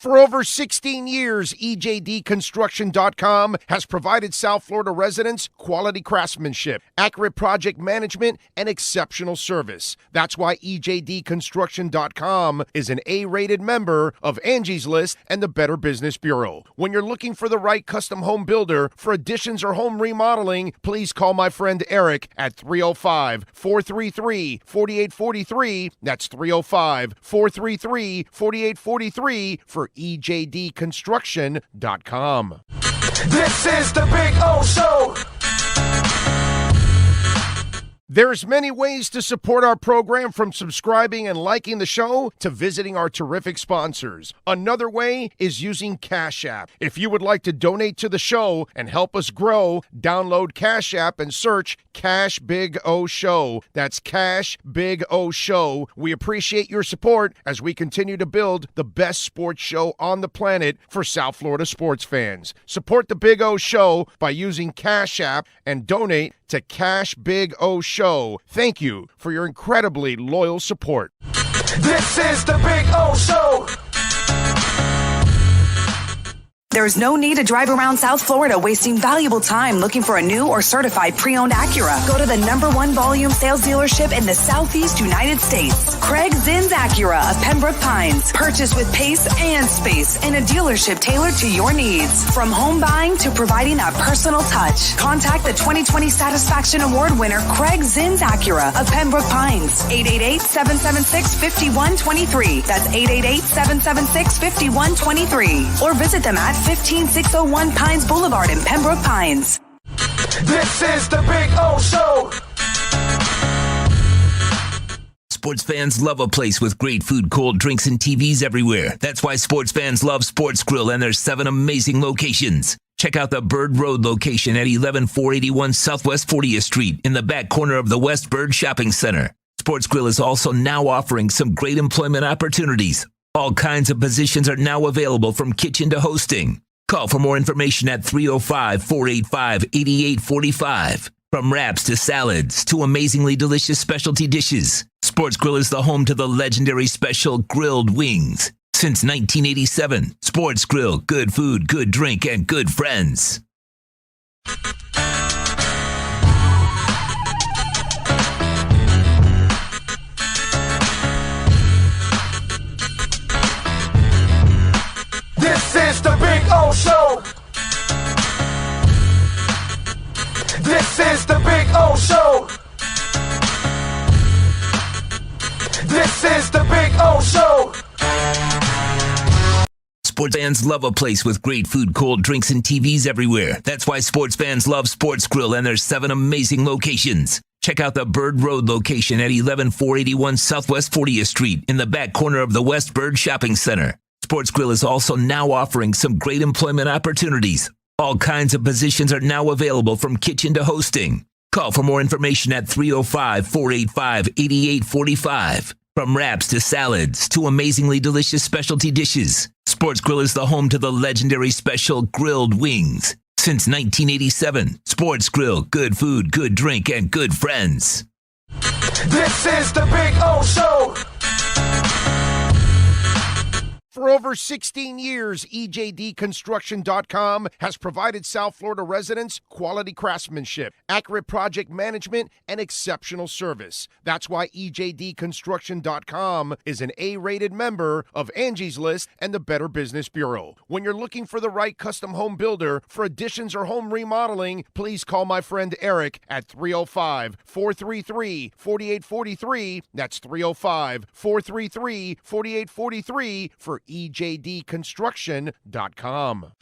For over 16 years, EJDconstruction.com has provided South Florida residents quality craftsmanship, accurate project management, and exceptional service. That's why EJDconstruction.com is an A-rated member of Angie's List and the Better Business Bureau. When you're looking for the right custom home builder for additions or home remodeling, please call my friend Eric at 305-433-4843. That's 305-433-4843 for EJDconstruction.com. This is the Big O Show. There's many ways to support our program, from subscribing and liking the show to visiting our terrific sponsors. Another way is using Cash App. If you would like to donate to the show and help us grow, download Cash App and search Cash Big O Show. That's Cash Big O Show. We appreciate your support as we continue to build the best sports show on the planet for South Florida sports fans. Support the Big O Show by using Cash App and donate to Cash Big O Show. Thank you for your incredibly loyal support. This is the Big O Show. There's no need to drive around South Florida wasting valuable time looking for a new or certified pre-owned Acura. Go to the #1 volume sales dealership in the Southeast United States. Craig Zinn's Acura of Pembroke Pines. Purchase with pace and space in a dealership tailored to your needs. From home buying to providing that personal touch. Contact the 2020 Satisfaction Award winner Craig Zinn's Acura of Pembroke Pines. 888-776-5123. That's 888-776-5123. Or visit them at 15601 Pines Boulevard in Pembroke Pines. This is the Big O Show. Sports fans love a place with great food, cold drinks, and TVs everywhere. That's why sports fans love Sports Grill and their 7 amazing locations. Check out the Bird Road location at 11481 Southwest 40th Street in the back corner of the West Bird Shopping Center. Sports Grill is also now offering some great employment opportunities. All kinds of positions are now available, from kitchen to hosting. Call for more information at 305-485-8845. From wraps to salads to amazingly delicious specialty dishes, Sports Grill is the home to the legendary special grilled wings. Since 1987, Sports Grill, good food, good drink, and good friends. This is the Big O Show. This is the Big O Show. This is the Big O Show. Sports fans love a place with great food, cold drinks, and TVs everywhere. That's why sports fans love Sports Grill and their 7 amazing locations. Check out the Bird Road location at 11481 Southwest 40th Street in the back corner of the West Bird Shopping Center. Sports Grill is also now offering some great employment opportunities. All kinds of positions are now available, from kitchen to hosting. Call for more information at 305-485-8845. From wraps to salads to amazingly delicious specialty dishes, Sports Grill is the home to the legendary special grilled wings. Since 1987, Sports Grill, good food, good drink, and good friends. This is the Big O Show. For over 16 years, EJDconstruction.com has provided South Florida residents quality craftsmanship, accurate project management, and exceptional service. That's why EJDconstruction.com is an A-rated member of Angie's List and the Better Business Bureau. When you're looking for the right custom home builder for additions or home remodeling, please call my friend Eric at 305-433-4843. That's 305-433-4843 for EJDconstruction.com.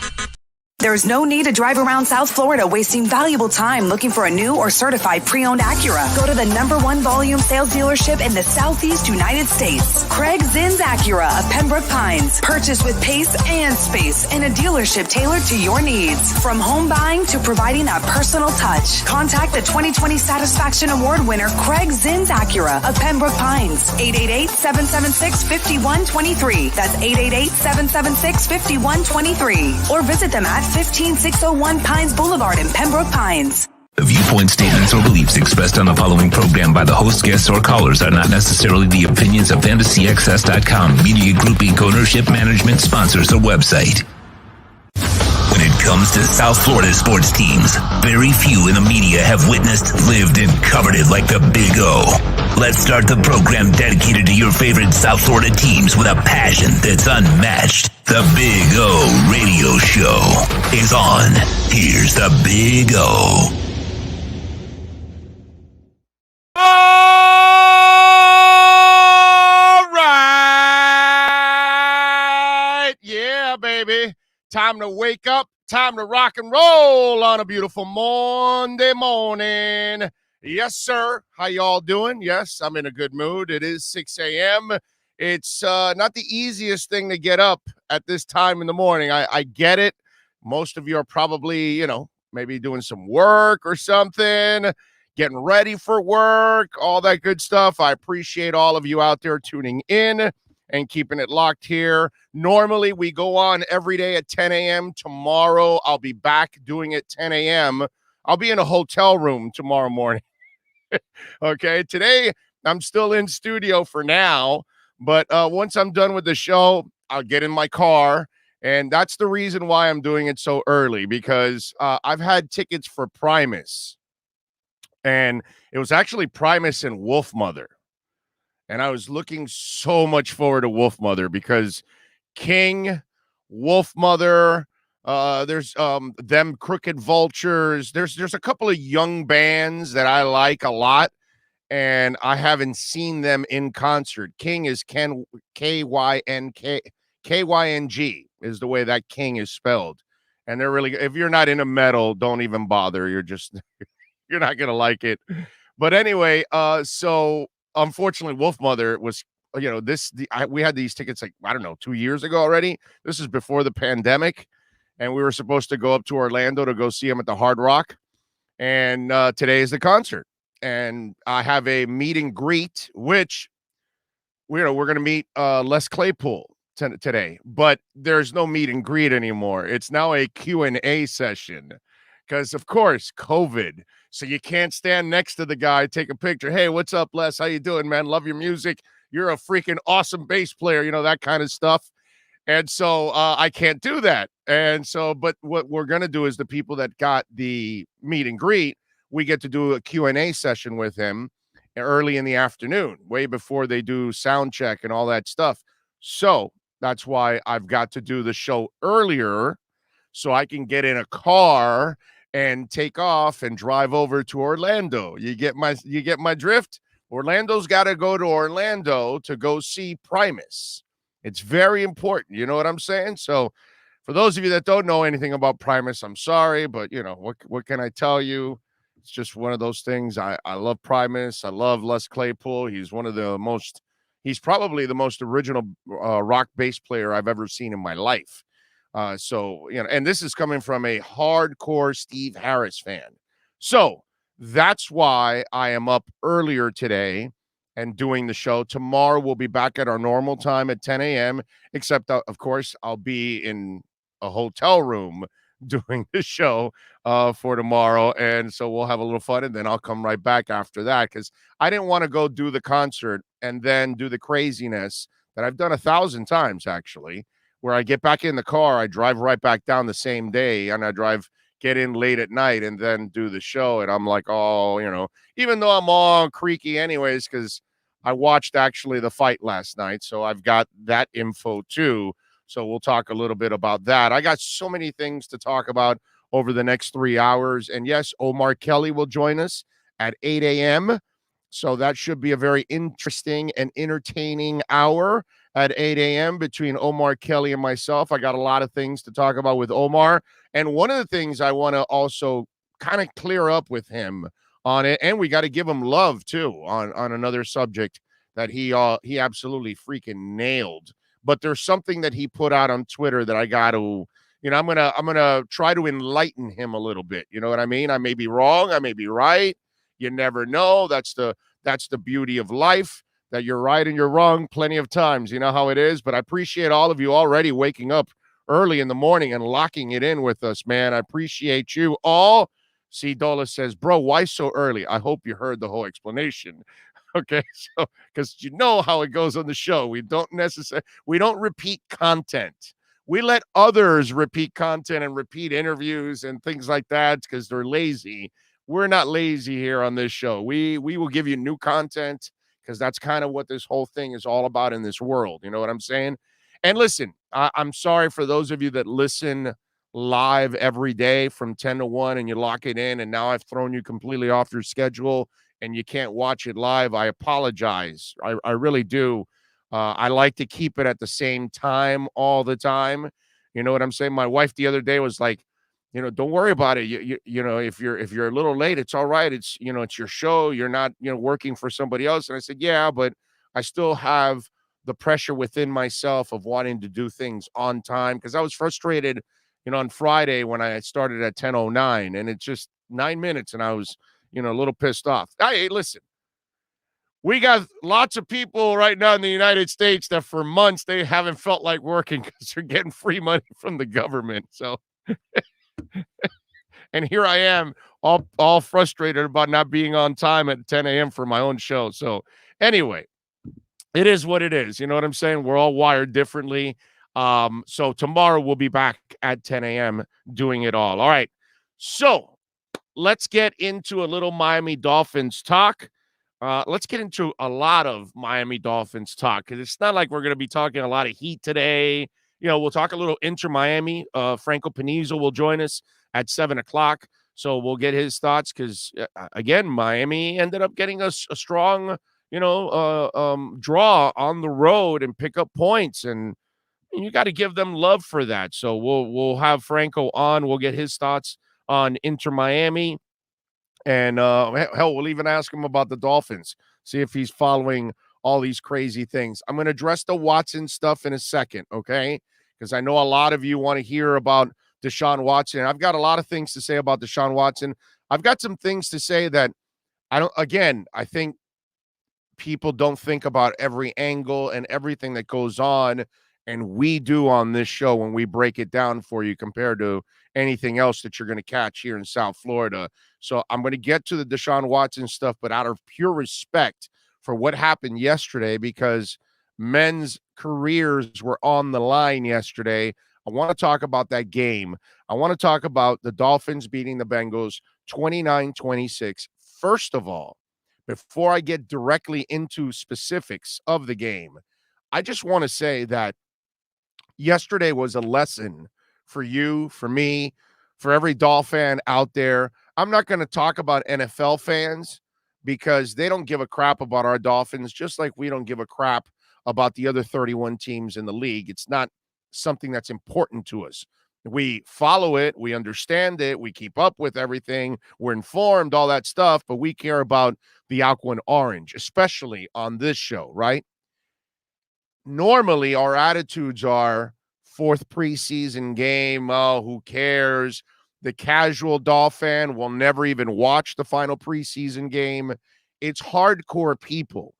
There's no need to drive around South Florida wasting valuable time looking for a new or certified pre-owned Acura. Go to the #1 volume sales dealership in the Southeast United States. Craig Zinn's Acura of Pembroke Pines. Purchase with pace and space in a dealership tailored to your needs. From home buying to providing that personal touch. Contact the 2020 Satisfaction Award winner Craig Zinn's Acura of Pembroke Pines. 888-776-5123. That's 888-776-5123. Or visit them at 15601 Pines Boulevard in Pembroke Pines. Have you viewpoints, statements, or beliefs expressed on the following program by the host, guests, or callers are not necessarily the opinions of FantasyXS.com, Media Group Inc. ownership, management, sponsors, or website. When it comes to South Florida sports teams, very few in the media have witnessed, lived, and covered it like the Big O. Let's start the program dedicated to your favorite South Florida teams with a passion that's unmatched. The Big O Radio Show is on. Here's the Big O. All right. Yeah, baby. Time to wake up. Time to rock and roll on a beautiful Monday morning. Yes, sir. How y'all doing? Yes, I'm in a good mood. It is 6 a.m. It's not the easiest thing to get up at this time in the morning. I get it. Most of you are probably, maybe doing some work or something, getting ready for work, all that good stuff. I appreciate all of you out there tuning in and keeping it locked here. Normally, we go on every day at 10 a.m. Tomorrow, I'll be back doing it 10 a.m. I'll be in a hotel room tomorrow morning. Okay, today, I'm still in studio for now, but once I'm done with the show, I'll get in my car, and that's the reason why I'm doing it so early, because I've had tickets for Primus, and it was actually Primus and Wolfmother. And I was looking so much forward to Wolfmother because King, Wolfmother, there's them Crooked Vultures. There's a couple of young bands that I like a lot, and I haven't seen them in concert. King is K-Y-N-G is the way that King is spelled. And they're really, if you're not into metal, don't even bother. You're not going to like it. But anyway, so unfortunately, Wolfmother was, we had these tickets 2 years ago already. This is before the pandemic, and we were supposed to go up to Orlando to go see him at the Hard Rock. And today is the concert, and I have a meet and greet, which we're going to meet Les Claypool today, but there's no meet and greet anymore. It's now a Q&A session because, of course, COVID. So you can't stand next to the guy, take a picture. Hey, what's up, Les? How you doing, man? Love your music. You're a freaking awesome bass player, that kind of stuff. And so I can't do that. And so, but what we're going to do is the people that got the meet and greet, we get to do a Q&A session with him early in the afternoon, way before they do sound check and all that stuff. So that's why I've got to do the show earlier so I can get in a car and take off and drive over to Orlando. You get my drift? Orlando's got to go to Orlando to go see Primus. It's very important. You know what I'm saying? So for those of you that don't know anything about Primus, I'm sorry, but what can I tell you? It's just one of those things. I love Primus. I love Les Claypool. He's probably the most original rock bass player I've ever seen in my life. And this is coming from a hardcore Steve Harris fan. So that's why I am up earlier today and doing the show. Tomorrow we'll be back at our normal time at 10 a.m., except, of course, I'll be in a hotel room doing the show for tomorrow. And so we'll have a little fun, and then I'll come right back after that because I didn't want to go do the concert and then do the craziness that I've done 1,000 times, actually, where I get back in the car, I drive right back down the same day, and I get in late at night and then do the show. And I'm like, even though I'm all creaky anyways, because I watched actually the fight last night. So I've got that info too. So we'll talk a little bit about that. I got so many things to talk about over the next 3 hours. And yes, Omar Kelly will join us at 8 a.m. So that should be a very interesting and entertaining hour at 8 a.m. between Omar Kelly and myself. I got a lot of things to talk about with Omar. And one of the things I want to also kind of clear up with him on it, and we got to give him love too on another subject that he absolutely freaking nailed. But there's something that he put out on Twitter that I got to, I'm gonna try to enlighten him a little bit. You know what I mean? I may be wrong, I may be right. You never know. That's the beauty of life, that you're right and you're wrong plenty of times. You know how it is. But I appreciate all of you already waking up early in the morning and locking it in with us, man. I appreciate you all. C. Dola says, bro, why so early? I hope you heard the whole explanation. Okay, so because you know how it goes on the show. We don't repeat content. We let others repeat content and repeat interviews and things like that because they're lazy. We're not lazy here on this show. We will give you new content because that's kind of what this whole thing is all about in this world. You know what I'm saying? And listen, I'm sorry for those of you that listen live every day from 10 to 1 and you lock it in, and now I've thrown you completely off your schedule and you can't watch it live. I apologize. I really do. I like to keep it at the same time all the time. You know what I'm saying? My wife the other day was like, don't worry about it. You know, if you're a little late, it's all right. It's, it's your show. You're not, working for somebody else. And I said, yeah, but I still have the pressure within myself of wanting to do things on time because I was frustrated, on Friday when I started at 10:09 and it's just 9 minutes and I was, a little pissed off. Hey, listen, we got lots of people right now in the United States that for months they haven't felt like working because they're getting free money from the government. So, and here I am all frustrated about not being on time at 10 a.m. for my own show. So anyway, it is what it is. You know what I'm saying? We're all wired differently. So tomorrow we'll be back at 10 a.m. doing it all. All right. So let's get into a little Miami Dolphins talk. Let's get into a lot of Miami Dolphins talk because it's not like we're going to be talking a lot of heat today. We'll talk a little Inter Miami. Franco Panizo will join us at 7 o'clock. So we'll get his thoughts because, again, Miami ended up getting a strong, draw on the road and pick up points. And you got to give them love for that. So we'll have Franco on. We'll get his thoughts on Inter Miami. And hell, we'll even ask him about the Dolphins, see if he's following all these crazy things. I'm going to address the Watson stuff in a second, okay? Because I know a lot of you want to hear about Deshaun Watson. I've got a lot of things to say about Deshaun Watson. I've got some things to say that I think people don't think about every angle and everything that goes on, and we do on this show when we break it down for you compared to anything else that you're going to catch here in South Florida. So I'm going to get to the Deshaun Watson stuff, but out of pure respect for what happened yesterday, because men's careers were on the line yesterday, I want to talk about that game. I want to talk about the Dolphins beating the Bengals 29-26. First of all, before I get directly into specifics of the game, I just want to say that yesterday was a lesson for you, for me, for every Dolphin fan out there. I'm not going to talk about NFL fans because they don't give a crap about our Dolphins, just like we don't give a crap about the other 31 teams in the league. It's not something that's important to us. We follow it, we understand it, we keep up with everything, we're informed, all that stuff, but we care about the Aqua and Orange, especially on this show, right? Normally, our attitudes are fourth preseason game. Oh, who cares? The casual Dolphin will never even watch the final preseason game. It's hardcore people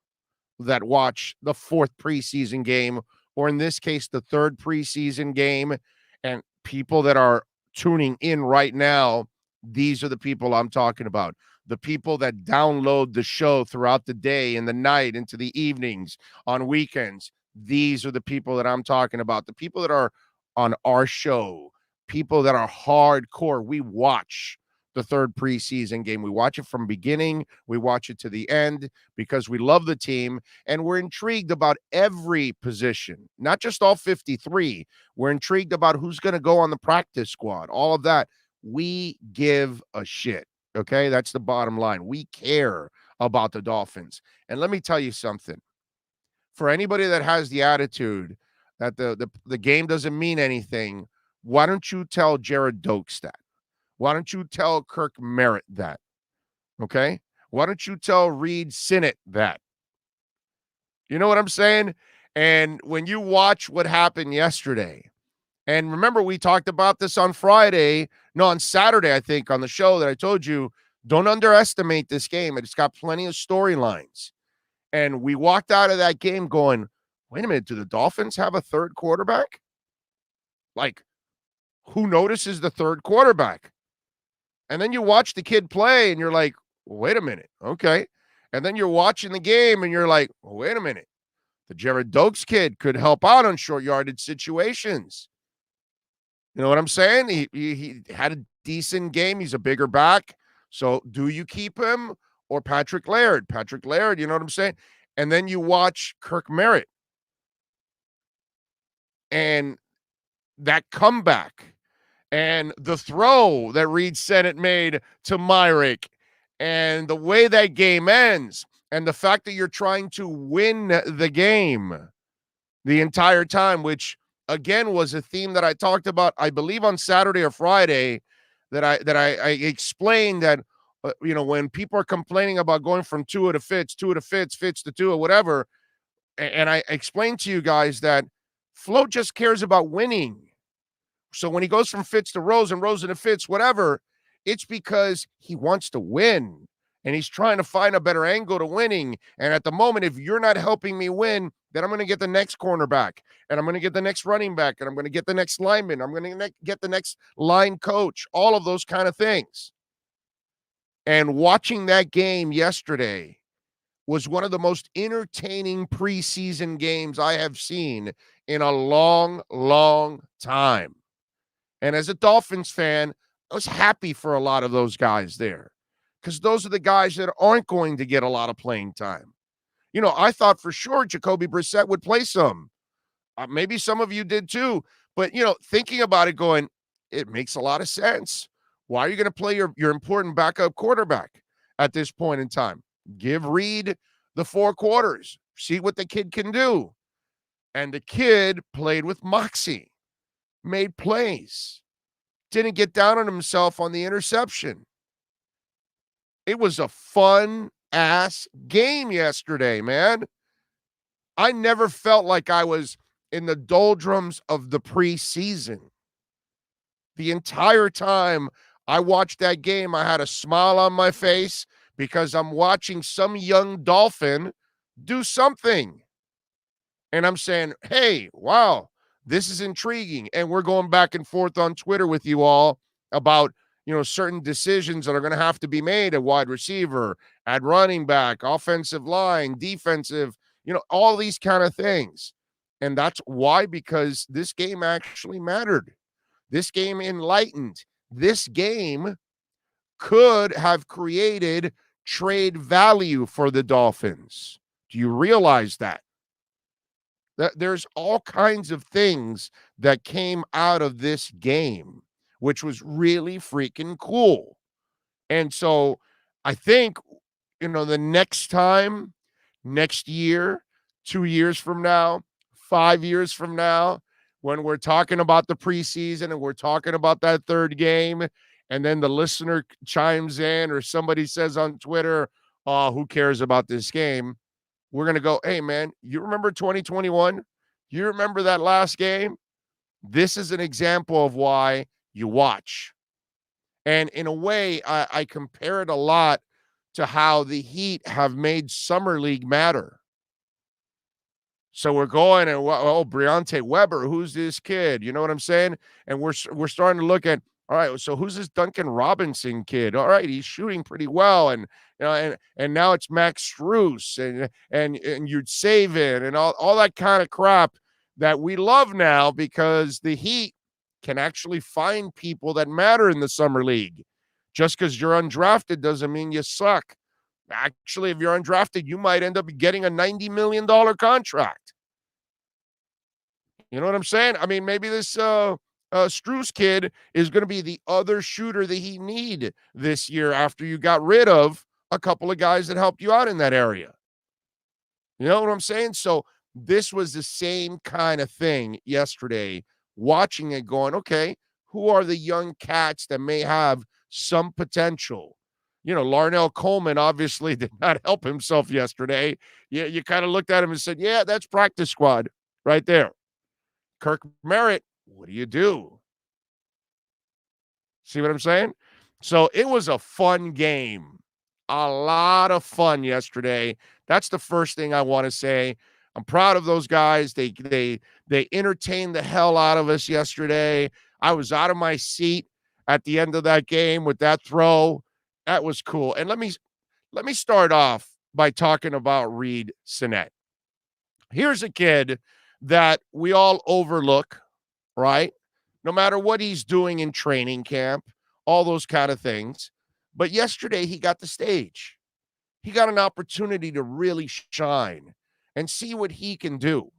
that watch the fourth preseason game, or in this case, the third preseason game. And people that are tuning in right now, these are the people I'm talking about. The people that download the show throughout the day and the night into the evenings on weekends. These are the people that I'm talking about. The people that are on our show, people that are hardcore. We watch the third preseason game. We watch it from beginning. We watch it to the end because we love the team and we're intrigued about every position, not just all 53. We're intrigued about who's going to go on the practice squad, all of that. We give a shit. Okay, that's the bottom line. We care about the Dolphins. And let me tell you something. For anybody that has the attitude that the game doesn't mean anything, why don't you tell Jared Dokes that? Why don't you tell Kirk Merritt that? Okay? Why don't you tell Reed Cenet that? You know what I'm saying? And when you watch what happened yesterday, and remember we talked about this on Saturday, I think, on the show that I told you, don't underestimate this game. It's got plenty of storylines. And we walked out of that game going, wait a minute, do the Dolphins have a third quarterback? Like, who notices the third quarterback? And then you watch the kid play and you're like, wait a minute. Okay. And then you're watching the game and you're like, wait a minute. The Jared Dokes kid could help out on short yardage situations. You know what I'm saying? He had a decent game. He's a bigger back. So do you keep him or Patrick Laird? Patrick Laird, you know what I'm saying? And then you watch Kirk Merritt and that comeback and the throw that Reed Cenet made to Myrick and the way that game ends and the fact that you're trying to win the game the entire time, which again was a theme that I talked about, I believe on Saturday or Friday, that I explained that when people are complaining about going from Tua to Fitz to Tua, whatever, and I explained to you guys that Flo just cares about winning. So when he goes from Fitz to Rosen to Fitz, whatever, it's because he wants to win. And he's trying to find a better angle to winning. And at the moment, if you're not helping me win, then I'm going to get the next cornerback. And I'm going to get the next running back. And I'm going to get the next lineman. I'm going to get the next line coach. All of those kind of things. And watching that game yesterday was one of the most entertaining preseason games I have seen in a long, long time. And as a Dolphins fan, I was happy for a lot of those guys there because those are the guys that aren't going to get a lot of playing time. I thought for sure Jacoby Brissett would play some. Maybe some of you did too. But, thinking about it going, it makes a lot of sense. Why are you going to play your important backup quarterback at this point in time? Give Reed the 4 quarters. See what the kid can do. And the kid played with moxie. Made plays, didn't get down on himself on the interception. It was a fun-ass game yesterday, man. I never felt like I was in the doldrums of the preseason. The entire time I watched that game, I had a smile on my face because I'm watching some young Dolphin do something. And I'm saying, hey, wow. This is intriguing. And we're going back and forth on Twitter with you all about, certain decisions that are going to have to be made at wide receiver, at running back, offensive line, defensive, all these kind of things. And that's why, because this game actually mattered. This game enlightened. This game could have created trade value for the Dolphins. Do you realize that? There's all kinds of things that came out of this game, which was really freaking cool. And so I think, the next time, next year, 2 years from now, 5 years from now, when we're talking about the preseason and we're talking about that third game, and then the listener chimes in or somebody says on Twitter, oh, who cares about this game? We're going to go, hey, man, you remember 2021? You remember that last game? This is an example of why you watch. And in a way, I compare it a lot to how the Heat have made Summer League matter. So we're going and, Breonte Weber, who's this kid? You know what I'm saying? And we're starting to look at, all right, so who's this Duncan Robinson kid? All right, he's shooting pretty well. And and now it's Max Strus and you'd save it and all that kind of crap that we love now because the Heat can actually find people that matter in the Summer League. Just because you're undrafted doesn't mean you suck. Actually, if you're undrafted, you might end up getting a $90 million contract. You know what I'm saying? I mean, maybe this Strus kid is going to be the other shooter that he need this year after you got rid of a couple of guys that helped you out in that area. You know what I'm saying? So this was the same kind of thing yesterday, watching it going, okay, who are the young cats that may have some potential? Larnell Coleman obviously did not help himself yesterday. You kind of looked at him and said, yeah, that's practice squad right there. Kirk Merritt, what do you do? See what I'm saying? So it was a fun game. A lot of fun yesterday. That's the first thing I want to say. I'm proud of those guys. They entertained the hell out of us yesterday. I was out of my seat at the end of that game with that throw. That was cool. And let me start off by talking about Reed Cenet. Here's a kid that we all overlook, right? No matter what he's doing in training camp, all those kind of things. But yesterday he got the stage. He got an opportunity to really shine and see what he can do.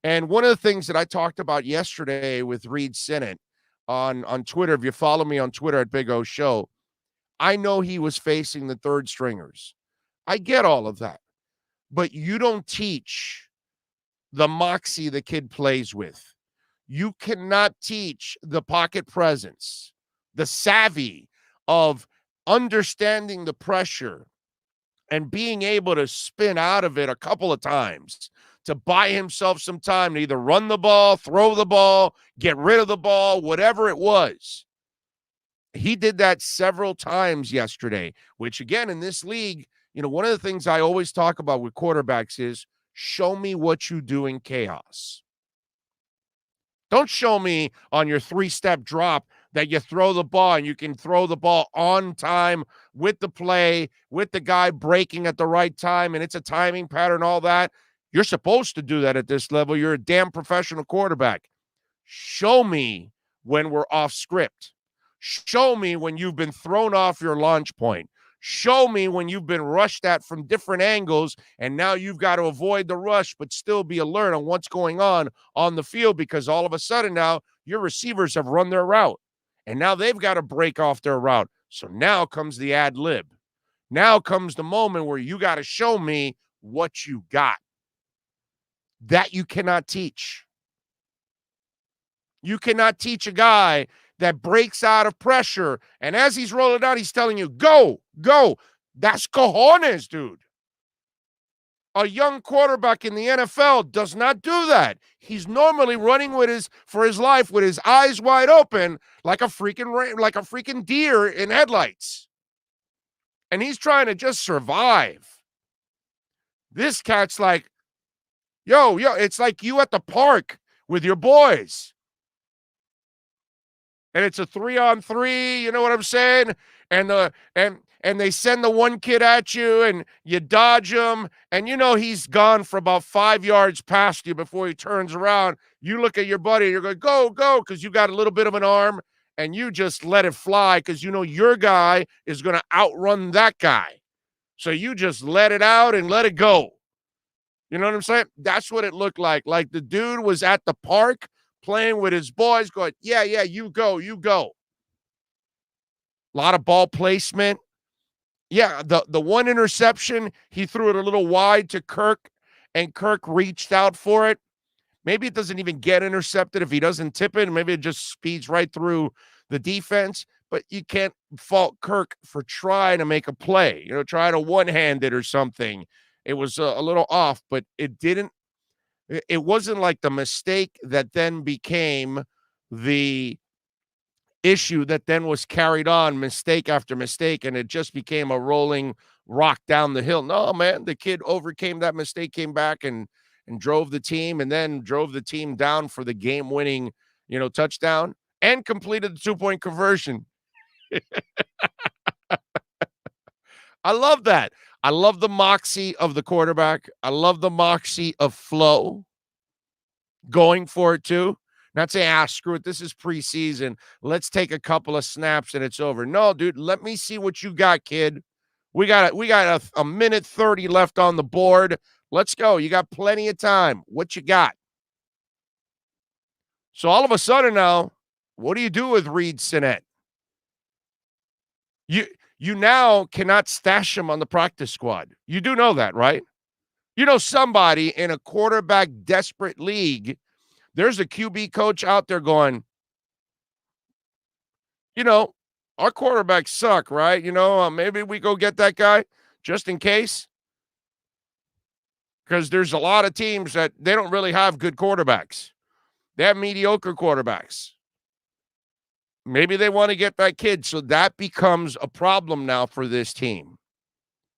And one of the things that I talked about yesterday with Reed Cenet on Twitter, if you follow me on Twitter at Big O Show, I know he was facing the third stringers. I get all of that. But you don't teach the moxie the kid plays with. You cannot teach the pocket presence, the savvy of understanding the pressure and being able to spin out of it a couple of times to buy himself some time to either run the ball, throw the ball, get rid of the ball, whatever it was. He did that several times yesterday, which again, in this league, one of the things I always talk about with quarterbacks is show me what you do in chaos. Don't show me on your 3-step drop that you throw the ball and you can throw the ball on time with the play, with the guy breaking at the right time, and it's a timing pattern, all that. You're supposed to do that at this level. You're a damn professional quarterback. Show me when we're off script. Show me when you've been thrown off your launch point. Show me when you've been rushed at from different angles, and now you've got to avoid the rush but still be alert on what's going on the field, because all of a sudden now your receivers have run their route, and now they've got to break off their route. So now comes the ad lib. Now comes the moment where you got to show me what you got. That you cannot teach. You cannot teach a guy that breaks out of pressure, and as he's rolling out, he's telling you, go, go. That's cojones, dude. A young quarterback in the NFL does not do that. He's normally running for his life with his eyes wide open like a freaking deer in headlights. And he's trying to just survive. This cat's like, yo, it's like you at the park with your boys. And it's a 3-on-3, you know what I'm saying? And they send the one kid at you, and you dodge him, and he's gone for about 5 yards past you before he turns around. You look at your buddy, and you're going, go, go, because you got a little bit of an arm, and you just let it fly because your guy is going to outrun that guy. So you just let it out and let it go. You know what I'm saying? That's what it looked like. Like the dude was at the park playing with his boys, going, yeah, you go, you go. A lot of ball placement. Yeah, the one interception, he threw it a little wide to Kirk, and Kirk reached out for it. Maybe it doesn't even get intercepted if he doesn't tip it. Maybe it just speeds right through the defense. But you can't fault Kirk for trying to make a play, trying to one-hand it or something. It was a little off, but it wasn't like the mistake that then became the issue that then was carried on mistake after mistake, and it just became a rolling rock down the hill. No, man, the kid overcame that mistake, came back and drove the team, and then drove the team down for the game-winning, touchdown, and completed the 2-point conversion. I love that. I love the moxie of the quarterback. I love the moxie of Flo going for it too. Not saying, screw it, this is preseason. Let's take a couple of snaps and it's over. No, dude, let me see what you got, kid. We got a minute 30 left on the board. Let's go. You got plenty of time. What you got? So all of a sudden now, what do you do with Reed Cenet? You now cannot stash him on the practice squad. You do know that, right? Somebody in a quarterback desperate league, there's a QB coach out there going, our quarterbacks suck, right? Maybe we go get that guy just in case. Because there's a lot of teams that they don't really have good quarterbacks. They have mediocre quarterbacks. Maybe they want to get that kid. So that becomes a problem now for this team.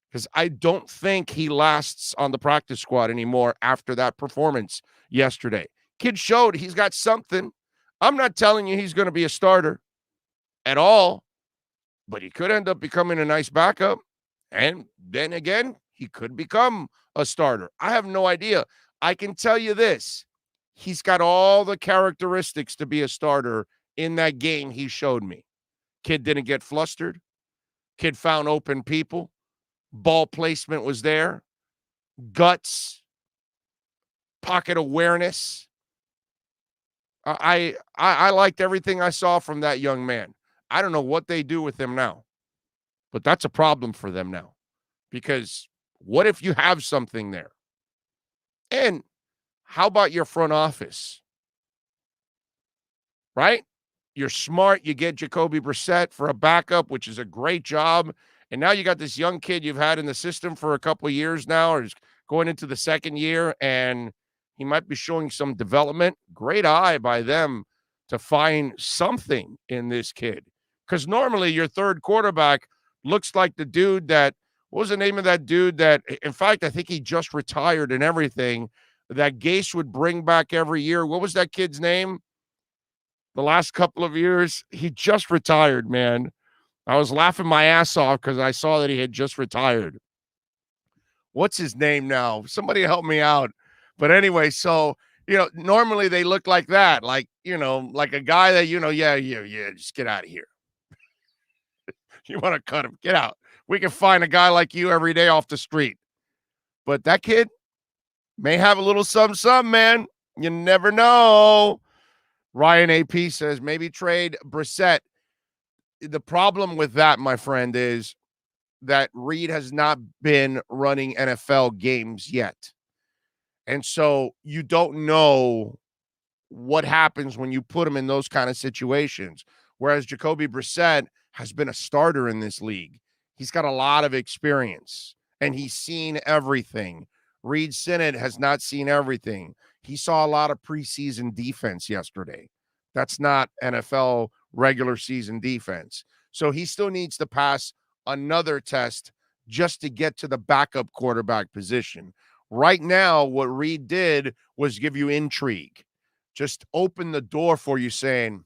Because I don't think he lasts on the practice squad anymore after that performance yesterday. Kid showed he's got something. I'm not telling you he's going to be a starter. at all, but he could end up becoming a nice backup. And then again, he could become a starter. I have no idea. I can tell you this. He's got all the characteristics to be a starter in that game he showed me. Kid didn't get flustered. Kid found open people. Ball placement was there. Guts. Pocket awareness. I liked everything I saw from that young man. I don't know what they do with him now, but that's a problem for them now. Because what if you have something there? And how about your front office? Right? You're smart. You get Jacoby Brissett for a backup, which is a great job. And now you got this young kid you've had in the system for a couple of years now, or is going into the second year, and he might be showing some development. Great eye by them to find something in this kid. Because normally your third quarterback looks like the dude that, what was the name of that dude that, in fact, I think he just retired and everything, that Gase would bring back every year. What was that kid's name? The last couple of years, he just retired, man. I was laughing my ass off because I saw that he had just retired. What's his name now? Somebody help me out. But anyway, so, normally they look like that, like, like a guy that, yeah, just get out of here. You want to cut him, get out. We can find a guy like you every day off the street. But that kid may have a little something, man. You never know. Ryan AP says maybe trade Brissett. The problem with that, my friend, is that Reed has not been running NFL games yet. And so you don't know what happens when you put him in those kind of situations. Whereas Jacoby Brissett has been a starter in this league. He's got a lot of experience, and he's seen everything. Reed Cenet has not seen everything. He saw a lot of preseason defense yesterday. That's not NFL regular season defense. So he still needs to pass another test just to get to the backup quarterback position. Right now, what Reed did was give you intrigue. Just open the door for you saying,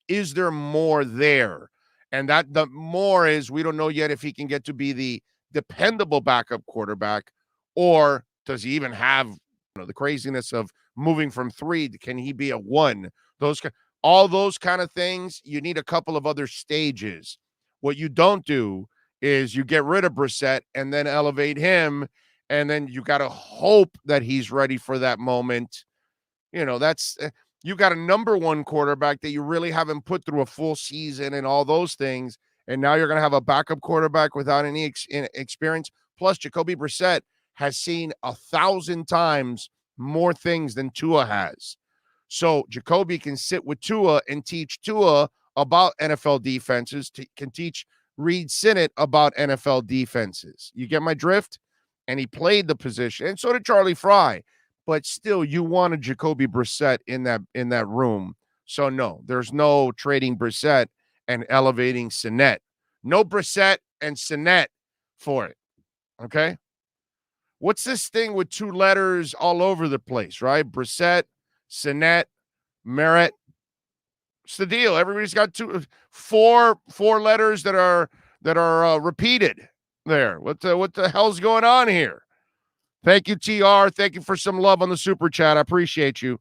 is there more there? And that the more is, we don't know yet if he can get to be the dependable backup quarterback, or does he even have the craziness of moving from 3? Can he be a 1? All those kind of things, you need a couple of other stages. What you don't do is you get rid of Brissett and then elevate him, and then you got to hope that he's ready for that moment. That's you got a number 1 quarterback that you really haven't put through a full season and all those things, and now you're going to have a backup quarterback without any experience. Plus, Jacoby Brissett has seen 1,000 times more things than Tua has. So Jacoby can sit with Tua and teach Tua about NFL defenses, can teach Reed Cenet about NFL defenses. You get my drift? And he played the position, and so did Charlie Fry. But still, you wanted Jacoby Brissett in that room. So no, there's no trading Brissett and elevating Cenet. No Brissett and Cenet for it. Okay? What's this thing with 2 letters all over the place, right? Brissett, Cenet, Merritt. What's the deal? Everybody's got four letters that are repeated there. What the hell's going on here? Thank you, TR. Thank you for some love on the super chat. I appreciate you.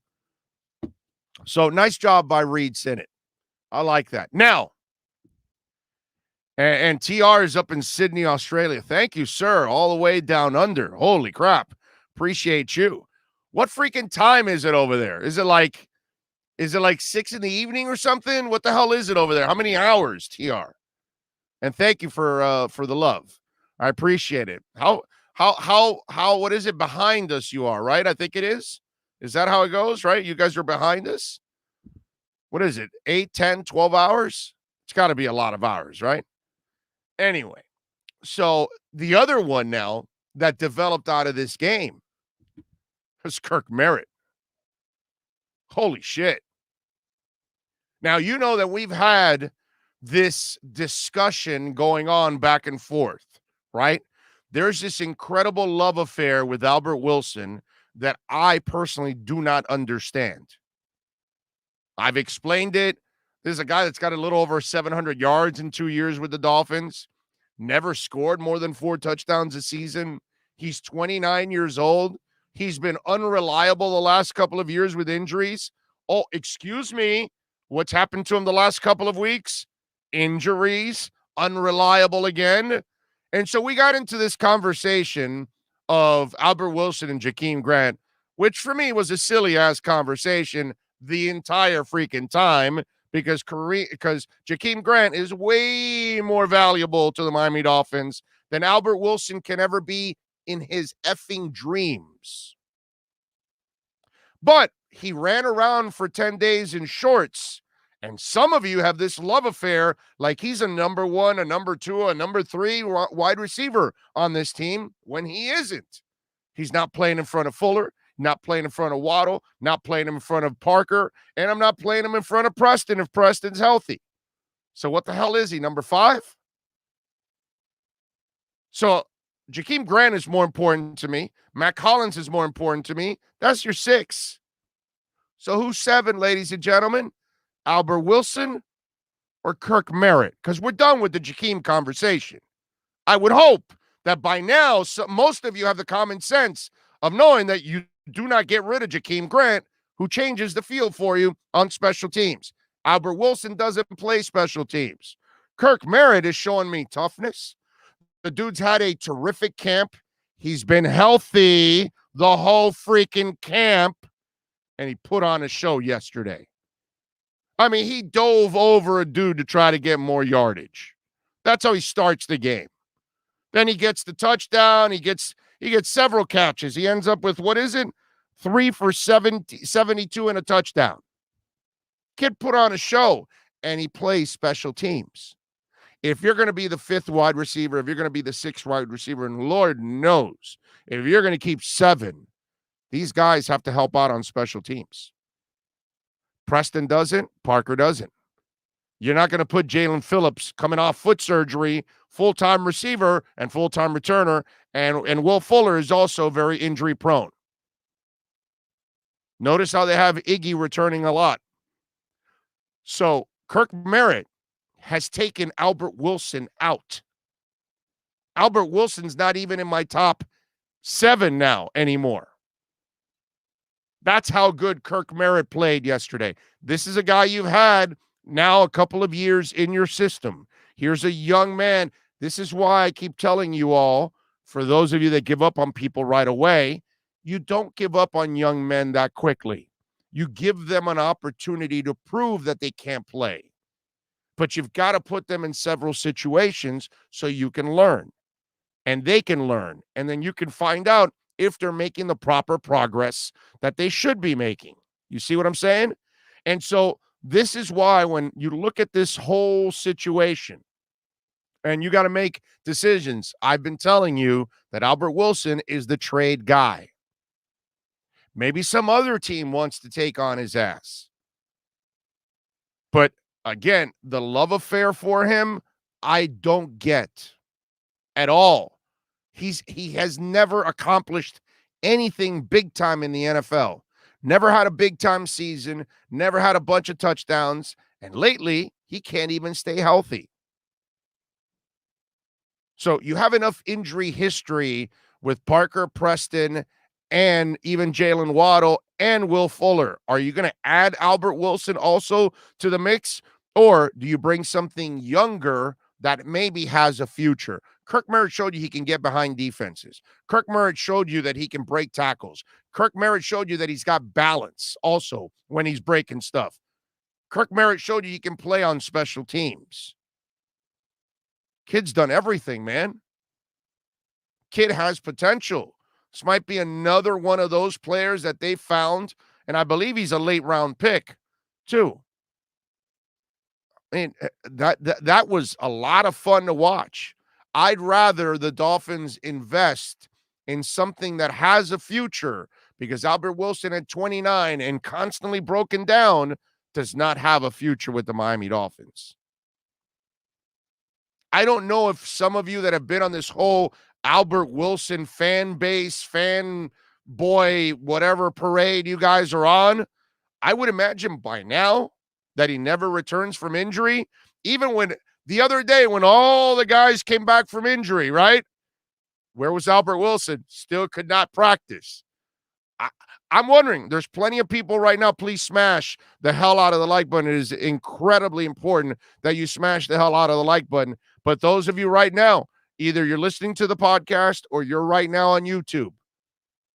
So nice job by Reed Cenet. I like that. Now, and TR is up in Sydney, Australia. Thank you, sir. All the way down under. Holy crap. Appreciate you. What freaking time is it over there? Is it like 6 in the evening or something? What the hell is it over there? How many hours, TR? And thank you for the love. I appreciate it. How what is it behind us you are, right? I think it is. Is that how it goes, right? You guys are behind us? What is it? 8, 10, 12 hours? It's got to be a lot of hours, right? Anyway, so the other one now that developed out of this game was Kirk Merritt. Holy shit. Now, you know that we've had this discussion going on back and forth, right? There's this incredible love affair with Albert Wilson that I personally do not understand. I've explained it. This is a guy that's got a little over 700 yards in 2 years with the Dolphins. Never scored more than 4 touchdowns a season. He's 29 years old. He's been unreliable the last couple of years with injuries. Oh, excuse me. What's happened to him the last couple of weeks? Injuries, unreliable again. And so we got into this conversation of Albert Wilson and Jakeem Grant, which for me was a silly-ass conversation the entire freaking time because Jakeem Grant is way more valuable to the Miami Dolphins than Albert Wilson can ever be in his effing dreams. But he ran around for 10 days in shorts, and some of you have this love affair like he's a number 1, a number 2, a number 3 wide receiver on this team when he isn't. He's not playing in front of Fuller, not playing in front of Waddle, not playing him in front of Parker, and I'm not playing him in front of Preston if Preston's healthy. So what the hell is he, number 5? So Jakeem Grant is more important to me. Matt Collins is more important to me. That's your 6. So who's 7, ladies and gentlemen? Albert Wilson or Kirk Merritt? Because we're done with the Jakeem conversation. I would hope that by now, most of you have the common sense of knowing that you do not get rid of Jakeem Grant, who changes the field for you on special teams. Albert Wilson doesn't play special teams. Kirk Merritt is showing me toughness. The dude's had a terrific camp. He's been healthy the whole freaking camp, and he put on a show yesterday. I mean, he dove over a dude to try to get more yardage. That's how he starts the game. Then he gets the touchdown. He gets several catches. He ends up with, 3 for 72 and a touchdown. Kid put on a show, and he plays special teams. If you're going to be the 5th wide receiver, if you're going to be the 6th wide receiver, and Lord knows, if you're going to keep 7, these guys have to help out on special teams. Preston doesn't. Parker doesn't. You're not going to put Jalen Phillips coming off foot surgery, full-time receiver and full-time returner, and Will Fuller is also very injury-prone. Notice how they have Iggy returning a lot. So Kirk Merritt has taken Albert Wilson out. Albert Wilson's not even in my top 7 now anymore. That's how good Kirk Merritt played yesterday. This is a guy you've had now a couple of years in your system. Here's a young man. This is why I keep telling you all, for those of you that give up on people right away, you don't give up on young men that quickly. You give them an opportunity to prove that they can't play. But you've got to put them in several situations so you can learn. And they can learn. And then you can find out if they're making the proper progress that they should be making. You see what I'm saying? And so this is why when you look at this whole situation and you got to make decisions, I've been telling you that Albert Wilson is the trade guy. Maybe some other team wants to take on his ass. But again, the love affair for him, I don't get at all. He has never accomplished anything big time in the NFL. Never had a big time season, never had a bunch of touchdowns, and lately he can't even stay healthy. So you have enough injury history with Parker, Preston, and even Jalen Waddle and Will Fuller. Are you going to add Albert Wilson also to the mix? Or do you bring something younger that maybe has a future? Kirk Merritt showed you he can get behind defenses. Kirk Merritt showed you that he can break tackles. Kirk Merritt showed you that he's got balance also when he's breaking stuff. Kirk Merritt showed you he can play on special teams. Kid's done everything, man. Kid has potential. This might be another one of those players that they found, and I believe he's a late round pick too. I mean, that was a lot of fun to watch. I'd rather the Dolphins invest in something that has a future, because Albert Wilson at 29 and constantly broken down does not have a future with the Miami Dolphins. I don't know if some of you that have been on this whole Albert Wilson fan base, fan boy, whatever parade you guys are on, I would imagine by now that he never returns from injury? Even when the other day when all the guys came back from injury, right? Where was Albert Wilson? Still could not practice. I'm wondering, there's plenty of people right now. Please smash the hell out of the like button. It is incredibly important that you smash the hell out of the like button. But those of you right now, either you're listening to the podcast or you're right now on YouTube.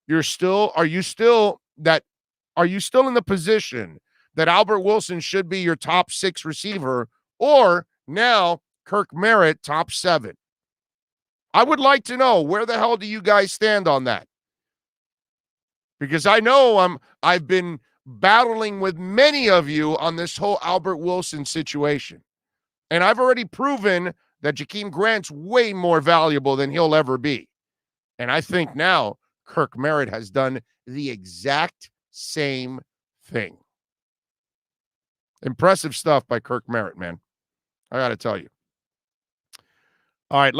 Are you still in the position that Albert Wilson should be your top 6 receiver, or now Kirk Merritt top 7? I would like to know, where the hell do you guys stand on that? Because I know I've been battling with many of you on this whole Albert Wilson situation. And I've already proven that Jakeem Grant's way more valuable than he'll ever be. And I think now Kirk Merritt has done the exact same thing. Impressive stuff by Kirk Merritt, man. I got to tell you. All right,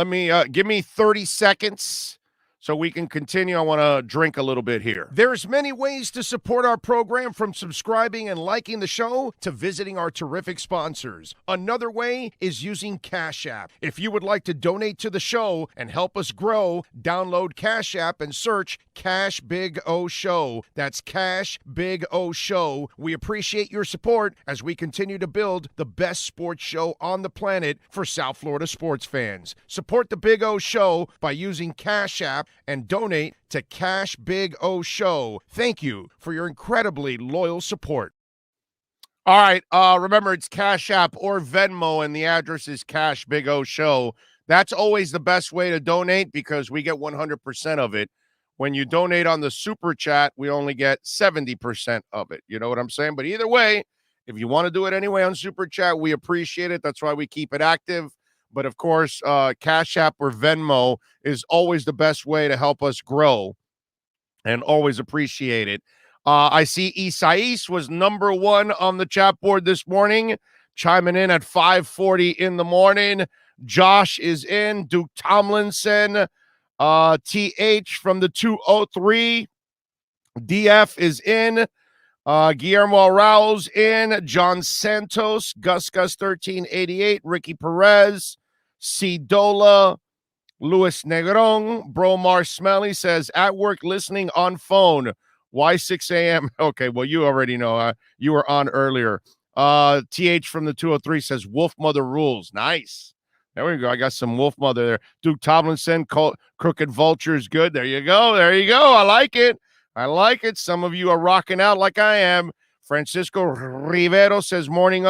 give me 30 seconds so we can continue. I want to drink a little bit here. There's many ways to support our program, from subscribing and liking the show to visiting our terrific sponsors. Another way is using Cash App. If you would like to donate to the show and help us grow, download Cash App and search Cash Big O Show. That's Cash Big O Show. We appreciate your support as we continue to build the best sports show on the planet for South Florida sports fans. Support the Big O Show by using Cash App and donate to Cash Big O Show. Thank you for your incredibly loyal support. All right, remember, it's Cash App or Venmo, and the address is Cash Big O Show. That's always the best way to donate because we get 100% of it. When you donate on the Super Chat, we only get 70% of it. You know what I'm saying? But either way, if you want to do it anyway on Super Chat, we appreciate it. That's why we keep it active. But, of course, Cash App or Venmo is always the best way to help us grow, and always appreciate it. I see Isais was number 1 on the chat board this morning, chiming in at 5:40 in the morning. Josh is in. Duke Tomlinson, TH from the 203. DF is in. Guillermo Raul's in. John Santos, Gus 1388, Ricky Perez, C. Dola, Luis Negron, Bromar Smelly says, at work listening on phone. Why 6 a.m.? Okay, well, you already know. You were on earlier. TH from the 203 says, Wolf Mother rules. Nice. There we go. I got some Wolf Mother there. Duke Tomlinson, Crooked Vultures, good. There you go. There you go. I like it. I like it. Some of you are rocking out like I am. Francisco Rivero says, morning,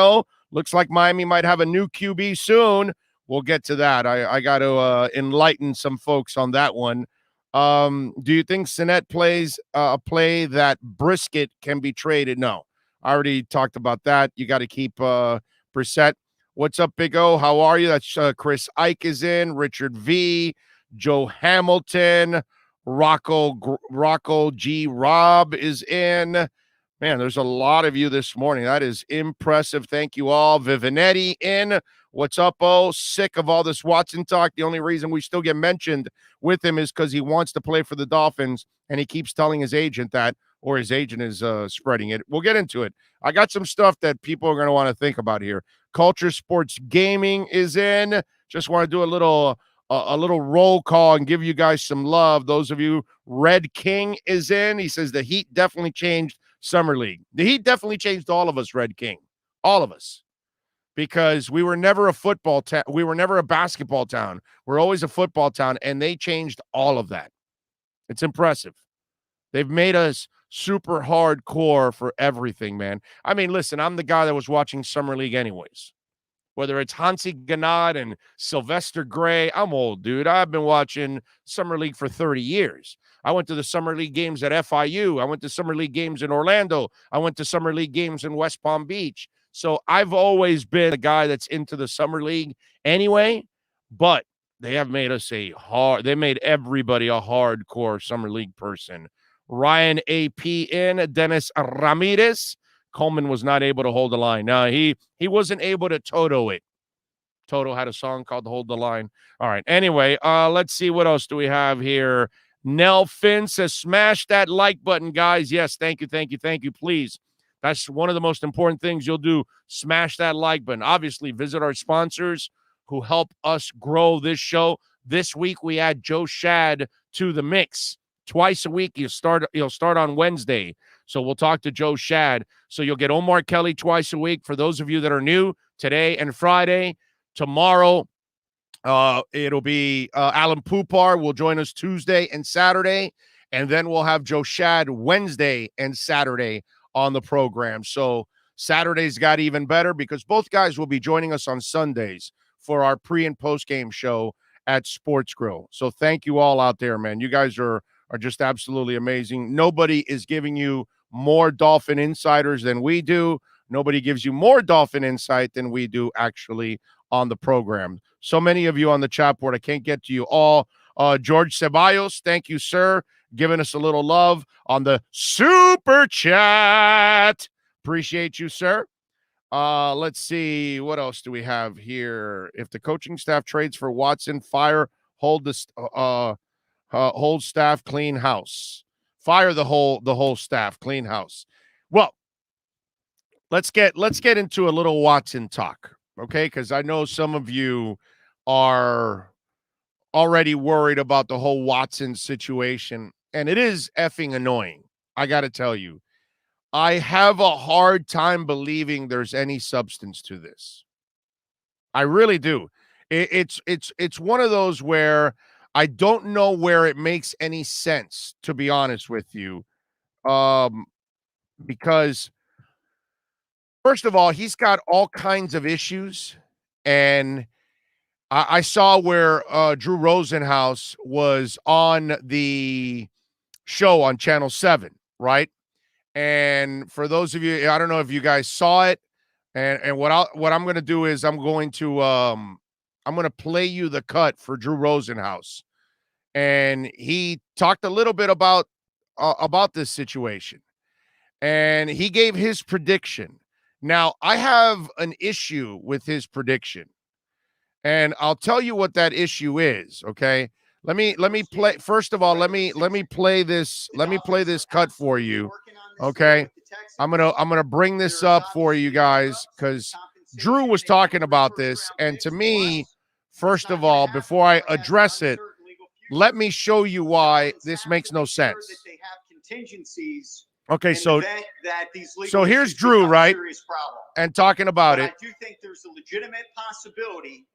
looks like Miami might have a new QB soon. We'll get to that. I got to enlighten some folks on that one. Do you think Cenet plays a play that Brisket can be traded? No. I already talked about that. You got to keep Brissett. What's up, Big O? How are you? That's Chris Ike is in. Richard V. Joe Hamilton. Rocco G. Rob is in. Man, there's a lot of you this morning. That is impressive. Thank you all. Vivinetti in. What's up, Sick of all this Watson talk. The only reason we still get mentioned with him is because he wants to play for the Dolphins, and he keeps telling his agent that, or his agent is spreading it. We'll get into it. I got some stuff that people are going to want to think about here. Culture Sports Gaming is in. Just want to do a little roll call and give you guys some love. Those of you, Red King is in. He says the Heat definitely changed Summer League. The Heat definitely changed all of us, Red King. All of us. Because we were never a football town. We were never a basketball town. We're always a football town, and they changed all of that. It's impressive. They've made us super hardcore for everything, man. I mean, listen, I'm the guy that was watching Summer League anyways. Whether it's Hansi Gannat and Sylvester Gray, I'm old, dude. I've been watching Summer League for 30 years. I went to the Summer League games at FIU. I went to Summer League games in Orlando. I went to Summer League games in West Palm Beach. So I've always been a guy that's into the Summer League anyway, but they have made us they made everybody a hardcore Summer League person. Ryan AP in, Dennis Ramirez. Coleman was not able to hold the line. No, he wasn't able to Toto it. Toto had a song called Hold the Line. All right. Anyway, let's see what else do we have here. Nell Finn says, smash that like button, guys. Yes, thank you. Please That's one of the most important things you'll do. Smash that like button. Obviously, visit our sponsors who help us grow this show. This week, we add Joe Shad to the mix. Twice a week, he'll start on Wednesday. So we'll talk to Joe Shad. So you'll get Omar Kelly twice a week. For those of you that are new, today and Friday. Tomorrow, it'll be Alan Poupar will join us Tuesday and Saturday. And then we'll have Joe Shad Wednesday and Saturday on the program. So Saturday's got even better because both guys will be joining us on Sundays for our pre- and post-game show at Sports Grill. So thank you all out there, man. You guys are just absolutely amazing. Nobody is giving you more Dolphin insiders than we do. Nobody gives you more Dolphin insight than we do actually on the program. So many of you on the chat board, I can't get to you all. George Ceballos, thank you, sir, giving us a little love on the super chat. Appreciate you, sir. Let's see. What else do we have here? If the coaching staff trades for Watson, fire, hold staff, clean house. Fire the whole staff, clean house. Well, let's get into a little Watson talk, okay? Because I know some of you are already worried about the whole Watson situation, and it is effing annoying. I got to tell you, I have a hard time believing there's any substance to this. I really do. It's one of those where I don't know where it makes any sense, to be honest with you, because first of all, he's got all kinds of issues, and I saw where Drew Rosenhaus was on the show on Channel 7, right? And for those of you, I don't know if you guys saw it, and what I'm going to do is I'm going to play you the cut for Drew Rosenhaus, and he talked a little bit about this situation, and he gave his prediction. Now, I have an issue with his prediction, and I'll tell you what that issue is, okay? Let me play. First of all, let me play this. Let me play this cut for you, okay? I'm gonna bring this up for you guys because Drew was talking about this, and to me, first of all, before I address it, let me show you why this makes no sense. Okay, so here's Drew, right? And talking about it. I do think there's a legitimate possibility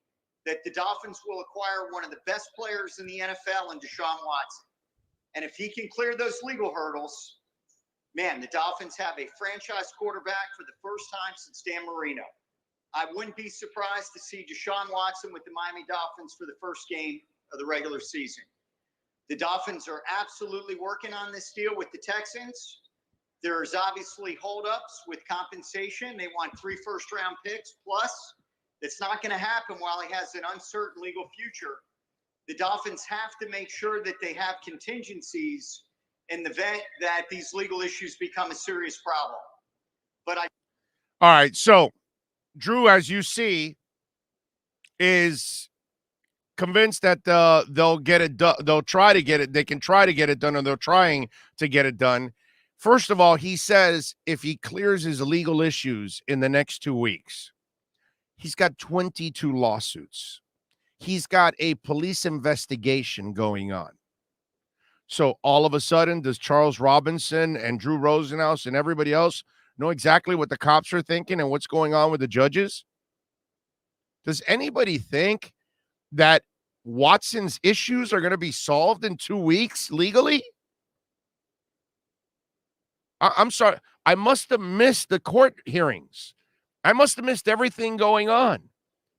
that the Dolphins will acquire one of the best players in the NFL in Deshaun Watson. And if he can clear those legal hurdles, man, the Dolphins have a franchise quarterback for the first time since Dan Marino. I wouldn't be surprised to see Deshaun Watson with the Miami Dolphins for the first game of the regular season. The Dolphins are absolutely working on this deal with the Texans. There's obviously holdups with compensation. They want 3 first-round picks plus. It's not going to happen while he has an uncertain legal future. The Dolphins have to make sure that they have contingencies in the event that these legal issues become a serious problem. All right, so Drew, as you see, is convinced that they'll get it done. They'll try to get it. They can try to get it done, or they're trying to get it done. First of all, he says if he clears his legal issues in the next 2 weeks, he's got 22 lawsuits. He's got a police investigation going on. So all of a sudden, does Charles Robinson and Drew Rosenhaus and everybody else know exactly what the cops are thinking and what's going on with the judges? Does anybody think that Watson's issues are going to be solved in 2 weeks legally? I'm sorry. I must have missed the court hearings. I must have missed everything going on.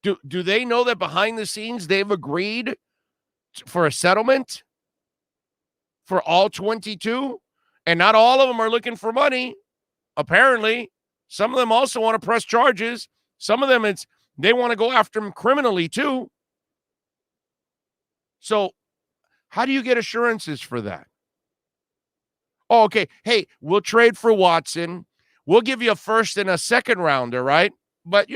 Do they know that behind the scenes they've agreed for a settlement for all 22? And not all of them are looking for money. Apparently, some of them also want to press charges. Some of them, they want to go after him criminally too. So how do you get assurances for that? Oh, okay. Hey, we'll trade for Watson. We'll give you a first and a second rounder, right? But,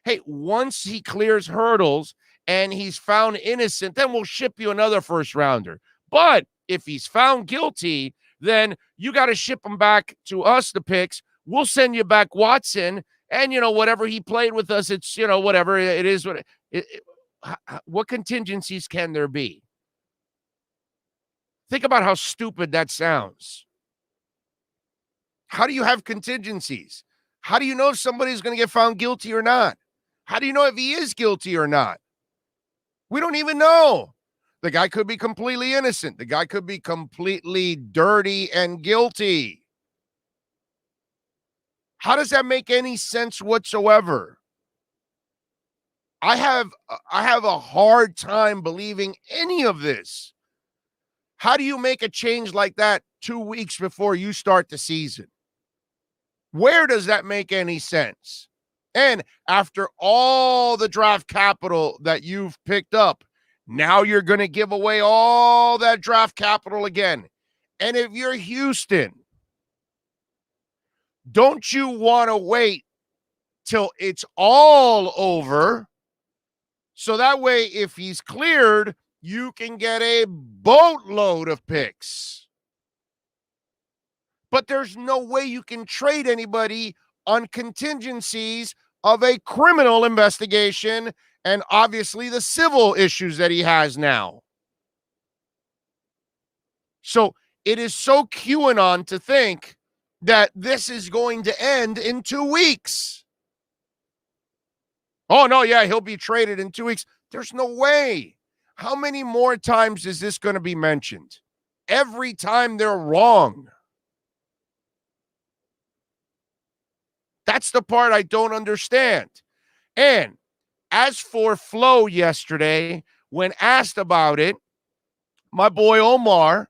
hey, once he clears hurdles and he's found innocent, then we'll ship you another first rounder. But if he's found guilty, then you got to ship him back to us, the picks, we'll send you back Watson, and, whatever he played with us, it's, whatever it is. What contingencies can there be? Think about how stupid that sounds. How do you have contingencies? How do you know if somebody's going to get found guilty or not? How do you know if he is guilty or not? We don't even know. The guy could be completely innocent. The guy could be completely dirty and guilty. How does that make any sense whatsoever? I have a hard time believing any of this. How do you make a change like that 2 weeks before you start the season? Where does that make any sense? And after all the draft capital that you've picked up, now you're going to give away all that draft capital again. And if you're Houston, don't you want to wait till it's all over? So that way, if he's cleared, you can get a boatload of picks. But there's no way you can trade anybody on contingencies of a criminal investigation and obviously the civil issues that he has now. So it is so QAnon to think that this is going to end in 2 weeks. Oh, no, yeah, he'll be traded in 2 weeks. There's no way. How many more times is this going to be mentioned? Every time they're wrong. That's the part I don't understand. And as for Flo yesterday, when asked about it, my boy Omar,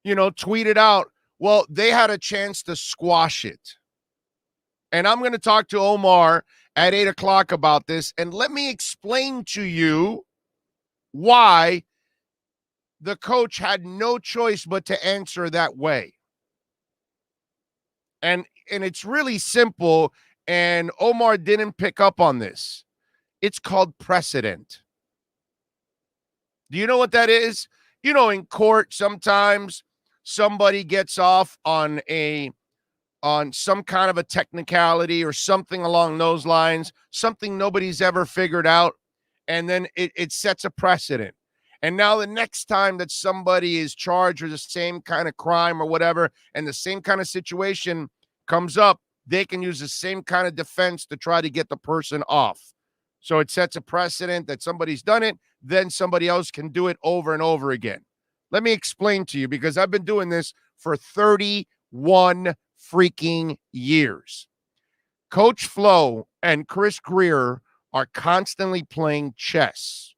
tweeted out, well, they had a chance to squash it. And I'm going to talk to Omar at 8 o'clock about this. And let me explain to you why the coach had no choice but to answer that way. And it's really simple, and Omar didn't pick up on this. It's called precedent. Do you know what that is? In court, sometimes somebody gets off on some kind of a technicality or something along those lines, something nobody's ever figured out, and then it sets a precedent. And now the next time that somebody is charged with the same kind of crime or whatever, and the same kind of situation comes up, they can use the same kind of defense to try to get the person off. So it sets a precedent that somebody's done it, then somebody else can do it over and over again. Let me explain to you, because I've been doing this for 31 freaking years. Coach Flo and Chris Greer are constantly playing chess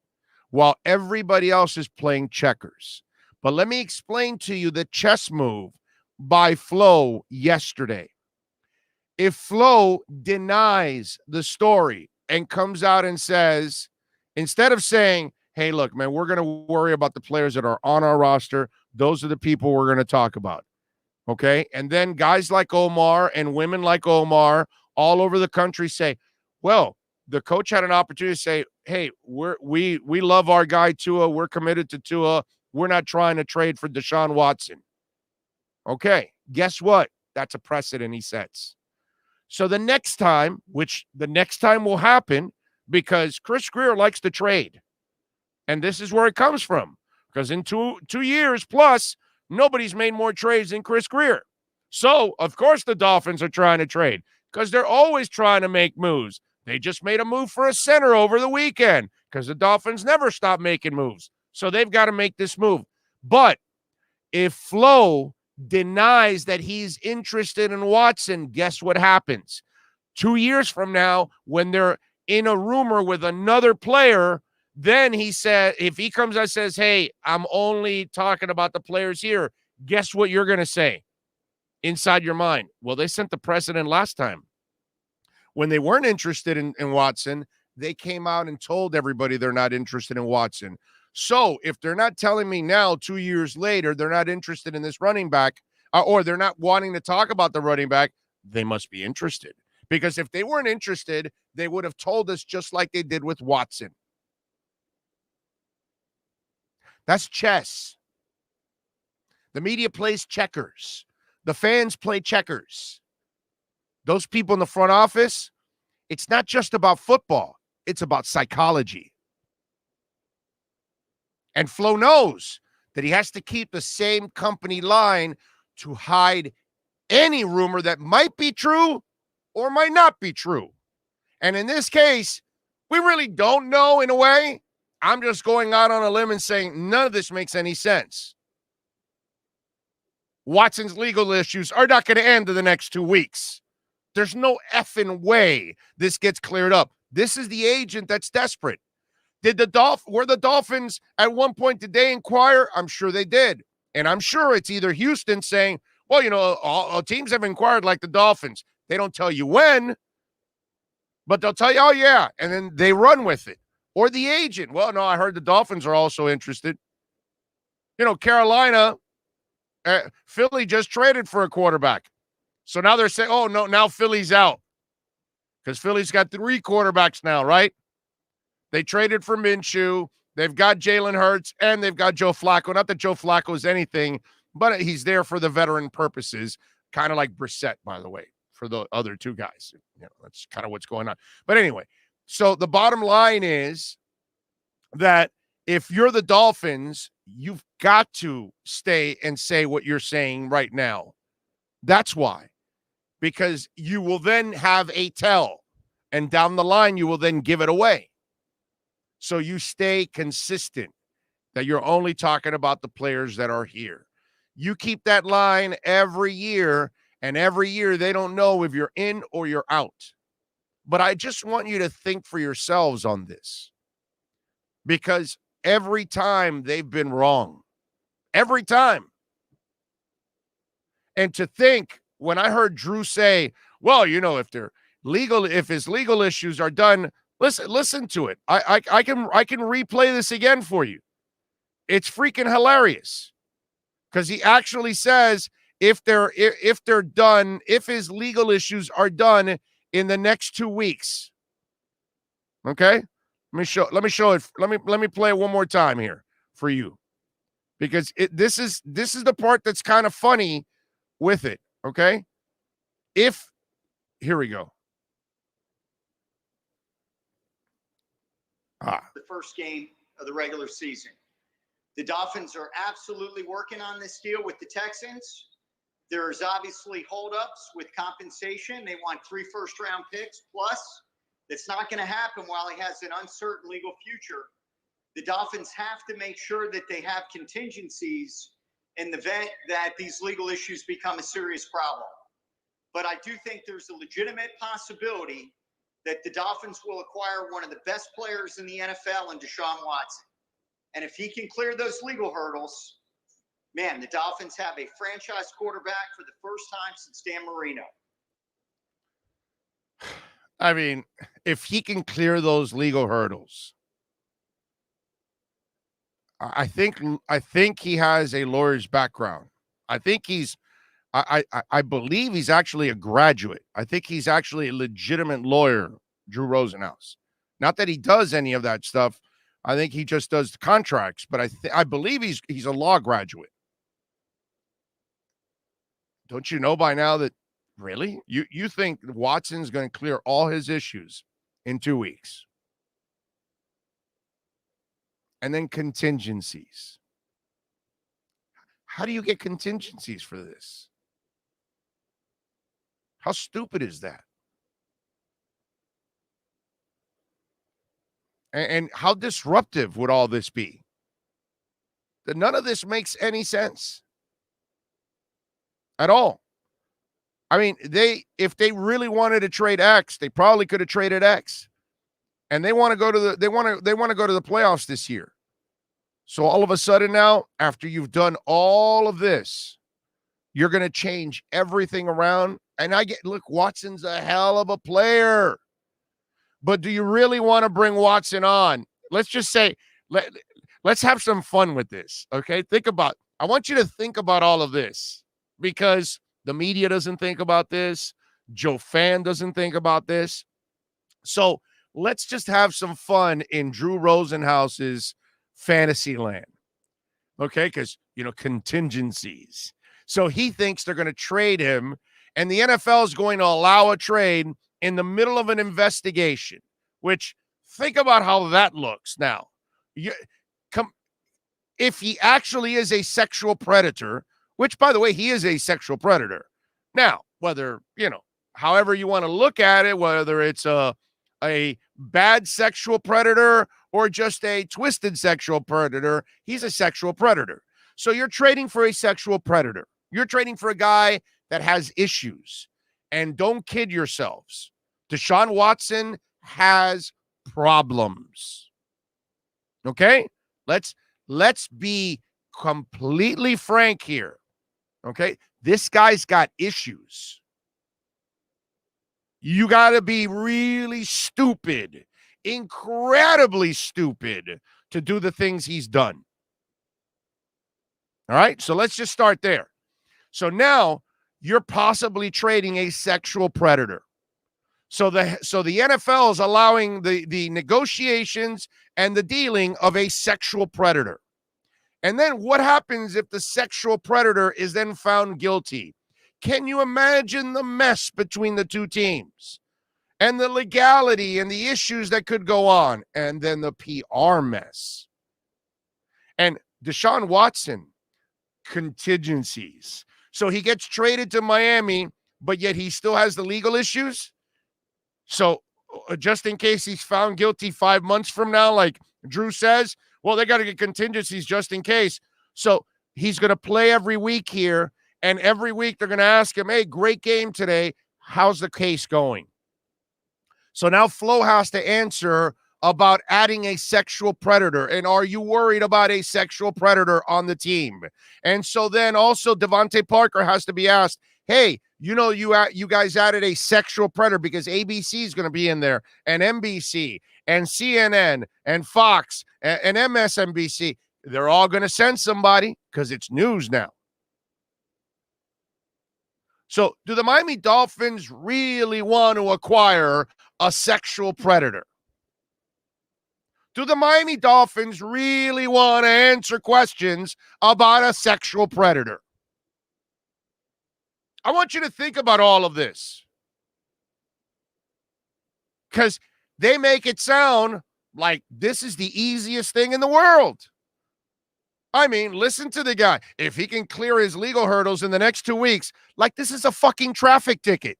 while everybody else is playing checkers. But let me explain to you the chess move by Flo yesterday. If Flo denies the story and comes out and says, instead of saying, hey, look, man, we're going to worry about the players that are on our roster, those are the people we're going to talk about. Okay? And then guys like Omar and women like Omar all over the country say, well, the coach had an opportunity to say, hey, we love our guy Tua. We're committed to Tua. We're not trying to trade for Deshaun Watson. Okay, guess what? That's a precedent he sets. So the next time will happen, because Chris Greer likes to trade. And this is where it comes from. Because in two years plus, nobody's made more trades than Chris Greer. So, of course, the Dolphins are trying to trade, because they're always trying to make moves. They just made a move for a center over the weekend, because the Dolphins never stop making moves. So they've got to make this move. But if Flo denies that he's interested in Watson, guess what happens? 2 years from now, when they're in a rumor with another player, then he said, if he comes out and says, hey, I'm only talking about the players here, guess what you're going to say inside your mind? Well, they sent the precedent last time. When they weren't interested in Watson, they came out and told everybody they're not interested in Watson. So if they're not telling me now, 2 years later, they're not interested in this running back, or they're not wanting to talk about the running back, they must be interested. Because if they weren't interested, they would have told us, just like they did with Watson. That's chess. The media plays checkers. The fans play checkers. those people in the front office, it's not just about football. It's about psychology. And Flo knows that he has to keep the same company line to hide any rumor that might be true or might not be true. And in this case, we really don't know in a way. I'm just going out on a limb and saying none of this makes any sense. Watson's legal issues are not going to end in the next 2 weeks. There's no effing way this gets cleared up. This is the agent that's desperate. Were the Dolphins at one point, did they inquire? I'm sure they did. And I'm sure it's either Houston saying, well, all teams have inquired like the Dolphins. They don't tell you when, but they'll tell you, oh, yeah. And then they run with it. Or the agent. Well, no, I heard the Dolphins are also interested. Carolina, Philly just traded for a quarterback. So now they're saying, oh, no, now Philly's out. Because Philly's got 3 quarterbacks now, right? They traded for Minshew. They've got Jalen Hurts, and they've got Joe Flacco. Not that Joe Flacco is anything, but he's there for the veteran purposes, kind of like Brissett, by the way, for the other 2 guys. That's kind of what's going on. But anyway, so the bottom line is that if you're the Dolphins, you've got to stay and say what you're saying right now. That's why. Because you will then have a tell, and down the line, you will then give it away. So you stay consistent that you're only talking about the players that are here. You keep that line every year, and every year they don't know if you're in or you're out. But I just want you to think for yourselves on this, because every time they've been wrong, every time. And to think, when I heard Drew say, well, if his legal issues are done, listen to it. I can replay this again for you. It's freaking hilarious. Because he actually says if they're done, if his legal issues are done in the next 2 weeks. Okay? Let me show it. Let me play it one more time here for you. Because this is the part that's kind of funny with it. Okay? Here we go. The first game of the regular season. The Dolphins are absolutely working on this deal with the Texans. There's obviously holdups with compensation. They want 3 first-round picks plus. It's not going to happen while he has an uncertain legal future. The Dolphins have to make sure that they have contingencies in the event that these legal issues become a serious problem. But I do think there's a legitimate possibility that the Dolphins will acquire one of the best players in the NFL in Deshaun Watson. And if he can clear those legal hurdles, man, the Dolphins have a franchise quarterback for the first time since Dan Marino. I mean, if he can clear those legal hurdles, I think he has a lawyer's background. I think I believe he's actually a graduate. I think he's actually a legitimate lawyer, Drew Rosenhaus. Not that he does any of that stuff. I think he just does the contracts, but I believe he's a law graduate. Don't you know by now that really you think Watson's going to clear all his issues in 2 weeks? And then contingencies. How do you get contingencies for this? How stupid is that? And how disruptive would all this be? That none of this makes any sense at all. I mean, if they really wanted to trade X, they probably could have traded X. And they want to go to the playoffs this year. So all of a sudden now, after you've done all of this, you're going to change everything around. And look, Watson's a hell of a player. But do you really want to bring Watson on? Let's just say, let's have some fun with this, okay? I want you to think about all of this, because the media doesn't think about this. Joe Fan doesn't think about this. So let's just have some fun in Drew Rosenhaus's fantasy land, okay? Because, contingencies. So he thinks they're going to trade him And the NFL is going to allow a trade in the middle of an investigation, which think about how that looks now. If he actually is a sexual predator, which, by the way, he is a sexual predator. Now, whether, however you want to look at it, whether it's a bad sexual predator or just a twisted sexual predator, he's a sexual predator. So you're trading for a sexual predator. You're trading for a guy that has issues. And don't kid yourselves. Deshaun Watson has problems. Okay? Let's be completely frank here. Okay? This guy's got issues. You got to be really stupid, incredibly stupid to do the things he's done. All right? So let's just start there. So now you're possibly trading a sexual predator. So the NFL is allowing the negotiations and the dealing of a sexual predator. And then what happens if the sexual predator is then found guilty? Can you imagine the mess between the two teams and the legality and the issues that could go on, and then the PR mess? And Deshaun Watson, contingencies. So he gets traded to Miami, but yet he still has the legal issues. So just in case he's found guilty 5 months from now, like Drew says, well, they got to get contingencies just in case. So he's going to play every week here, and every week they're going to ask him, hey, great game today. How's the case going? So now Flo has to answer about adding a sexual predator. And are you worried about a sexual predator on the team? And so then also Devontae Parker has to be asked, hey, you guys added a sexual predator because ABC is going to be in there, and NBC and CNN and Fox and MSNBC. They're all going to send somebody because it's news now. So do the Miami Dolphins really want to acquire a sexual predator? Do the Miami Dolphins really want to answer questions about a sexual predator? I want you to think about all of this, because they make it sound like this is the easiest thing in the world. I mean, listen to the guy. If he can clear his legal hurdles in the next 2 weeks, like this is a fucking traffic ticket.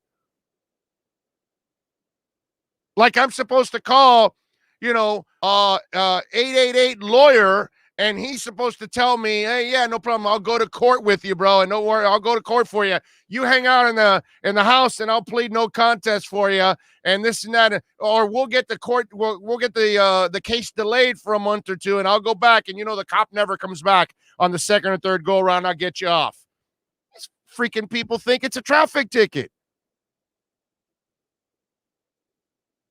Like I'm supposed to call, 888 lawyer, and he's supposed to tell me, hey, yeah, no problem. I'll go to court with you, bro. And don't worry, I'll go to court for you. You hang out in the house, and I'll plead no contest for you. And this and that, or we'll get the court, we'll get the case delayed for a month or two, and I'll go back. And the cop never comes back on the second or third go around. I'll get you off. These freaking people think it's a traffic ticket.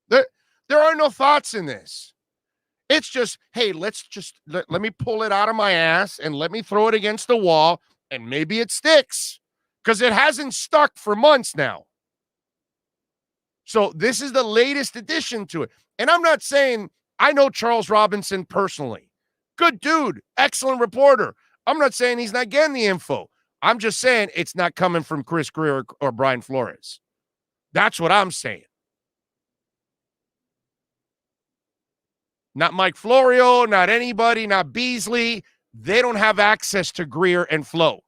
There are no thoughts in this. It's just, hey, let me pull it out of my ass and let me throw it against the wall, and maybe it sticks, because it hasn't stuck for months now. So this is the latest addition to it. And I'm not saying I know Charles Robinson personally. Good dude, excellent reporter. I'm not saying he's not getting the info. I'm just saying it's not coming from Chris Greer or Brian Flores. That's what I'm saying. Not Mike Florio, not anybody, not Beasley. They don't have access to Greer and Flo.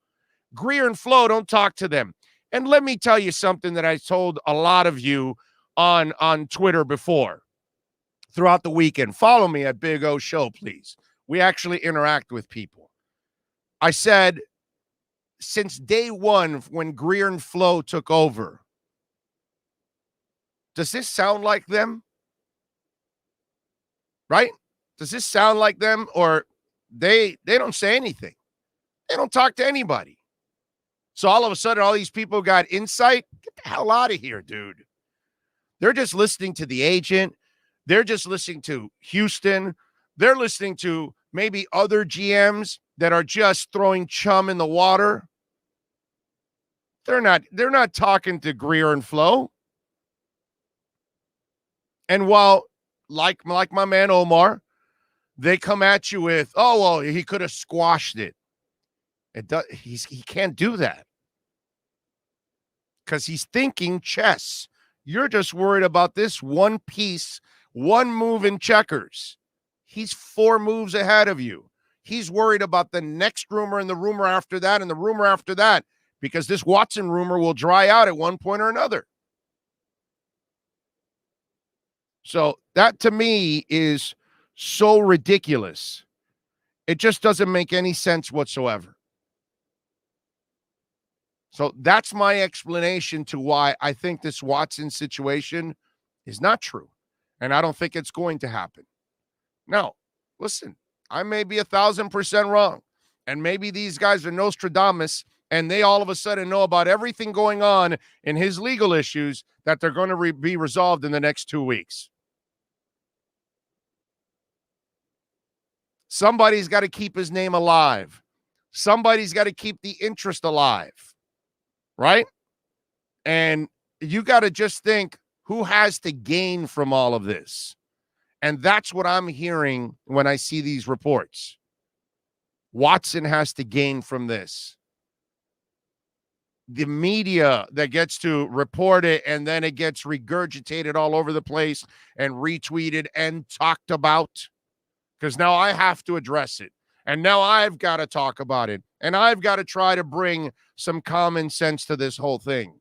Greer and Flo don't talk to them. And let me tell you something that I told a lot of you on Twitter before throughout the weekend. Follow me at Big O Show, please. We actually interact with people. I said, since day one when Greer and Flo took over, does this sound like them? Right? Does this sound like them? Or they don't say anything. They don't talk to anybody. So all of a sudden, all these people got insight. Get the hell out of here, dude. They're just listening to the agent. They're just listening to Houston. They're listening to maybe other GMs that are just throwing chum in the water. They're not talking to Greer and Flo. And while like my man Omar, they come at you with, oh, well, he could have squashed it. He can't do that. because he's thinking chess. You're just worried about this one piece, one move in checkers. He's 4 moves ahead of you. He's worried about the next rumor and the rumor after that and the rumor after that, because this Watson rumor will dry out at one point or another. So that to me is so ridiculous. It just doesn't make any sense whatsoever. So that's my explanation to why I think this Watson situation is not true. And I don't think it's going to happen. Now, listen, I may be 1,000% wrong. And maybe these guys are Nostradamus and they all of a sudden know about everything going on in his legal issues that they're going to be resolved in the next 2 weeks. Somebody's got to keep his name alive. Somebody's got to keep the interest alive, right? And you got to just think, who has to gain from all of this? And that's what I'm hearing when I see these reports. Watson has to gain from this. The media that gets to report it and then it gets regurgitated all over the place and retweeted and talked about. Because now I have to address it. And now I've got to talk about it. And I've got to try to bring some common sense to this whole thing.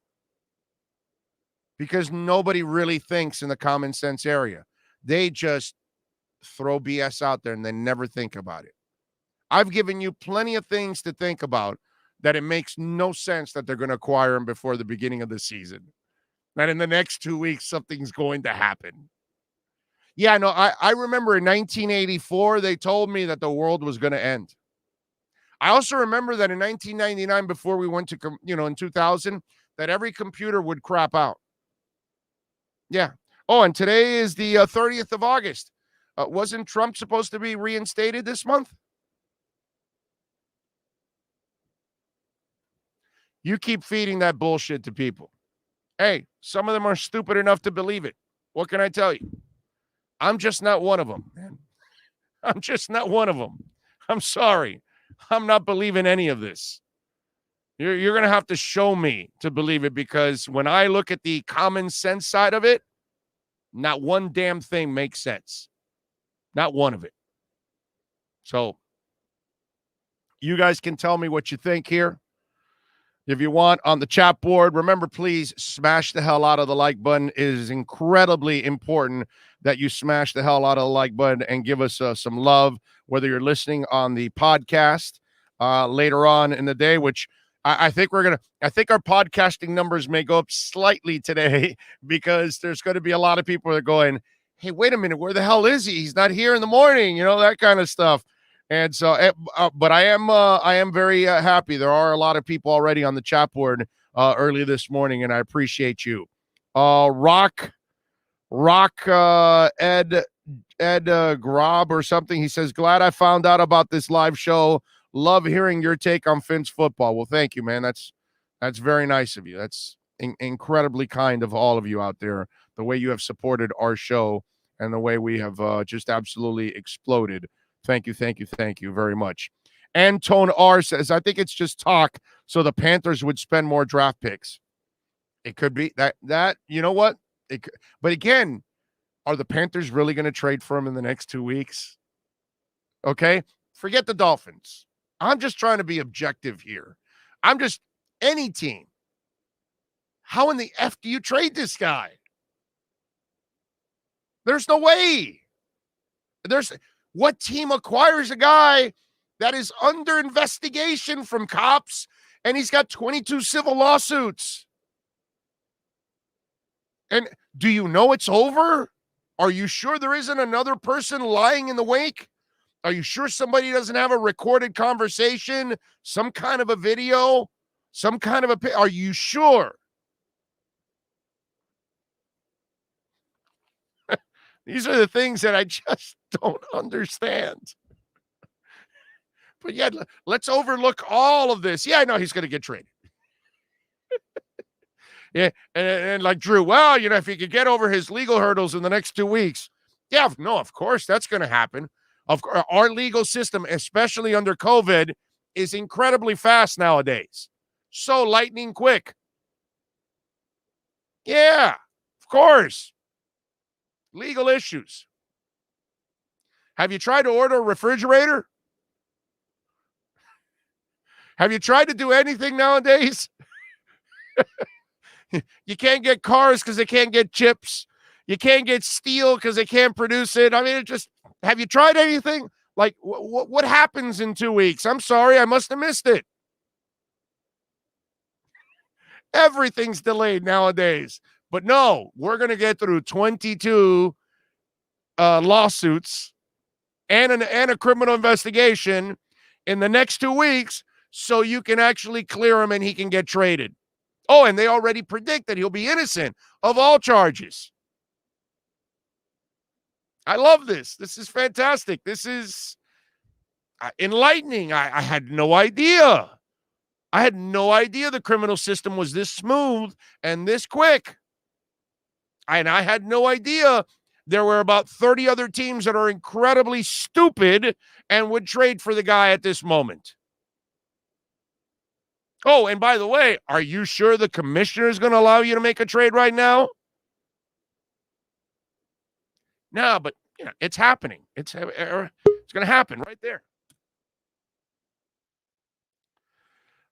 Because nobody really thinks in the common sense area. They just throw BS out there and they never think about it. I've given you plenty of things to think about that it makes no sense that they're going to acquire him before the beginning of the season. That in the next 2 weeks, something's going to happen. Yeah, no, I remember in 1984, they told me that the world was going to end. I also remember that in 1999, before we went to, in 2000, that every computer would crap out. Yeah. Oh, and today is the 30th of August. Wasn't Trump supposed to be reinstated this month? You keep feeding that bullshit to people. Hey, some of them are stupid enough to believe it. What can I tell you? I'm just not one of them, man. I'm just not one of them. I'm sorry. I'm not believing any of this. You're going to have to show me to believe it, because when I look at the common sense side of it, not one damn thing makes sense. Not one of it. So you guys can tell me what you think here. If you want, on the chat board, remember, please smash the hell out of the like button. It is incredibly important that you smash the hell out of the like button and give us some love, whether you're listening on the podcast later on in the day, which I think our podcasting numbers may go up slightly today, because there's going to be a lot of people that are going, hey, wait a minute, where the hell is he? He's not here in the morning, that kind of stuff. And so, but I am very happy. There are a lot of people already on the chat board early this morning, and I appreciate you. Rock, Ed Grob or something. He says, glad I found out about this live show. Love hearing your take on Finns football. Well, thank you, man. That's very nice of you. That's incredibly kind of all of you out there. The way you have supported our show and the way we have just absolutely exploded. Thank you very much. Antone R says, I think it's just talk so the Panthers would spend more draft picks. It could be that you know what? But again, are the Panthers really going to trade for him in the next 2 weeks? Okay, forget the Dolphins. I'm just trying to be objective here. Any team. How in the F do you trade this guy? There's no way. What team acquires a guy that is under investigation from cops and he's got 22 civil lawsuits? And do you know it's over? Are you sure there isn't another person lying in the wake? Are you sure somebody doesn't have a recorded conversation, some kind of a video, are you sure? These are the things that I just don't understand. But yeah, let's overlook all of this. Yeah, I know he's going to get traded. Yeah, and like Drew, well, if he could get over his legal hurdles in the next 2 weeks. Yeah, no, of course that's going to happen. Of course, our legal system, especially under COVID, is incredibly fast nowadays. So lightning quick. Yeah, of course. Legal issues. Have you tried to order a refrigerator? Have you tried to do anything nowadays? You can't get cars because they can't get chips. You can't get steel because they can't produce it. I mean, have you tried anything? Like, what happens in 2 weeks? I'm sorry, I must have missed it. Everything's delayed nowadays. But no, we're going to get through 22 lawsuits and a criminal investigation in the next 2 weeks so you can actually clear him and he can get traded. Oh, and they already predict that he'll be innocent of all charges. I love this. This is fantastic. This is enlightening. I had no idea. I had no idea the criminal system was this smooth and this quick. And I had no idea there were about 30 other teams that are incredibly stupid and would trade for the guy at this moment. Oh, and by the way, are you sure the commissioner is going to allow you to make a trade right now? No, but yeah, it's happening. It's going to happen right there.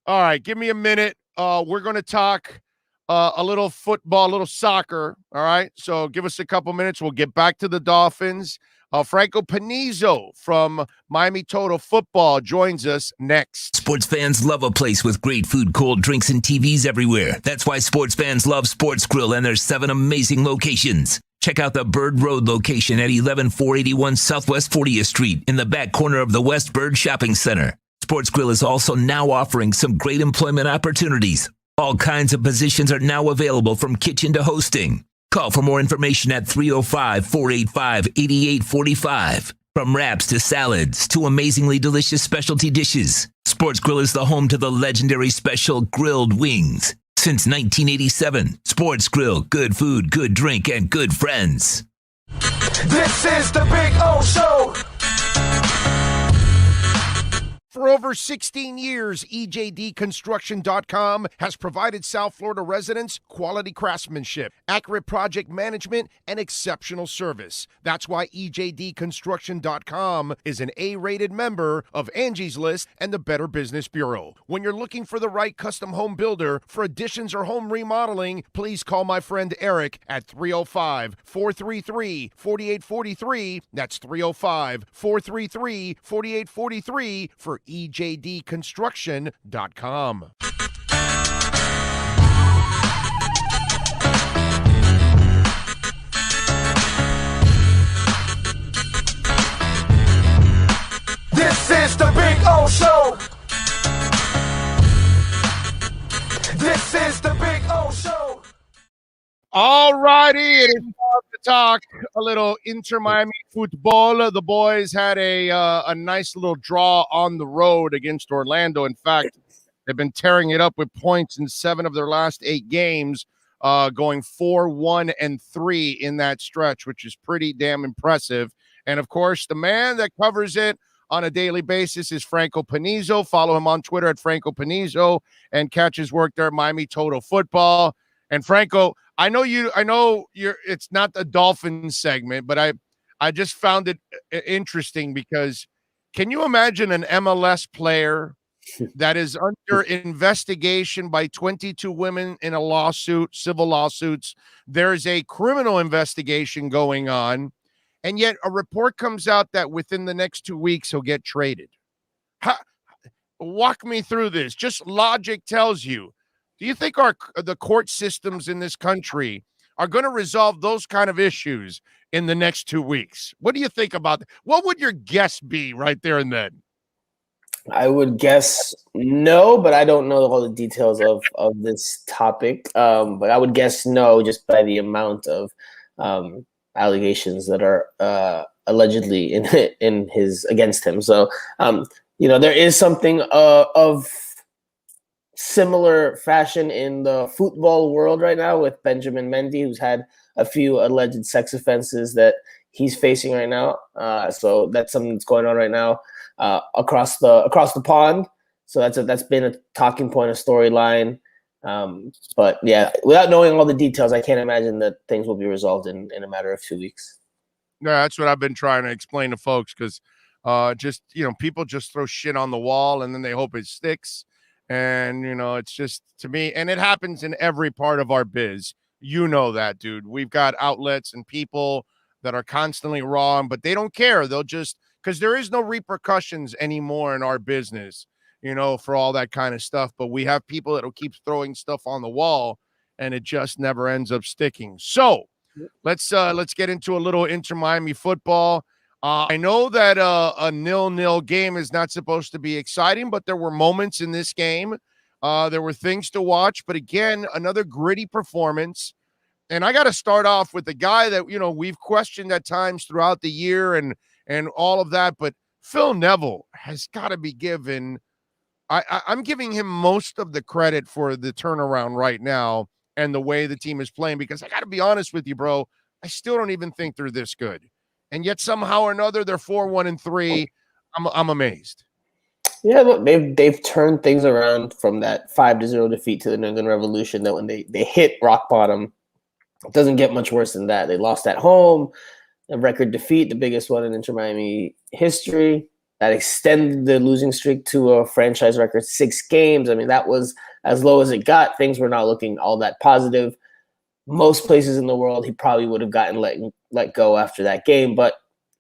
All right, give me a minute. We're going to talk a little football, a little soccer. All right, so give us a couple minutes. We'll get back to the Dolphins. Franco Panizo from Miami Total Football joins us next. Sports fans love a place with great food, cold drinks, and TVs everywhere. That's why sports fans love Sports Grill and their 7 amazing locations. Check out the Bird Road location at 11481 Southwest 40th Street in the back corner of the West Bird Shopping Center. Sports Grill is also now offering some great employment opportunities. All kinds of positions are now available from kitchen to hosting. Call for more information at 305-485-8845. From wraps to salads to amazingly delicious specialty dishes, Sports Grill is the home to the legendary special grilled wings. Since 1987, Sports Grill, good food, good drink, and good friends. This is the Big O Show. For over 16 years, EJDconstruction.com has provided South Florida residents quality craftsmanship, accurate project management, and exceptional service. That's why EJDconstruction.com is an A-rated member of Angie's List and the Better Business Bureau. When you're looking for the right custom home builder for additions or home remodeling, please call my friend Eric at 305-433-4843. That's 305-433-4843 for EJDconstruction.com. This is the Big O Show. This is the Big O Show. All righty, it is time to talk a little Inter-Miami football. The boys had a nice little draw on the road against Orlando. In fact, they've been tearing it up with points in 7 of their last 8 games, going 4-1-3 in that stretch, which is pretty damn impressive. And, of course, the man that covers it on a daily basis is Franco Panizo. Follow him on Twitter at Franco Panizo and catch his work there at Miami Total Football. And, Franco, I know you're it's not the Dolphins segment, but I just found it interesting because can you imagine an MLS player that is under investigation by 22 women in a lawsuit, civil lawsuits? There's a criminal investigation going on, and yet a report comes out that within the next 2 weeks he'll get traded. Walk me through this. Just logic tells you. Do you think the court systems in this country are going to resolve those kind of issues in the next 2 weeks? What do you think about that? What would your guess be right there and then? I would guess no, but I don't know all the details of this topic. But I would guess no, just by the amount of allegations that are allegedly in his against him. So there is something of similar fashion in the football world right now with Benjamin Mendy, who's had a few alleged sex offenses that he's facing right now. So that's something that's going on right now across the pond. So that's been a talking point, a storyline. But yeah, without knowing all the details, I can't imagine that things will be resolved in a matter of 2 weeks. Yeah, that's what I've been trying to explain to folks because just, people just throw shit on the wall and then they hope it sticks. And, it's just to me, and it happens in every part of our biz. You know that, dude. We've got outlets and people that are constantly wrong, but they don't care. They'll just, because there is no repercussions anymore in our business, for all that kind of stuff. But we have people that'll keep throwing stuff on the wall and it just never ends up sticking. So, let's get into a little Inter Miami football. I know that a 0-0 game is not supposed to be exciting, but there were moments in this game. There were things to watch, but again, another gritty performance. And I got to start off with the guy that we've questioned at times throughout the year and all of that, but Phil Neville has got to be given. I'm giving him most of the credit for the turnaround right now and the way the team is playing, because I got to be honest with you, bro, I still don't even think they're this good. And yet somehow or another, they're 4-1-3. I'm amazed. Yeah, look, they've turned things around from that 5-0 defeat to the New England Revolution. That when they hit rock bottom, it doesn't get much worse than that. They lost at home, a record defeat, the biggest one in Inter Miami history. That extended the losing streak to a franchise record 6 games. I mean, that was as low as it got. Things were not looking all that positive. Most places in the world, he probably would have gotten let go after that game, but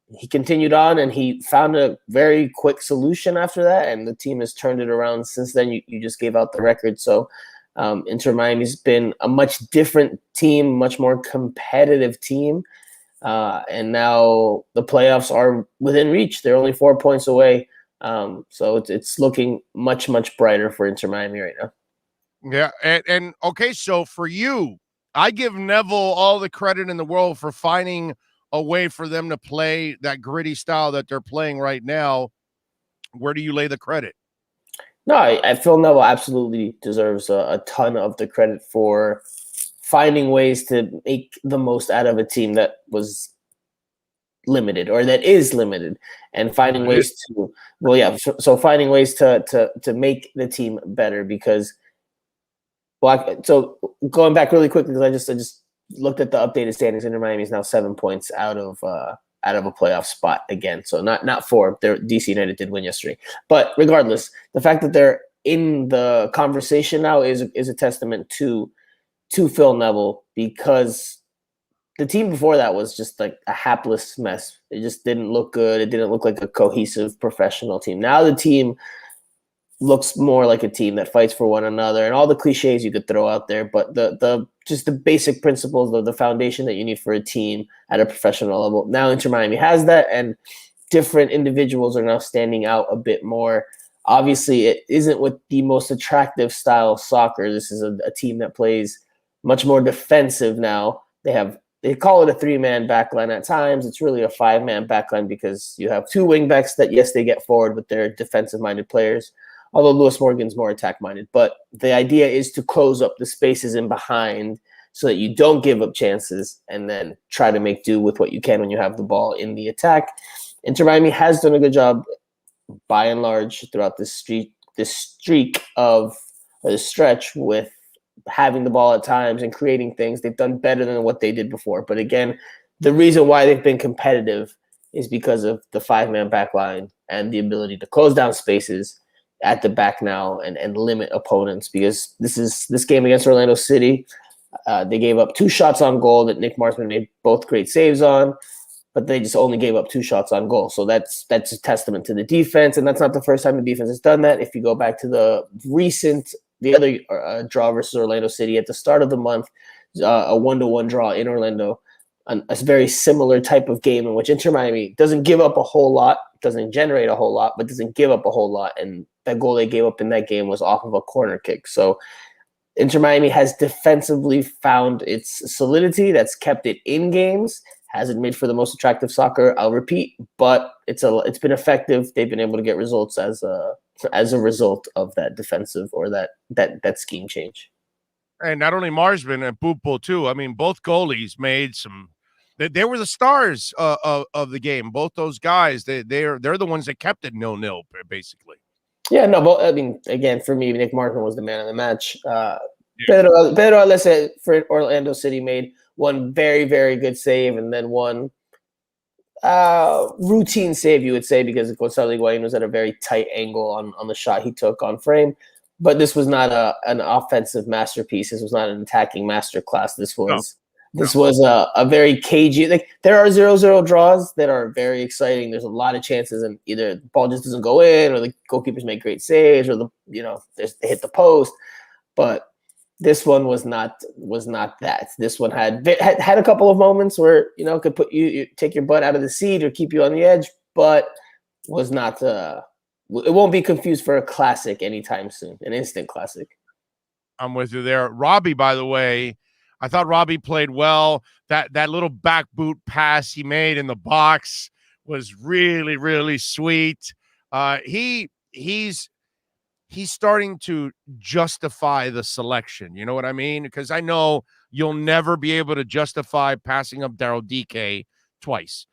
he continued on and he found a very quick solution after that, and the team has turned it around since then. You just gave out the record. So Inter Miami's been a much different team, much more competitive team. And now the playoffs are within reach. They're only 4 points away. So it's looking much, much brighter for Inter Miami right now. Yeah. And okay, so for you, I give Neville all the credit in the world for finding a way for them to play that gritty style that they're playing right now. Where do you lay the credit? No, I Phil Neville absolutely deserves a ton of the credit for finding ways to make the most out of a team that was limited, or that is limited, and finding ways to, so finding ways to make the team better. Because, so going back really quickly, because I just looked at the updated standings. Inter Miami is now 7 points out of a playoff spot again. So not 4. DC United did win yesterday, but regardless, the fact that they're in the conversation now is a testament to Phil Neville, because the team before that was just like a hapless mess. It just didn't look good. It didn't look like a cohesive professional team. Now the team looks more like a team that fights for one another, and all the cliches you could throw out there, but the just the basic principles of the foundation that you need for a team at a professional level. Now Inter Miami has that, and different individuals are now standing out a bit more. Obviously, it isn't with the most attractive style of soccer. This is a team that plays much more defensive now. They call it a 3-man backline at times. It's really a 5-man backline, because you have 2 wingbacks that, yes, they get forward, but they're defensive-minded players, although Lewis Morgan's more attack-minded. But the idea is to close up the spaces in behind so that you don't give up chances, and then try to make do with what you can when you have the ball in the attack. Inter Miami has done a good job, by and large, throughout this stretch with having the ball at times and creating things. They've done better than what they did before. But again, the reason why they've been competitive is because of the 5-man back line and the ability to close down spaces at the back now and limit opponents. Because this game against Orlando City, they gave up 2 shots on goal that Nick Marsman made both great saves on, but they just only gave up 2 shots on goal. So that's a testament to the defense, and that's not the first time the defense has done that. If you go back to the other draw versus Orlando City at the start of the month, a 1-1 draw in Orlando, a very similar type of game in which Inter Miami doesn't give up a whole lot, doesn't generate a whole lot, but doesn't give up a whole lot. And that goal they gave up in that game was off of a corner kick. So Inter Miami has defensively found its solidity. That's kept it in games. Hasn't made for the most attractive soccer, I'll repeat, but it's been effective. They've been able to get results as a result of that defensive, or that scheme change. And not only Marsman and Pupil too. I mean, both goalies made some. They were the stars of the game. Both those guys, they're the ones that kept it 0-0 basically. Yeah, no, but I mean, again, for me, Nick Marsman was the man of the match. Pedro Alese for Orlando City made one very, very good save and then one routine save, you would say, because Gonzalo Higuain was at a very tight angle on the shot he took on frame. But this was not an offensive masterpiece. This was not an attacking masterclass. This was a very cagey. Like, there are 0-0 draws that are very exciting. There's a lot of chances, and either the ball just doesn't go in, or the goalkeepers make great saves, or they hit the post. But this one was not that. This one had a couple of moments where could put you take your butt out of the seat or keep you on the edge, but was not. It won't be confused for a classic anytime soon, an instant classic. I'm with you there. Robbie, by the way, I thought Robbie played well. That little back boot pass he made in the box was really, really sweet. He's starting to justify the selection. You know what I mean? Because I know you'll never be able to justify passing up Daryl DK twice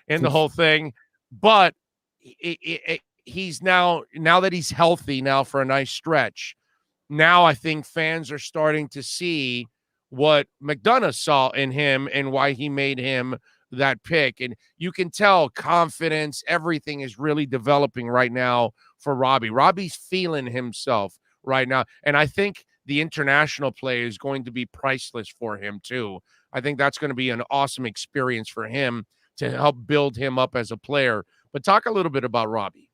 in the whole thing. But he's now that he's healthy now for a nice stretch, now I think fans are starting to see what McDonough saw in him and why he made him that pick. And you can tell confidence, everything is really developing right now for Robbie. Robbie's feeling himself right now. And I think the international play is going to be priceless for him too. I think that's going to be an awesome experience for him to help build him up as a player. But talk a little bit about Robbie.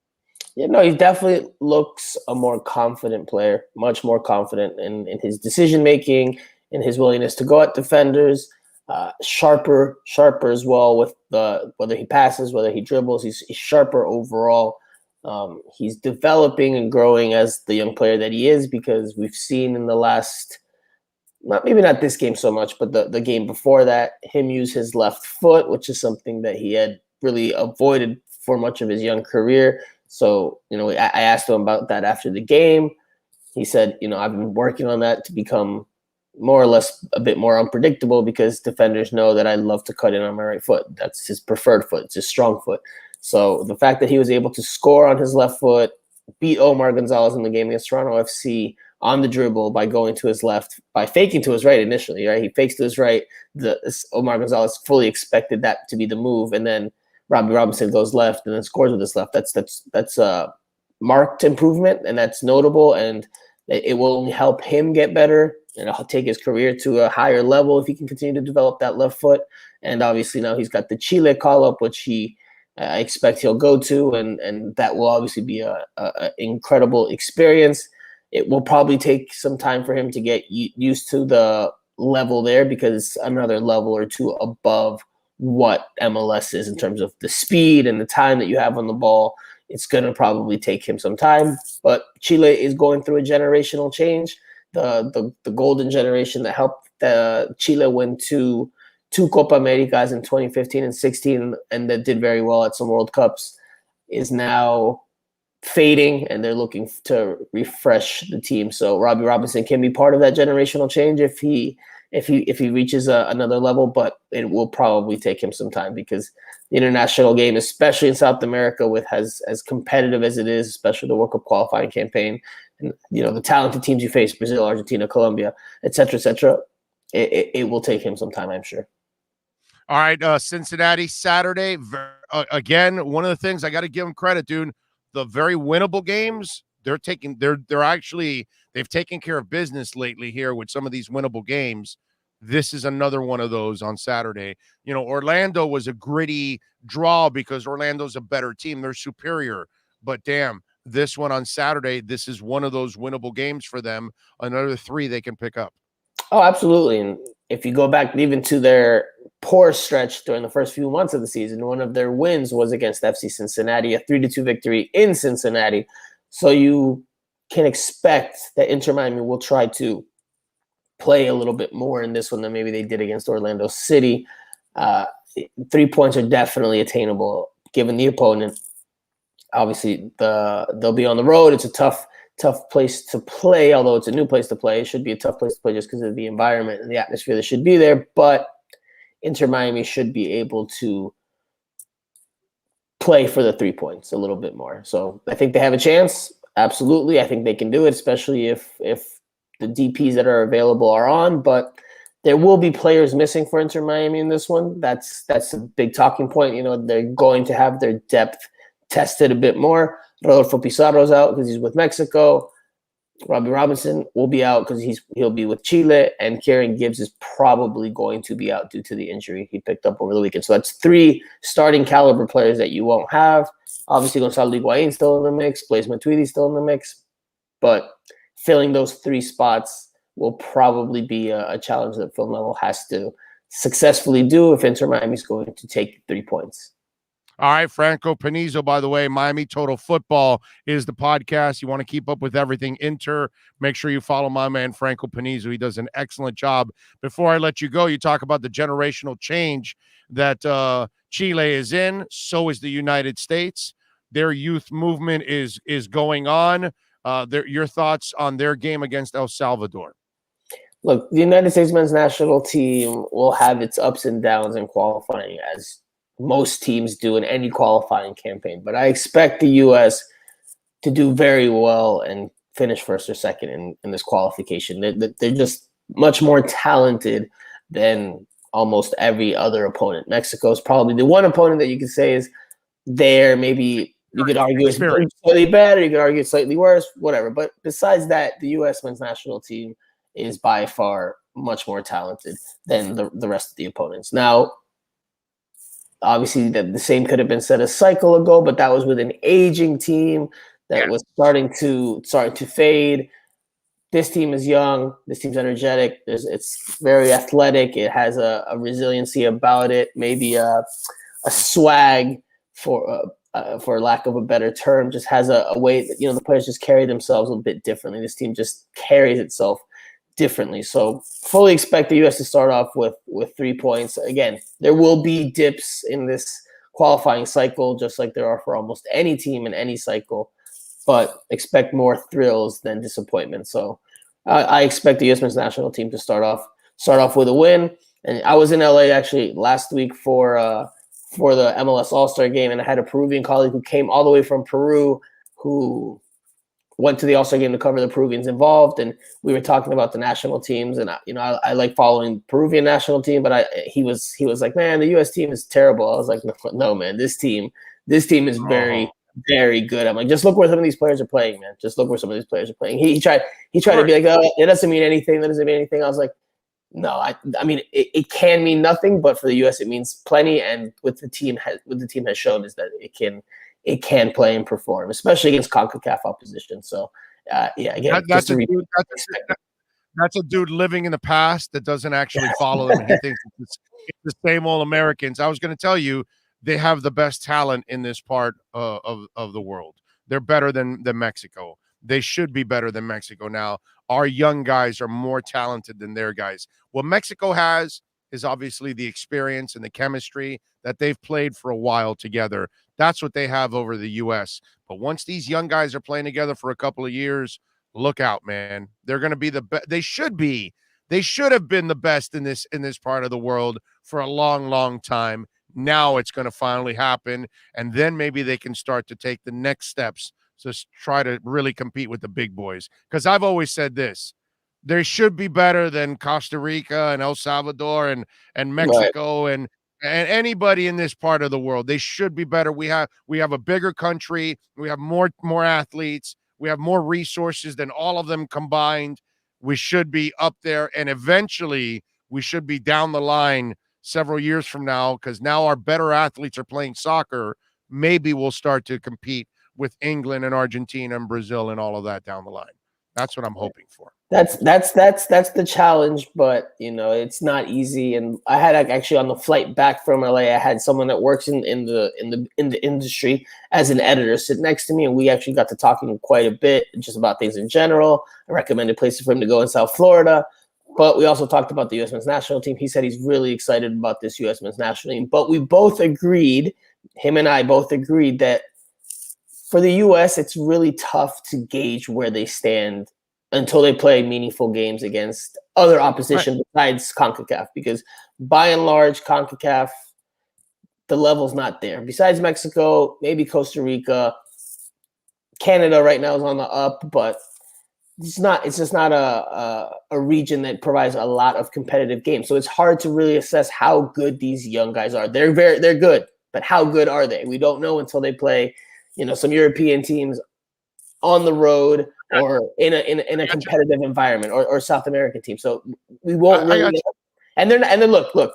Yeah, no, he definitely looks a more confident player, much more confident in his decision-making, in his willingness to go at defenders, sharper as well with whether he passes, whether he dribbles. He's sharper overall. He's developing and growing as the young player that he is, because we've seen in the last, maybe not this game so much, but the game before that, him use his left foot, which is something that he had really avoided for much of his young career. So, I asked him about that after the game. He said, I've been working on that to become more or less a bit more unpredictable, because defenders know that I love to cut in on my right foot. That's his preferred foot. It's his strong foot. So the fact that he was able to score on his left foot, beat Omar Gonzalez in the game against Toronto FC on the dribble by going to his left, by faking to his right initially, right? He fakes to his right. Omar Gonzalez fully expected that to be the move, and then Robbie Robinson goes left and then scores with his left. That's a marked improvement, and that's notable, and it will only help him get better, and it'll take his career to a higher level if he can continue to develop that left foot. And obviously now he's got the Chile call-up, which I expect he'll go to, and that will obviously be a incredible experience. It will probably take some time for him to get used to the level there, because it's another level or two above what MLS is in terms of the speed and the time that you have on the ball. It's going to probably take him some time, but Chile is going through a generational change. The golden generation that helped Chile win two Copa Americas in 2015 and 16, and that did very well at some World Cups, is now fading, and they're looking to refresh the team. So Robbie Robinson can be part of that generational change if he reaches another level, but it will probably take him some time, because the international game, especially in South America, with as competitive as it is, especially the World Cup qualifying campaign, and the talented teams you face, Brazil, Argentina, Colombia, et cetera, it will take him some time, I'm sure. All right, Cincinnati Saturday. Again, one of the things I got to give them credit, dude. The very winnable games, they've taken care of business lately here with some of these winnable games. This is another one of those on Saturday. Orlando was a gritty draw because Orlando's a better team. They're superior. But damn, this one on Saturday, this is one of those winnable games for them. Another 3 they can pick up. Oh, absolutely. And if you go back even to their poor stretch during the first few months of the season, one of their wins was against FC Cincinnati, a 3-2 victory in Cincinnati. So you can expect that Inter Miami will try to play a little bit more in this one than maybe they did against Orlando City. 3 points are definitely attainable given the opponent. Obviously, they'll be on the road. It's a tough place to play, although it's a new place to play. It should be a tough place to play just because of the environment and the atmosphere that should be there. But Inter Miami should be able to play for the 3 points a little bit more. So I think they have a chance. Absolutely. I think they can do it, especially if the DPs that are available are on, but there will be players missing for Inter Miami in this one. That's a big talking point. They're going to have their depth tested a bit more. Rodolfo Pizarro's out because he's with Mexico. Robbie Robinson will be out because he'll be with Chile, and Kieran Gibbs is probably going to be out due to the injury he picked up over the weekend. So that's 3 starting caliber players that you won't have. Obviously, Gonzalo Higuain still in the mix, Blaise Matuidi still in the mix, but filling those 3 spots will probably be a challenge that Phil Neville has to successfully do if Inter Miami is going to take 3 points. All right, Franco Panizo, by the way, Miami Total Football is the podcast. You want to keep up with everything Inter, make sure you follow my man Franco Panizo. He does an excellent job. Before I let you go, you talk about the generational change that Chile is in. So is the United States. Their youth movement is going on. Your thoughts on their game against El Salvador? Look, the United States men's national team will have its ups and downs in qualifying, as most teams do in any qualifying campaign. But I expect the U.S. to do very well and finish first or second in this qualification. They're just much more talented than almost every other opponent. Mexico is probably the one opponent that you could say is there. Maybe you could argue it's slightly better, you could argue it's slightly worse, whatever. But besides that, the U.S. men's national team is by far much more talented than the rest of the opponents. Now, obviously, the same could have been said a cycle ago, but that was with an aging team that was starting to fade. This team is young. This team's energetic. It's very athletic. It has a resiliency about it. Maybe a swag, for lack of a better term. Just has a way that the players just carry themselves a bit differently. This team just carries itself differently. So fully expect the U.S. to start off with 3 points. Again, there will be dips in this qualifying cycle, just like there are for almost any team in any cycle, but expect more thrills than disappointment. So I expect the U.S. men's national team to start off with a win. And I was in LA actually last week for the MLS All-Star game, and I had a Peruvian colleague who came all the way from Peru who went to the All-Star game to cover the Peruvians involved, and we were talking about the national teams, and I like following Peruvian national team, but he was like, man, the U.S. team is terrible. I was like, no, man, this team is very, very good. I'm like, just look where some of these players are playing, man. Just look where some of these players are playing. He tried to be like, oh, it doesn't mean anything. That doesn't mean anything. I was like, no, I mean, it can mean nothing, but for the U.S. it means plenty, and what the team has shown is that it can play and perform, especially against CONCACAF opposition. So, again, that's a dude living in the past that doesn't actually follow them. And he thinks it's the same old Americans. I was going to tell you, they have the best talent in this part of the world. They're better than Mexico. They should be better than Mexico. Now, our young guys are more talented than their guys. What Mexico has is obviously the experience and the chemistry that they've played for a while together. That's what they have over the U.S. But once these young guys are playing together for a couple of years, look out, man. They're going to be the best. They should be. They should have been the best in this part of the world for a long, long time. Now it's going to finally happen, and then maybe they can start to take the next steps to try to really compete with the big boys. Because I've always said this. They should be better than Costa Rica and El Salvador and Mexico, right, and anybody in this part of the world. They should be better. We have a bigger country. We have more athletes. We have more resources than all of them combined. We should be up there, and eventually we should be down the line several years from now, because now our better athletes are playing soccer. Maybe we'll start to compete with England and Argentina and Brazil and all of that down the line. That's what I'm hoping for. That's the challenge, but it's not easy. And I had actually on the flight back from LA, I had someone that works in the industry as an editor sit next to me, and we actually got to talking quite a bit just about things in general. I recommended places for him to go in South Florida, but we also talked about the U.S. men's national team. He said he's really excited about this U.S. men's national team. But we both agreed, him and I both agreed, that for the U.S., it's really tough to gauge where they stand until they play meaningful games against other opposition besides CONCACAF, because by and large, CONCACAF, the level's not there. Besides Mexico, maybe Costa Rica, Canada right now is on the up, but it's just not a region that provides a lot of competitive games. So it's hard to really assess how good these young guys are. They're good, but how good are they? We don't know until they play, some European teams on the road or in a competitive environment, or South American team. So we won't really know. And then look,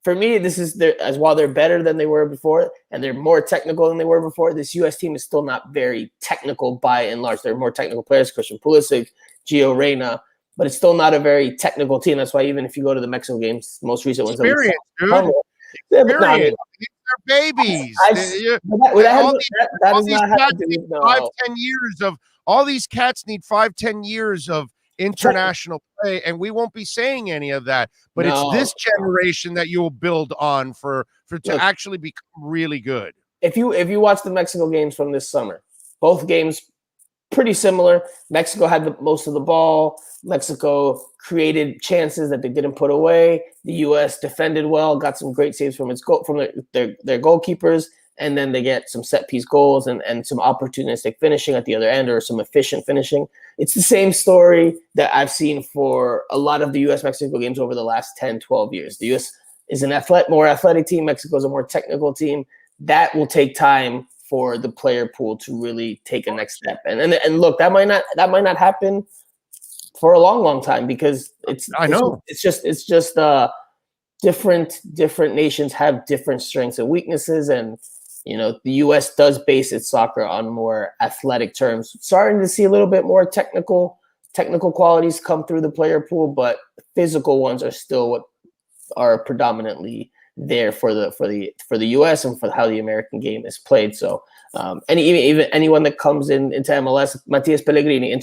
for me, this is as while they're better than they were before and they're more technical than they were before, this U.S. team is still not very technical by and large. They're more technical players, Christian Pulisic, Gio Reyna, but it's still not a very technical team. That's why even if you go to the Mexico games, most recent ones, experience, dude. Experience. They're babies. All these cats need 5-10 years of international play, and we won't be saying any of that. But it's this generation that you will build on for to actually become really good. If you watch the Mexico games from this summer, both games pretty similar. Mexico had the most of the ball. Mexico created chances that they didn't put away. The U.S. defended well, got some great saves from their goalkeepers, and then they get some set piece goals and some opportunistic finishing at the other end, or some efficient finishing. It's the same story that I've seen for a lot of the U.S.-Mexico games over the last 10, 12 years. The U.S. is more athletic team. Mexico is a more technical team. That will take time for the player pool to really take a next step. And look, that might not happen for a long, long time, because it's just different nations have different strengths and weaknesses, and the U.S. does base its soccer on more athletic terms. Starting to see a little bit more technical qualities come through the player pool, but physical ones are still what are predominantly there for the U.S. and for how the American game is played. So even anyone that comes into MLS, Matias Pellegrini,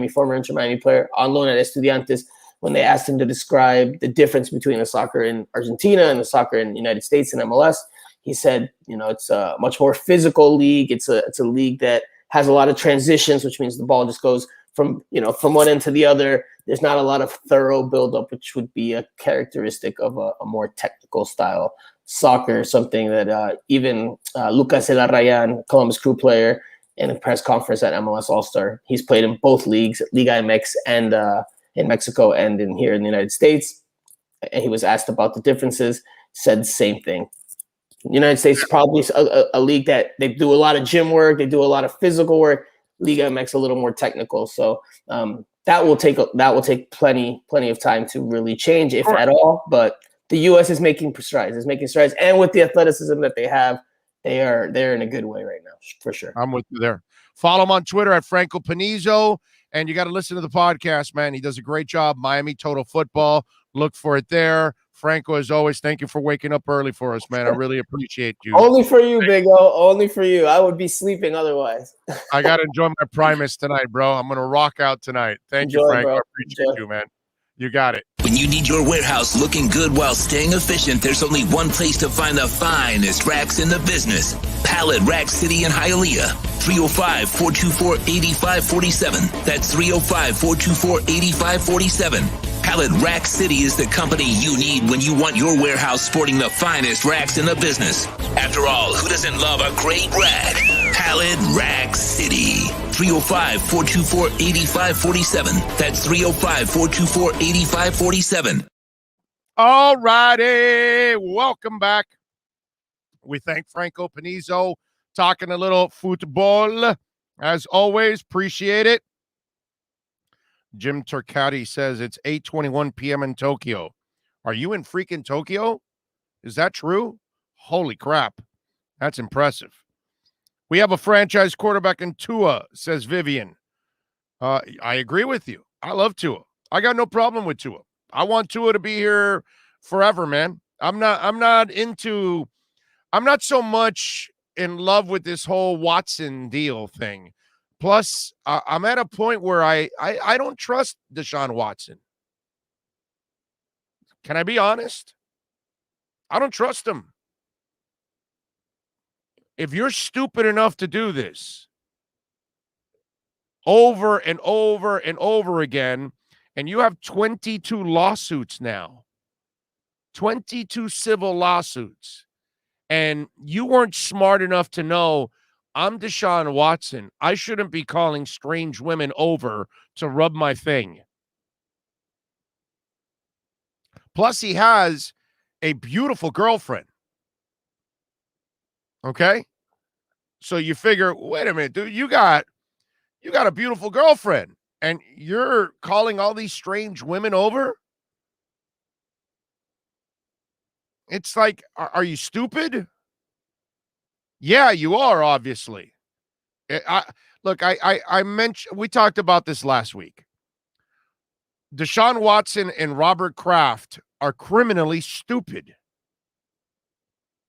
former Inter Miami player on loan at Estudiantes, when they asked him to describe the difference between the soccer in Argentina and the soccer in the United States and MLS, he said, it's a much more physical league. It's a league that has a lot of transitions, which means the ball just goes from one end to the other. There's not a lot of thorough buildup, which would be a characteristic of a more technical style soccer, something that even Lucas Elarrayan, Columbus Crew player, in a press conference at MLS All-Star, he's played in both leagues, Liga MX and in Mexico and here in the United States. And he was asked about the differences, said the same thing. The United States is probably a league that they do a lot of gym work, they do a lot of physical work. Liga MX a little more technical. So that will take plenty of time to really change, if at all. But the U.S. is making strides. And with the athleticism that they have, they're in a good way right now, for sure. I'm with you there. Follow him on Twitter at Franco Panizo, and you got to listen to the podcast, man. He does a great job. Miami Total Football. Look for it there. Franco, as always, thank you for waking up early for us, man. I really appreciate you. Only for you, Big O. Only for you. I would be sleeping otherwise. I got to enjoy my Primus tonight, bro. I'm going to rock out tonight. Thank you, Franco. I appreciate you, man. You got it. When you need your warehouse looking good while staying efficient, there's only one place to find the finest racks in the business. Pallet Rack City in Hialeah. 305-424-8547. That's 305-424-8547. Pallet Rack City is the company you need when you want your warehouse sporting the finest racks in the business. After all, who doesn't love a great rack? Pallet Rack City. 305-424-8547. That's 305-424-8547. All righty. Welcome back. We thank Franco Panizo, talking a little football. As always, appreciate it. Jim Turcati says it's 8:21 p.m. in Tokyo. Are you in freaking Tokyo? Is that true? Holy crap. That's impressive. We have a franchise quarterback in Tua, says Vivian. I agree with you. I love Tua. I got no problem with Tua. I want Tua to be here forever, man. I'm not so much in love with this whole Watson deal thing. Plus, I'm at a point where I don't trust Deshaun Watson. Can I be honest? I don't trust him. If you're stupid enough to do this over and over and over again, and you have 22 lawsuits now, 22 civil lawsuits, and you weren't smart enough to know I'm Deshaun Watson. I shouldn't be calling strange women over to rub my thing. Plus, he has a beautiful girlfriend. Okay? So you figure, wait a minute, dude, you got a beautiful girlfriend and you're calling all these strange women over? It's like, are you stupid? Yeah, you are, obviously. I mentioned, we talked about this last week. Deshaun Watson and Robert Kraft are criminally stupid.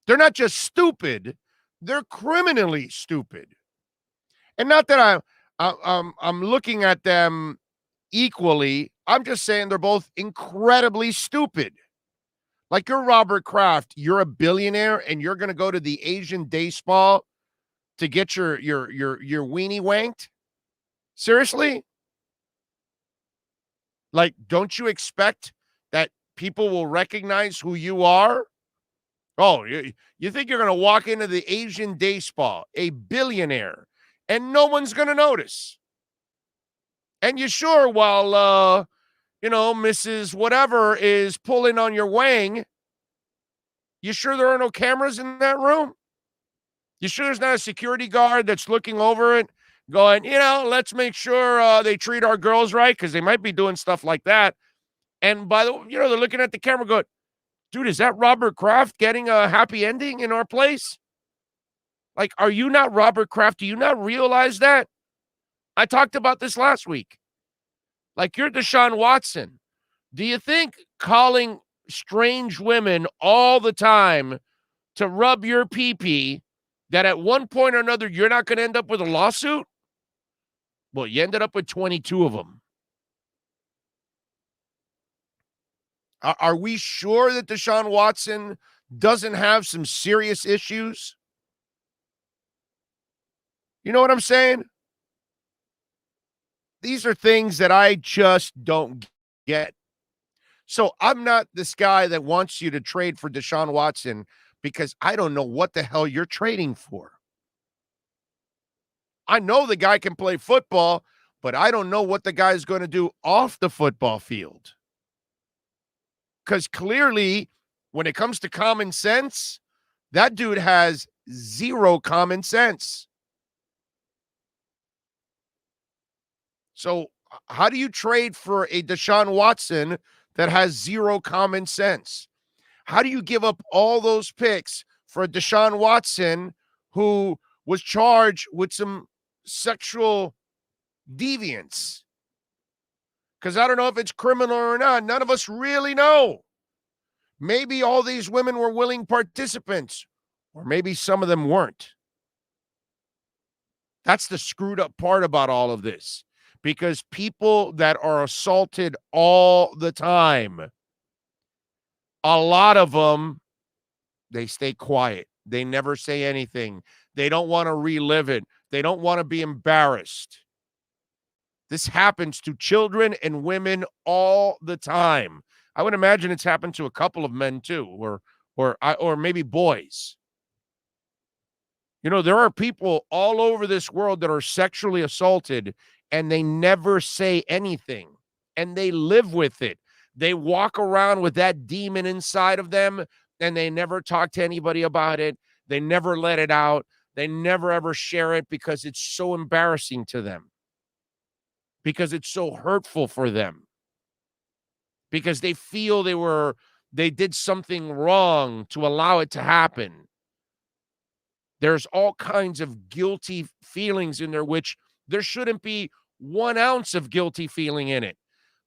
They're not just stupid, they're criminally stupid. And not that I'm looking at them equally. I'm just saying they're both incredibly stupid. Like, you're Robert Kraft, you're a billionaire, and you're going to go to the Asian day spa to get your weenie wanked? Seriously? Like, don't you expect that people will recognize who you are? Oh, you think you're going to walk into the Asian day spa, a billionaire, and no one's going to notice? And you sure, while, Mrs. Whatever is pulling on your wang, you sure there are no cameras in that room? You sure there's not a security guard that's looking over it going, let's make sure they treat our girls right, because they might be doing stuff like that. And by the way, they're looking at the camera going, dude, is that Robert Kraft getting a happy ending in our place? Like, are you not Robert Kraft? Do you not realize that? I talked about this last week. Like, you're Deshaun Watson. Do you think calling strange women all the time to rub your pee-pee, that at one point or another you're not going to end up with a lawsuit? Well, you ended up with 22 of them. Are we sure that Deshaun Watson doesn't have some serious issues? You know what I'm saying? These are things that I just don't get. So I'm not this guy that wants you to trade for Deshaun Watson, because I don't know what the hell you're trading for. I know the guy can play football, but I don't know what the guy's going to do off the football field. Because clearly, when it comes to common sense, that dude has zero common sense. So how do you trade for a Deshaun Watson that has zero common sense? How do you give up all those picks for a Deshaun Watson who was charged with some sexual deviance? Because I don't know if it's criminal or not. None of us really know. Maybe all these women were willing participants, or maybe some of them weren't. That's the screwed up part about all of this. Because people that are assaulted all the time, a lot of them, they stay quiet. They never say anything. They don't want to relive it. They don't want to be embarrassed. This happens to children and women all the time. I would imagine it's happened to a couple of men too, or maybe boys. There are people all over this world that are sexually assaulted, and they never say anything, and they live with it. They walk around with that demon inside of them, and they never talk to anybody about it. They never let it out. They never ever share it, because it's so embarrassing to them, because it's so hurtful for them, because they feel they did something wrong to allow it to happen. There's all kinds of guilty feelings in there, which there shouldn't be 1 ounce of guilty feeling in it.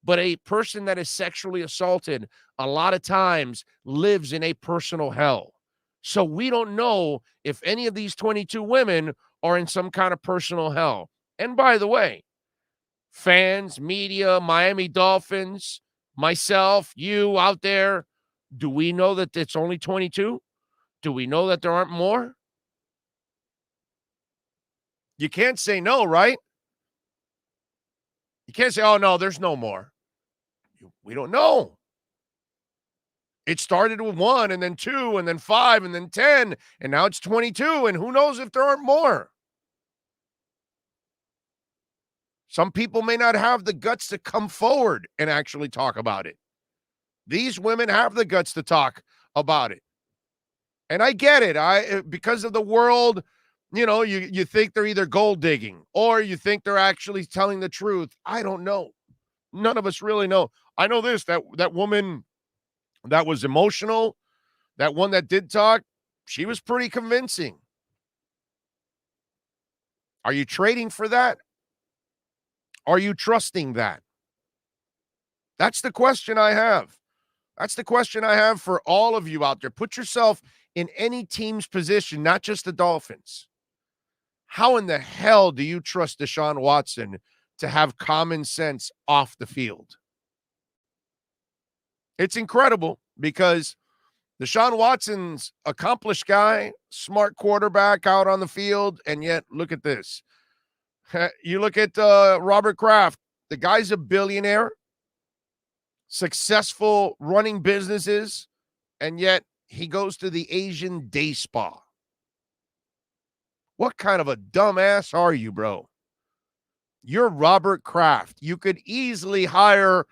But a person that is sexually assaulted a lot of times lives in a personal hell. So we don't know if any of these 22 women are in some kind of personal hell. And by the way, fans, media, Miami Dolphins, myself, you out there, do we know that it's only 22? Do we know that there aren't more? You can't say no, right? You can't say, oh, no, there's no more. We don't know. It started with 1, and then 2, and then 5, and then 10, and now it's 22, and who knows if there aren't more. Some people may not have the guts to come forward and actually talk about it. These women have the guts to talk about it. And I get it. Because of the world, you think they're either gold digging or you think they're actually telling the truth. I don't know. None of us really know. I know this, that woman that was emotional, that one that did talk, she was pretty convincing. Are you trading for that? Are you trusting that? That's the question I have. That's the question I have for all of you out there. Put yourself in any team's position, not just the Dolphins. How in the hell do you trust Deshaun Watson to have common sense off the field? It's incredible because Deshaun Watson's accomplished guy, smart quarterback out on the field, and yet look at this. You look at Robert Kraft. The guy's a billionaire, successful running businesses, and yet he goes to the Asian day spa. What kind of a dumbass are you, bro? You're Robert Kraft. You could easily hire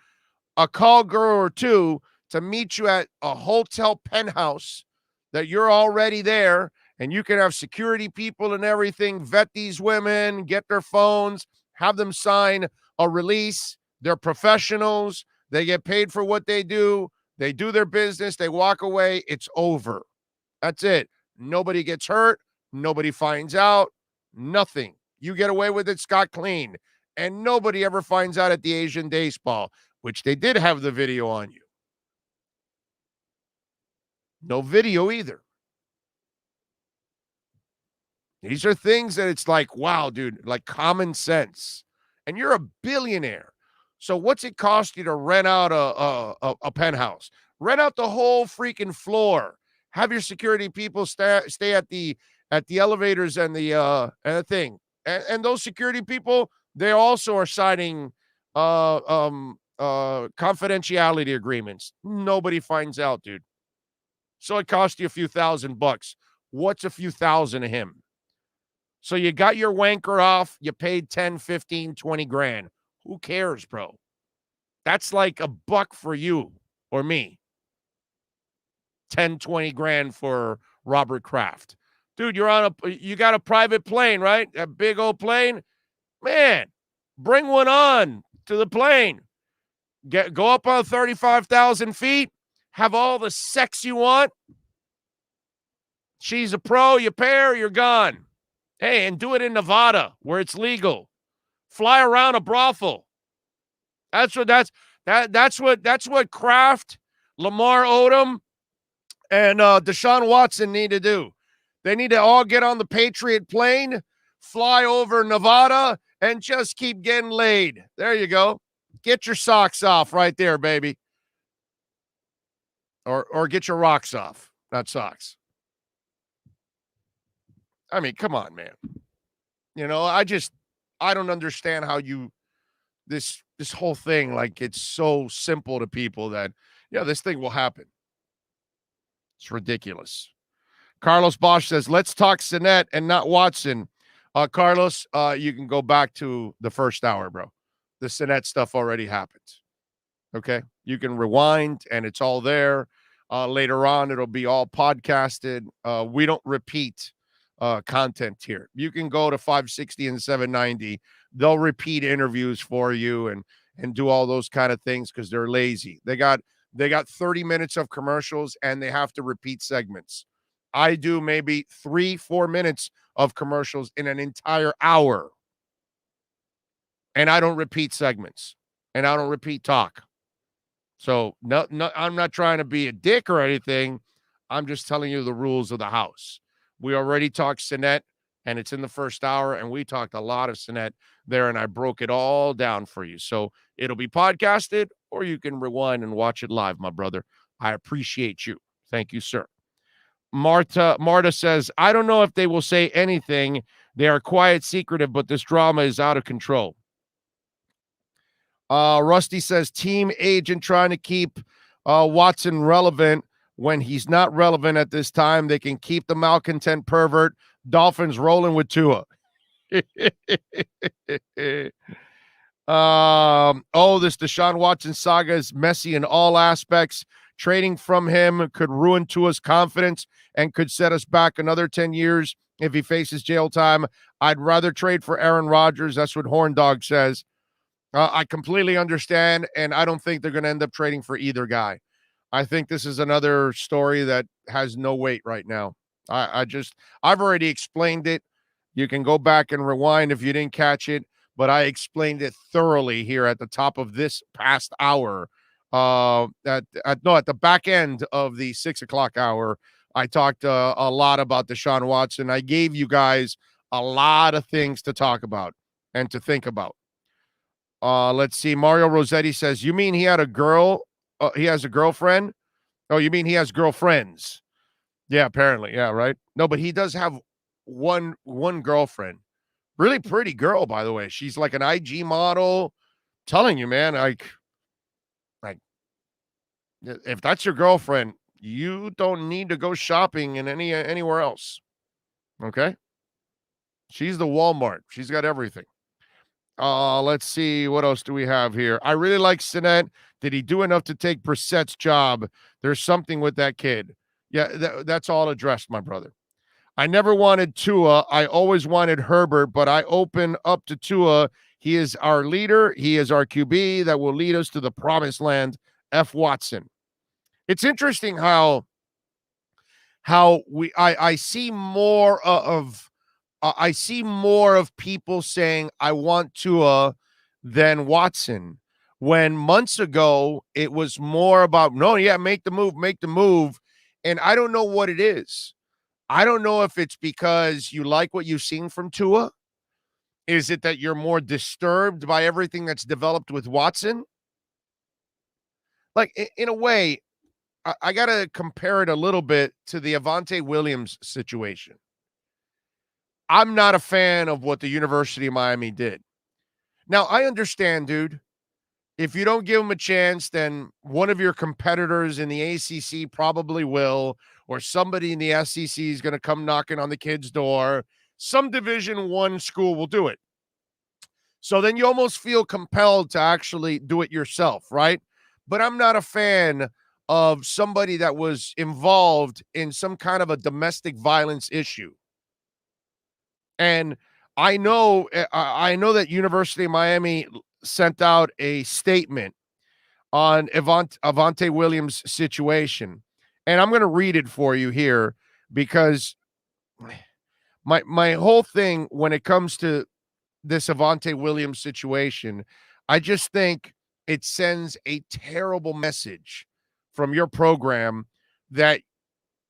a call girl or two to meet you at a hotel penthouse that you're already there, and you can have security people and everything, vet these women, get their phones, have them sign a release. They're professionals. They get paid for what they do. They do their business. They walk away. It's over. That's it. Nobody gets hurt. Nobody finds out. Nothing. You get away with it scot clean. And nobody ever finds out at the Asian Day Spa, which they did have the video on you. No video either. These are things that it's like, wow, dude, like common sense. And you're a billionaire. So what's it cost you to rent out a penthouse? Rent out the whole freaking floor. Have your security people stay at the elevators and the thing. And those security people, they also are signing confidentiality agreements. Nobody finds out, dude. So it cost you a few $1,000. What's a few thousand to him? So you got your wanker off. You paid 10, 15, 20 grand. Who cares, bro? That's like $1 for you or me. 10, 20 grand for Robert Kraft. Dude, you got a private plane, right? A big old plane. Man, bring one on to the plane. Go up on 35,000 feet. Have all the sex you want. She's a pro. You pay her, you're gone. Hey, and do it in Nevada where it's legal. Fly around a brothel. That's what Kraft, Lamar Odom, and Deshaun Watson need to do. They need to all get on the Patriot plane, fly over Nevada, and just keep getting laid. There you go. Get your socks off right there, baby. Or get your rocks off, not socks. I mean, come on, man. I don't understand how this whole thing, like, it's so simple to people that, this thing will happen. It's ridiculous. Carlos Bosch says, let's talk Cenet and not Watson. Carlos, you can go back to the first hour, bro. The Cenet stuff already happened. Okay? You can rewind, and it's all there. Later on, it'll be all podcasted. We don't repeat content here. You can go to 560 and 790. They'll repeat interviews for you and do all those kind of things because they're lazy. They got 30 minutes of commercials, and they have to repeat segments. I do maybe 3-4 minutes of commercials in an entire hour. And I don't repeat segments. And I don't repeat talk. So no, I'm not trying to be a dick or anything. I'm just telling you the rules of the house. We already talked Cenet, and it's in the first hour, and we talked a lot of Cenet there, and I broke it all down for you. So it'll be podcasted, or you can rewind and watch it live, my brother. I appreciate you. Thank you, sir. Marta says, I don't know if they will say anything. They are quiet, secretive, but this drama is out of control. Rusty says, team agent trying to keep Watson relevant when he's not relevant at this time. They can keep the malcontent pervert. Dolphins rolling with Tua. This Deshaun Watson saga is messy in all aspects. Trading from him could ruin Tua's confidence and could set us back another 10 years if he faces jail time. I'd rather trade for Aaron Rodgers. That's what Horn Dog says. I completely understand, and I don't think they're going to end up trading for either guy. I think this is another story that has no weight right now. I've already explained it. You can go back and rewind if you didn't catch it, but I explained it thoroughly here at the top of this past hour. At the back end of the 6 o'clock hour, I talked a lot about Deshaun Watson. I gave you guys a lot of things to talk about and to think about. Let's see. Mario Rossetti says, you mean he had a girl? He has a girlfriend? Oh, you mean he has girlfriends? Yeah, apparently. Yeah, right. No, but he does have one girlfriend. Really pretty girl, by the way. She's like an IG model. Telling you, man, like if that's your girlfriend, you don't need to go shopping in anywhere else. Okay? She's the Walmart. She's got everything. Let's see. What else do we have here? I really like Cenet. Did he do enough to take Brissett's job? There's something with that kid. Yeah, that's all addressed, my brother. I never wanted Tua. I always wanted Herbert, but I open up to Tua. He is our leader. He is our QB that will lead us to the promised land. F. Watson. It's interesting how I see more of people saying I want Tua than Watson, when months ago it was more about make the move. And I don't know what it is. I don't know if it's because you like what you've seen from Tua. Is it that you're more disturbed by everything that's developed with Watson? Like, in a way, I got to compare it a little bit to the Avante Williams situation. I'm not a fan of what the University of Miami did. Now, I understand, dude. If you don't give them a chance, then one of your competitors in the ACC probably will, or somebody in the SEC is going to come knocking on the kid's door. Some Division I school will do it. So then you almost feel compelled to actually do it yourself, right? But I'm not a fan of somebody that was involved in some kind of a domestic violence issue. And I know that University of Miami sent out a statement on Avante Williams' situation. And I'm going to read it for you here, because my whole thing when it comes to this Avante Williams situation, I just think it sends a terrible message from your program that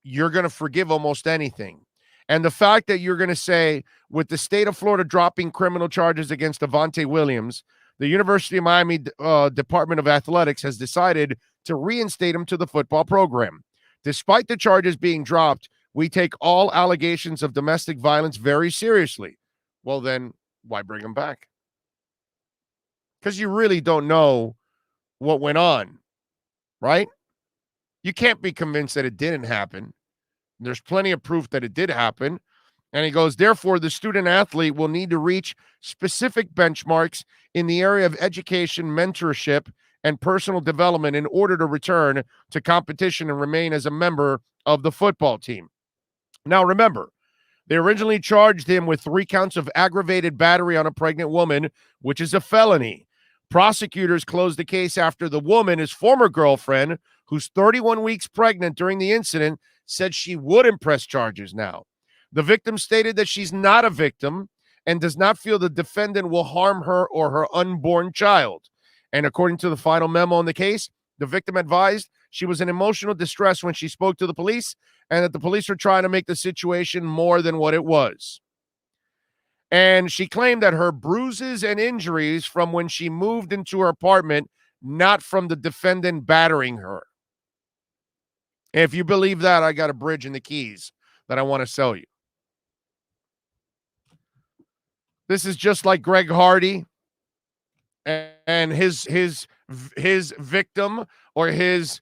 you're going to forgive almost anything. And the fact that you're going to say, with the state of Florida dropping criminal charges against Avante Williams, the University of Miami Department of Athletics has decided to reinstate him to the football program. Despite the charges being dropped, we take all allegations of domestic violence very seriously. Well, then why bring him back? Because you really don't know what went on, right? You can't be convinced that it didn't happen. There's plenty of proof that it did happen. And he goes, therefore, the student athlete will need to reach specific benchmarks in the area of education, mentorship, and personal development in order to return to competition and remain as a member of the football team. Now, remember, they originally charged him with 3 counts of aggravated battery on a pregnant woman, which is a felony. Prosecutors closed the case after the woman, his former girlfriend, who's 31 weeks pregnant during the incident, said she wouldn't press charges now. The victim stated that she's not a victim and does not feel the defendant will harm her or her unborn child. And according to the final memo in the case, the victim advised she was in emotional distress when she spoke to the police, and that the police were trying to make the situation more than what it was. And she claimed that her bruises and injuries from when she moved into her apartment, not from the defendant battering her. And if you believe that, I got a bridge in the Keys that I want to sell you. This is just like Greg Hardy and his victim or his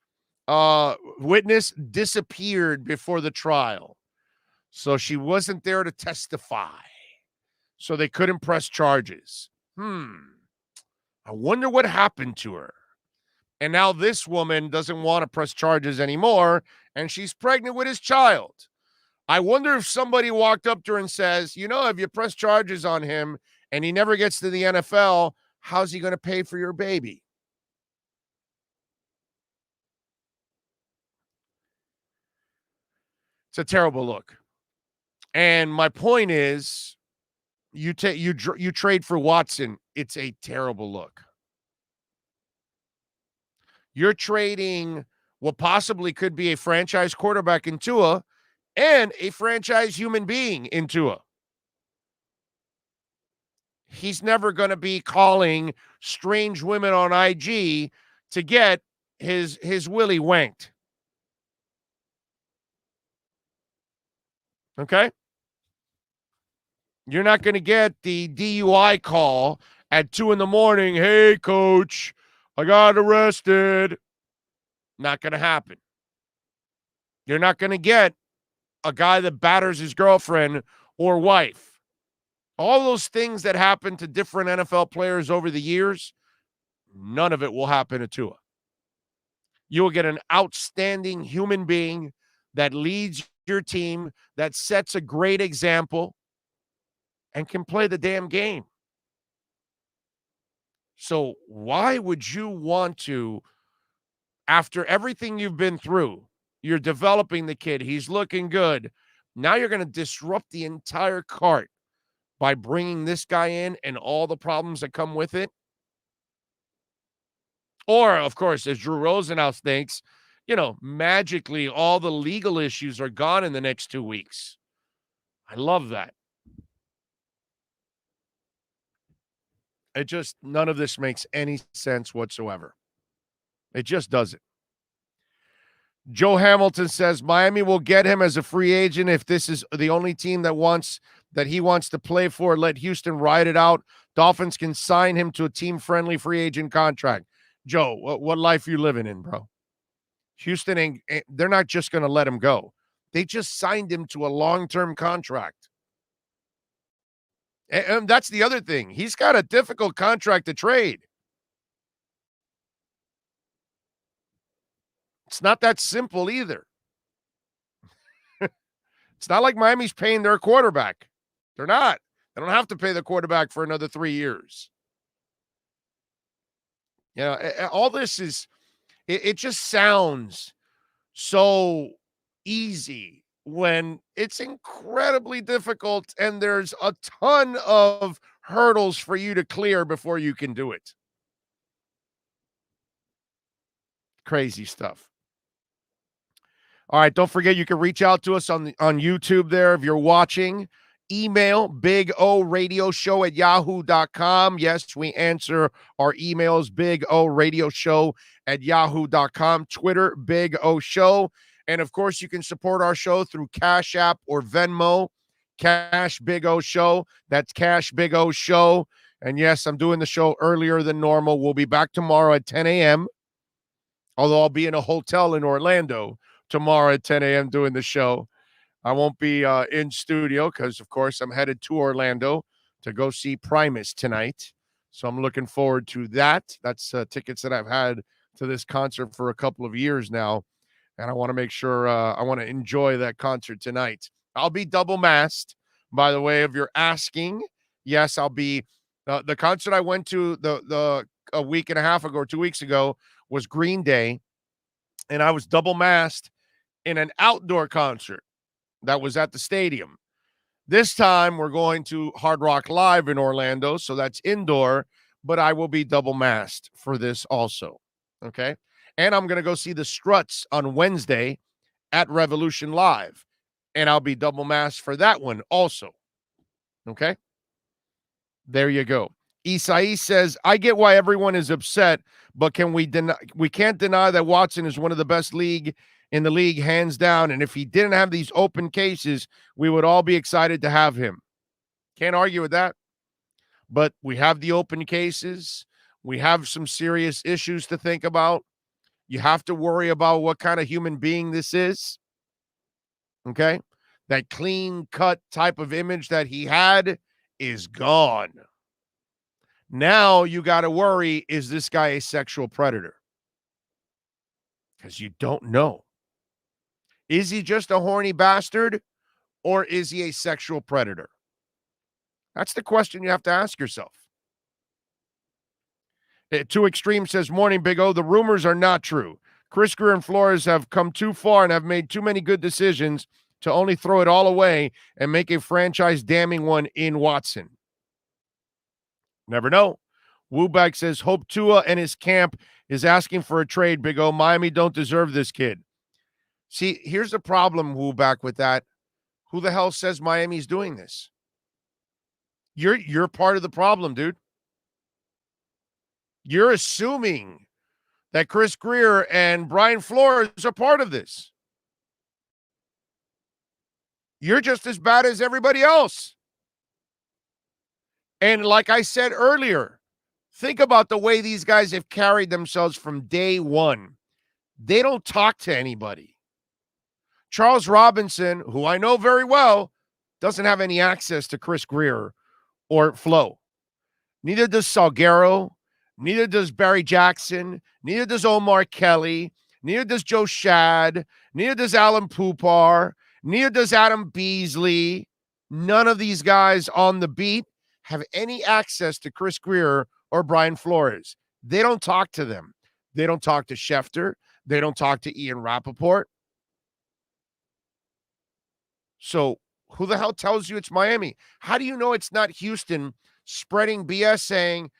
witness disappeared before the trial. So she wasn't there to testify. So they couldn't press charges. I wonder what happened to her. And now this woman doesn't want to press charges anymore, and she's pregnant with his child. I wonder if somebody walked up to her and says, you know, if you press charges on him and he never gets to the NFL, how's he going to pay for your baby? It's a terrible look. And my point is, you trade for Watson, it's a terrible look. You're trading what possibly could be a franchise quarterback in Tua and a franchise human being in Tua. He's never going to be calling strange women on IG to get his willy wanked. Okay? You're not going to get the DUI call at 2 a.m. Hey, coach, I got arrested. Not going to happen. You're not going to get a guy that batters his girlfriend or wife. All those things that happen to different NFL players over the years, none of it will happen to Tua. You will get an outstanding human being that leads your team, that sets a great example, and can play the damn game. So why would you want to, after everything you've been through, you're developing the kid, he's looking good, now you're going to disrupt the entire cart by bringing this guy in and all the problems that come with it? Or, of course, as Drew Rosenhaus thinks, magically all the legal issues are gone in the next 2 weeks. I love that. None of this makes any sense whatsoever. It just doesn't. Joe Hamilton says Miami will get him as a free agent if this is the only team that he wants to play for. Let Houston ride it out. Dolphins can sign him to a team-friendly free agent contract. Joe, what life you living in, bro? Houston they're not just going to let him go. They just signed him to a long-term contract. And that's the other thing. He's got a difficult contract to trade. It's not that simple either. It's not like Miami's paying their quarterback. They're not. They don't have to pay the quarterback for another 3 years. All this is, it just sounds so easy when it's incredibly difficult and there's a ton of hurdles for you to clear before you can do it. Crazy stuff. All right, don't forget you can reach out to us on YouTube there if you're watching. Email bigoradioshow@yahoo.com. Yes, we answer our emails, bigoradioshow@yahoo.com. Twitter, Big O Show. And, of course, you can support our show through Cash App or Venmo. Cash Big O Show. That's Cash Big O Show. And, yes, I'm doing the show earlier than normal. We'll be back tomorrow at 10 a.m., although I'll be in a hotel in Orlando tomorrow at 10 a.m. doing the show. I won't be in studio because, of course, I'm headed to Orlando to go see Primus tonight. So I'm looking forward to that. That's tickets that I've had to this concert for a couple of years now. And I want to make sure I want to enjoy that concert tonight. I'll be double masked, by the way, if you're asking. Yes, I'll be. The concert I went to a week and a half ago or 2 weeks ago was Green Day. And I was double masked in an outdoor concert that was at the stadium. This time we're going to Hard Rock Live in Orlando, so that's indoor, but I will be double masked for this also, okay? And I'm going to go see the Struts on Wednesday at Revolution Live, and I'll be double masked for that one also, okay? There you go. Isai says, I get why everyone is upset, but we can't deny that Watson is one of the best in the league, hands down. And if he didn't have these open cases, we would all be excited to have him. Can't argue with that. But we have the open cases. We have some serious issues to think about. You have to worry about what kind of human being this is. Okay? That clean-cut type of image that he had is gone. Now you got to worry, is this guy a sexual predator? Because you don't know. Is he just a horny bastard, or is he a sexual predator? That's the question you have to ask yourself. Too Extreme says, morning, Big O. The rumors are not true. Chris Greer and Flores have come too far and have made too many good decisions to only throw it all away and make a franchise-damning one in Watson. Never know. Wooback says, hope Tua and his camp is asking for a trade, Big O. Miami don't deserve this kid. See, here's the problem, Wooback, with that. Who the hell says Miami's doing this? You're part of the problem, dude. You're assuming that Chris Greer and Brian Flores are part of this. You're just as bad as everybody else. And like I said earlier, think about the way these guys have carried themselves from day one. They don't talk to anybody. Charles Robinson, who I know very well, doesn't have any access to Chris Greer or Flo. Neither does Salguero. Neither does Barry Jackson. Neither does Omar Kelly. Neither does Joe Shad. Neither does Alan Poupar. Neither does Adam Beasley. None of these guys on the beat have any access to Chris Greer or Brian Flores. They don't talk to them. They don't talk to Schefter. They don't talk to Ian Rappaport. So who the hell tells you it's Miami? How do you know it's not Houston spreading BS saying,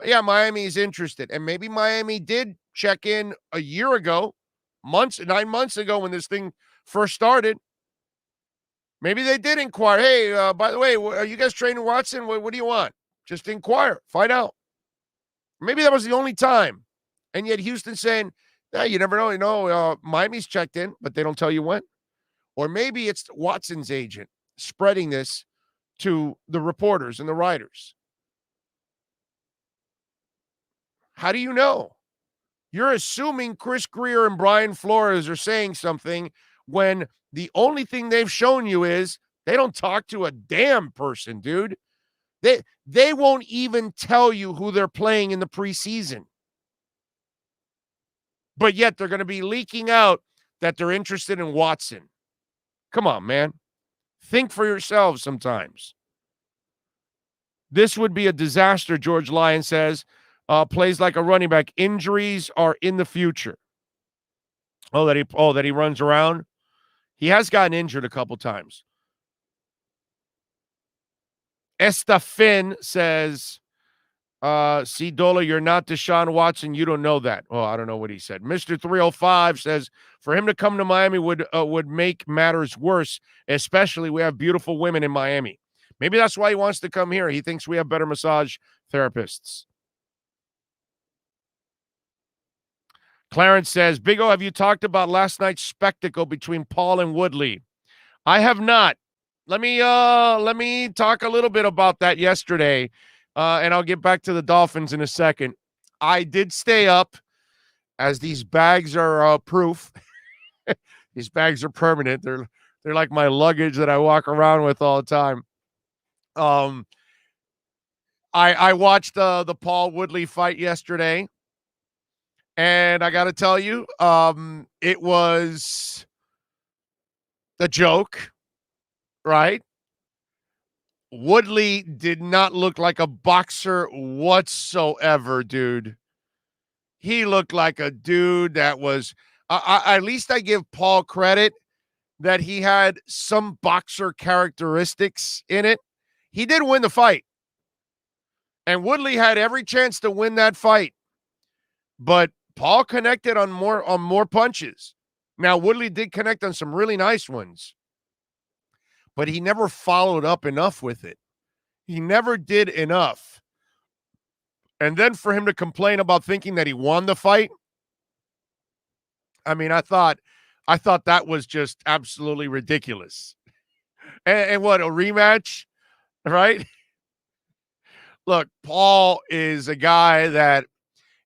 yeah, Miami's interested? And maybe Miami did check in a year ago, 9 months ago when this thing first started. Maybe they did inquire. Hey, by the way, are you guys training Watson? What do you want? Just inquire. Find out. Maybe that was the only time. And yet Houston saying, you never know. Miami's checked in, but they don't tell you when. Or maybe it's Watson's agent spreading this to the reporters and the writers. How do you know? You're assuming Chris Greer and Brian Flores are saying something when the only thing they've shown you is they don't talk to a damn person, dude. They won't even tell you who they're playing in the preseason. But yet they're going to be leaking out that they're interested in Watson. Come on, man. Think for yourselves sometimes. This would be a disaster, George Lyon says. Plays like a running back. Injuries are in the future. That he runs around. He has gotten injured a couple times. Estafin says, see, Dola, you're not Deshaun Watson. You don't know that. Oh, I don't know what he said. Mr. 305 says, for him to come to Miami would make matters worse, especially we have beautiful women in Miami. Maybe that's why he wants to come here. He thinks we have better massage therapists. Clarence says, Big O, have you talked about last night's spectacle between Paul and Woodley? I have not. Let me talk a little bit about that yesterday, and I'll get back to the Dolphins in a second. I did stay up, as these bags are proof. These bags are permanent. They're like my luggage that I walk around with all the time. I watched the Paul Woodley fight yesterday, and I got to tell you, it was a joke. Right? Woodley did not look like a boxer whatsoever, dude. He looked like a dude that was, at least I give Paul credit that he had some boxer characteristics in it. He did win the fight. And Woodley had every chance to win that fight. But Paul connected on more punches. Now, Woodley did connect on some really nice ones. But he never followed up enough with it. He never did enough. And then for him to complain about thinking that he won the fight, I mean, I thought that was just absolutely ridiculous. And what, a rematch, right? Look, Paul is a guy that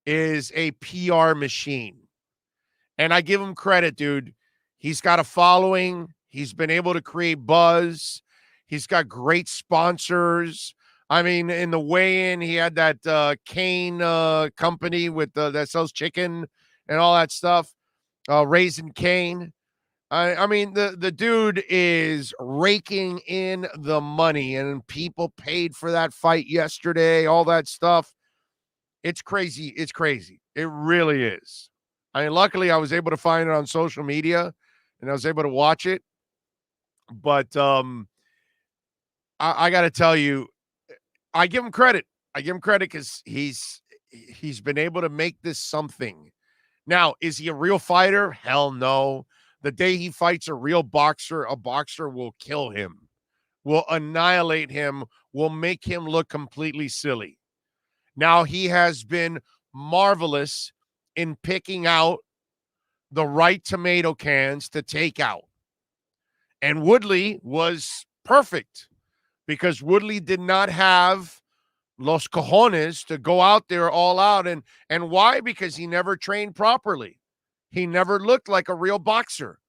is a PR machine. And I give him credit, dude. He's got a following. He's been able to create buzz. He's got great sponsors. I mean, in the weigh-in, he had that Cane company with that sells chicken and all that stuff. Raising Cane. I mean, the dude is raking in the money, and people paid for that fight yesterday, all that stuff. It's crazy. It's crazy. It really is. I mean, luckily, I was able to find it on social media, and I was able to watch it. But I got to tell you, I give him credit. I give him credit because he's been able to make this something. Now, is he a real fighter? Hell no. The day he fights a real boxer, a boxer will kill him, will annihilate him, will make him look completely silly. Now, he has been marvelous in picking out the right tomato cans to take out. And Woodley was perfect because Woodley did not have los cojones to go out there all out. And why? Because he never trained properly. He never looked like a real boxer.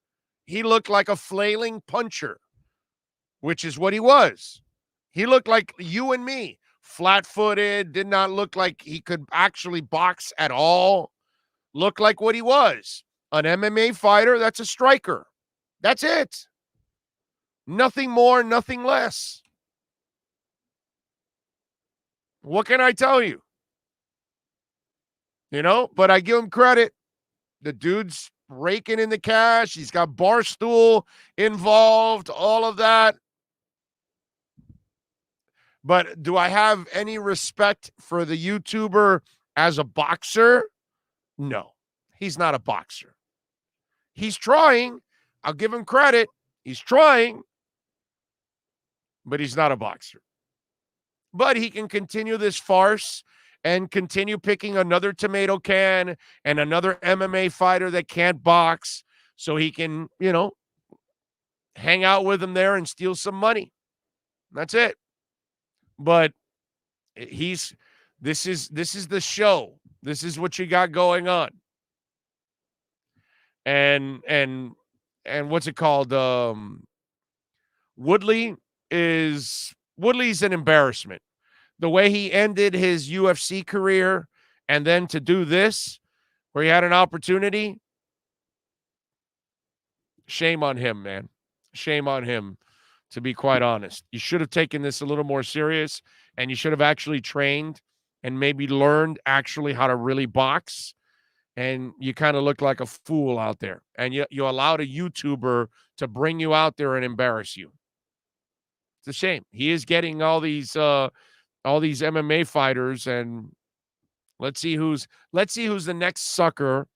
He looked like a flailing puncher, which is what he was. He looked like you and me, flat-footed, did not look like he could actually box at all. Looked like what he was, an MMA fighter that's a striker. That's it. Nothing more, nothing less. What can I tell you? You know, but I give him credit. The dude's raking in the cash. He's got Barstool involved, all of that. But do I have any respect for the YouTuber as a boxer? No, he's not a boxer. He's trying. I'll give him credit. He's trying, but he's not a boxer. But he can continue this farce and continue picking another tomato can and another MMA fighter that can't box so he can, you know, hang out with him there and steal some money. That's it. But this is the show. This is what you got going on. And what's it called? Woodley's an embarrassment. The way he ended his UFC career and then to do this, where he had an opportunity, shame on him, man. Shame on him, to be quite honest. You should have taken this a little more serious, and you should have actually trained and maybe learned actually how to really box. And you kind of look like a fool out there. And you allowed a YouTuber to bring you out there and embarrass you. It's a shame. He is getting all these MMA fighters, and let's see who's the next sucker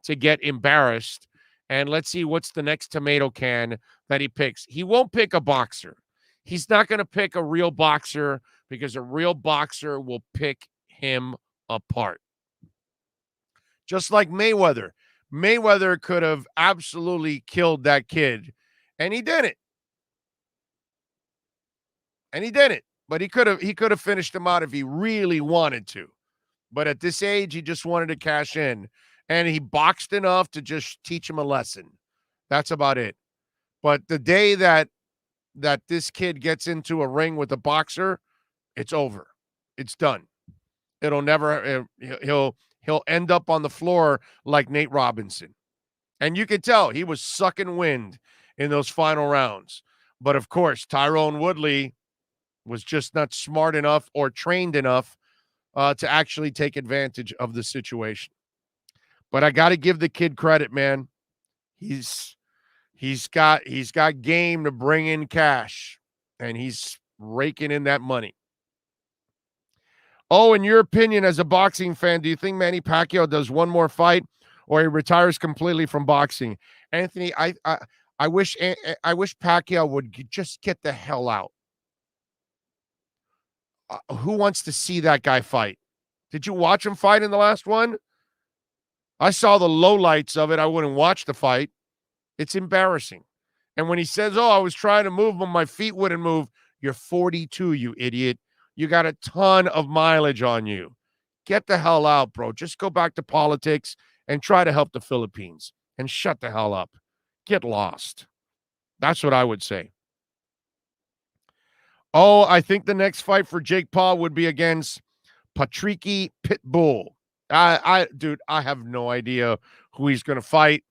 to get embarrassed, and let's see what's the next tomato can that he picks. He won't pick a boxer. He's not going to pick a real boxer because a real boxer will pick him apart. Just like Mayweather. Mayweather could have absolutely killed that kid, and he didn't. But he could have finished him out if he really wanted to. But at this age, he just wanted to cash in. And he boxed enough to just teach him a lesson. That's about it. But the day that this kid gets into a ring with a boxer, it's over. It's done. It'll never he'll end up on the floor like Nate Robinson. And you can tell he was sucking wind in those final rounds. But of course, Tyrone Woodley was just not smart enough or trained enough to actually take advantage of the situation. But I got to give the kid credit, man. He's got game to bring in cash, and he's raking in that money. Oh, in your opinion, as a boxing fan, do you think Manny Pacquiao does one more fight, or he retires completely from boxing? Anthony, I wish Pacquiao would just get the hell out. Who wants to see that guy fight? Did you watch him fight in the last one? I saw the lowlights of it. I wouldn't watch the fight. It's embarrassing. And when he says, oh, I was trying to move, but my feet wouldn't move. You're 42, you idiot. You got a ton of mileage on you. Get the hell out, bro. Just go back to politics and try to help the Philippines and shut the hell up. Get lost. That's what I would say. Oh, I think the next fight for Jake Paul would be against Patricky Pitbull. Dude, I have no idea who he's going to fight.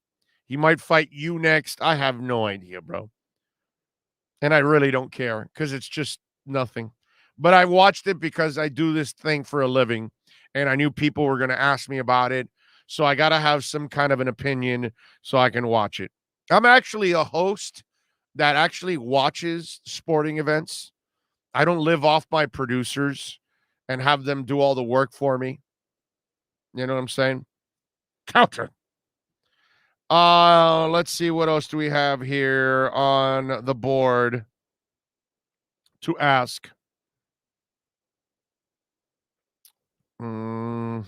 He might fight you next. I have no idea, bro. And I really don't care because it's just nothing. But I watched it because I do this thing for a living, and I knew people were going to ask me about it. So I got to have some kind of an opinion so I can watch it. I'm actually a host that actually watches sporting events. I don't live off my producers and have them do all the work for me. You know what I'm saying? Counter. Let's see, what else do we have here on the board to ask? I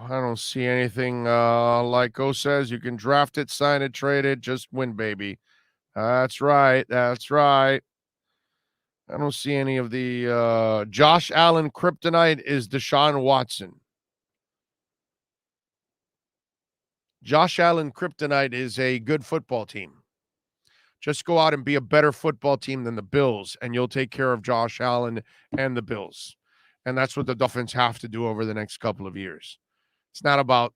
don't see anything. Like Go says, you can draft it, sign it, trade it, just win, baby. That's right. That's right. I don't see any of the Josh Allen kryptonite is Deshaun Watson. Josh Allen kryptonite is a good football team. Just go out and be a better football team than the Bills, and you'll take care of Josh Allen and the Bills. And that's what the Dolphins have to do over the next couple of years. It's not about,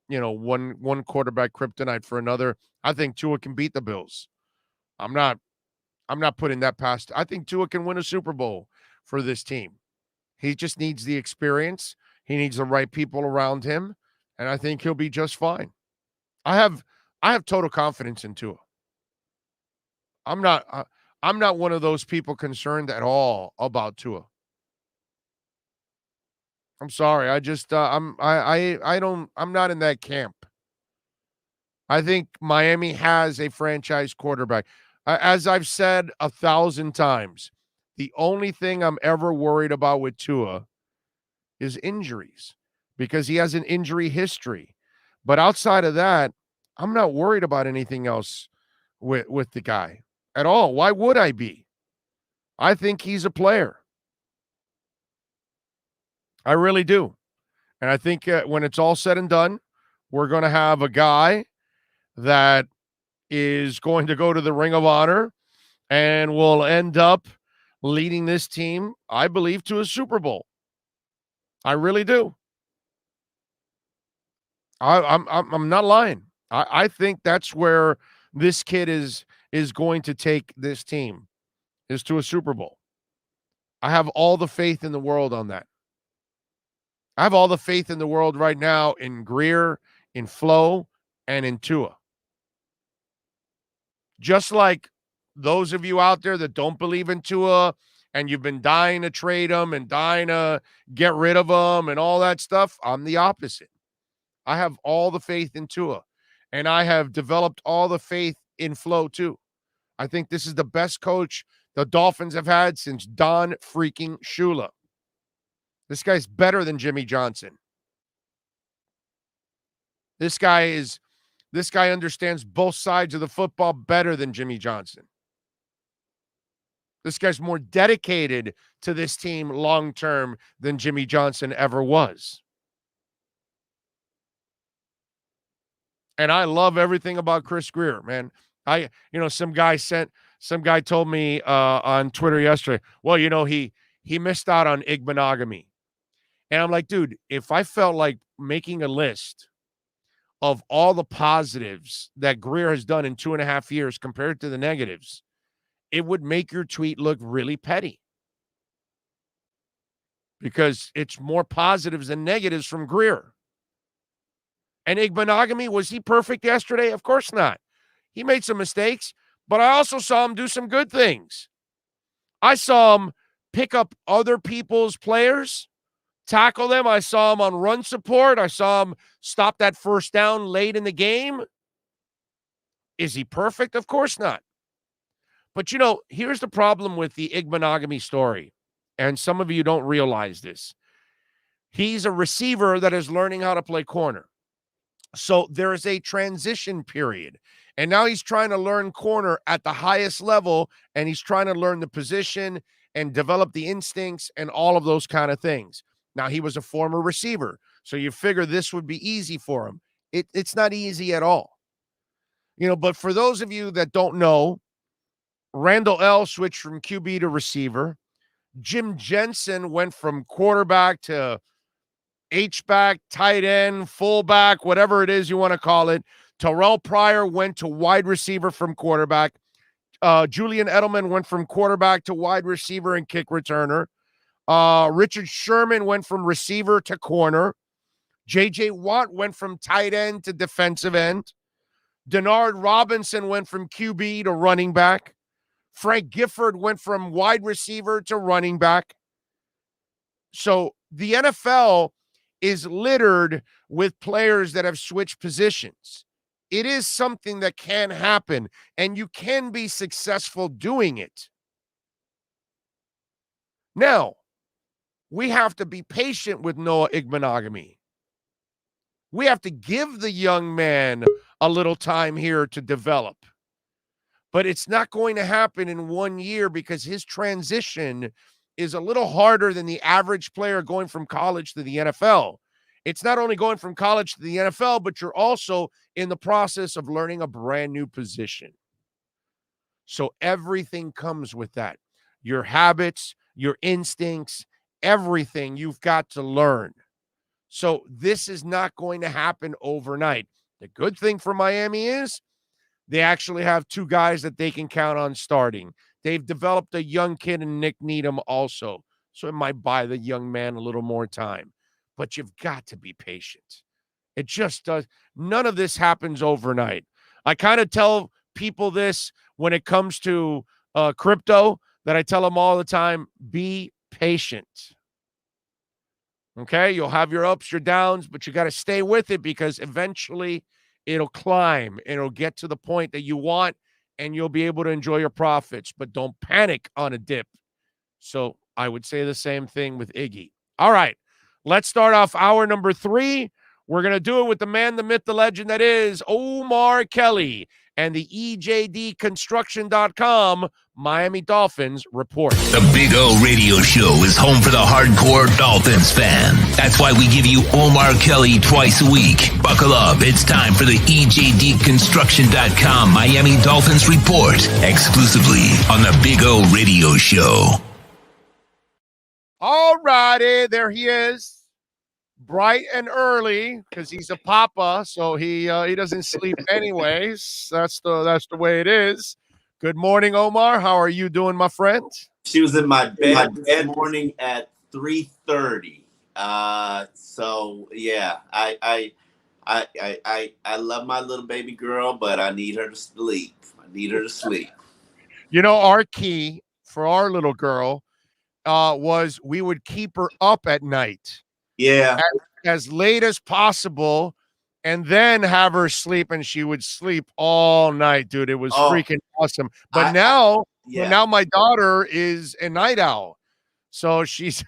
one quarterback kryptonite for another. I think Tua can beat the Bills. I'm not putting that past. I think Tua can win a Super Bowl for this team. He just needs the experience. He needs the right people around him, and I think he'll be just fine. I have total confidence in Tua. I'm not one of those people concerned at all about Tua. I'm sorry. I just I'm not in that camp. I think Miami has a franchise quarterback. As I've said 1,000 times, the only thing I'm ever worried about with Tua is injuries because he has an injury history. But outside of that, I'm not worried about anything else with the guy at all. Why would I be? I think he's a player. I really do. And I think when it's all said and done, we're going to have a guy that is going to go to the Ring of Honor and will end up leading this team, I believe, to a Super Bowl. I really do. I'm not lying. I think that's where this kid is going to take this team, is to a Super Bowl. I have all the faith in the world on that. I have all the faith in the world right now in Greer, in Flo, and in Tua. Just like those of you out there that don't believe in Tua and you've been dying to trade him and dying to get rid of him and all that stuff, I'm the opposite. I have all the faith in Tua, and I have developed all the faith in Flo too. I think this is the best coach the Dolphins have had since Don freaking Shula. This guy's better than Jimmy Johnson. This guy understands both sides of the football better than Jimmy Johnson. This guy's more dedicated to this team long-term than Jimmy Johnson ever was. And I love everything about Chris Greer, man. Some guy told me on Twitter yesterday, well, he missed out on igmonogamy. And I'm like, dude, if I felt like making a list of all the positives that Greer has done in 2.5 years compared to the negatives, it would make your tweet look really petty. Because it's more positives than negatives from Greer. And igmonogamy, was he perfect yesterday? Of course not. He made some mistakes, but I also saw him do some good things. I saw him pick up other people's players, tackle them. I saw him on run support. I saw him stop that first down late in the game. Is he perfect? Of course not. But, here's the problem with the igmonogamy story, and some of you don't realize this. He's a receiver that is learning how to play corner. So there is a transition period, and now he's trying to learn corner at the highest level, and he's trying to learn the position and develop the instincts and all of those kind of things. Now, he was a former receiver, so you figure this would be easy for him. It's not easy at all. But for those of you that don't know, Randall L. switched from QB to receiver. Jim Jensen went from quarterback to H-back, tight end, fullback, whatever it is you want to call it. Terrell Pryor went to wide receiver from quarterback. Julian Edelman went from quarterback to wide receiver and kick returner. Richard Sherman went from receiver to corner. J.J. Watt went from tight end to defensive end. Denard Robinson went from QB to running back. Frank Gifford went from wide receiver to running back. So the NFL is littered with players that have switched positions. It is something that can happen, and you can be successful doing it. Now, we have to be patient with Noah Igbenogany. We have to give the young man a little time here to develop. But it's not going to happen in 1 year because his transition is a little harder than the average player going from college to the NFL. It's not only going from college to the NFL, but you're also in the process of learning a brand new position. So everything comes with that. Your habits, your instincts, everything you've got to learn. So this is not going to happen overnight. The good thing for Miami is they actually have two guys that they can count on starting. They've developed a young kid in Nick Needham also. So it might buy the young man a little more time. But you've got to be patient. It just does. None of this happens overnight. I kind of tell people this when it comes to crypto, that I tell them all the time, be patient. Okay? You'll have your ups, your downs, but you got to stay with it because eventually it'll climb. It'll get to the point that you want, and you'll be able to enjoy your profits. But don't panic on a dip. So I would say the same thing with Iggy. All right. Let's start off hour number 3. We're going to do it with the man, the myth, the legend that is Omar Kelly and the EJDconstruction.com Miami Dolphins report. The Big O Radio Show is home for the hardcore Dolphins fan. That's why we give you Omar Kelly twice a week. Buckle up. It's time for the EJDconstruction.com Miami Dolphins report exclusively on the Big O Radio Show. All righty, there he is. Bright and early because he's a papa, so he doesn't sleep anyways. That's the way it is. Good morning, Omar. How are you doing, my friend? She was in my bed this morning at 3:30. So yeah, I love my little baby girl, but I need her to sleep. Our key for our little girl was we would keep her up at night. Yeah. As late as possible, and then have her sleep, and she would sleep all night, dude. It was freaking awesome. But now my daughter is a night owl. So she's,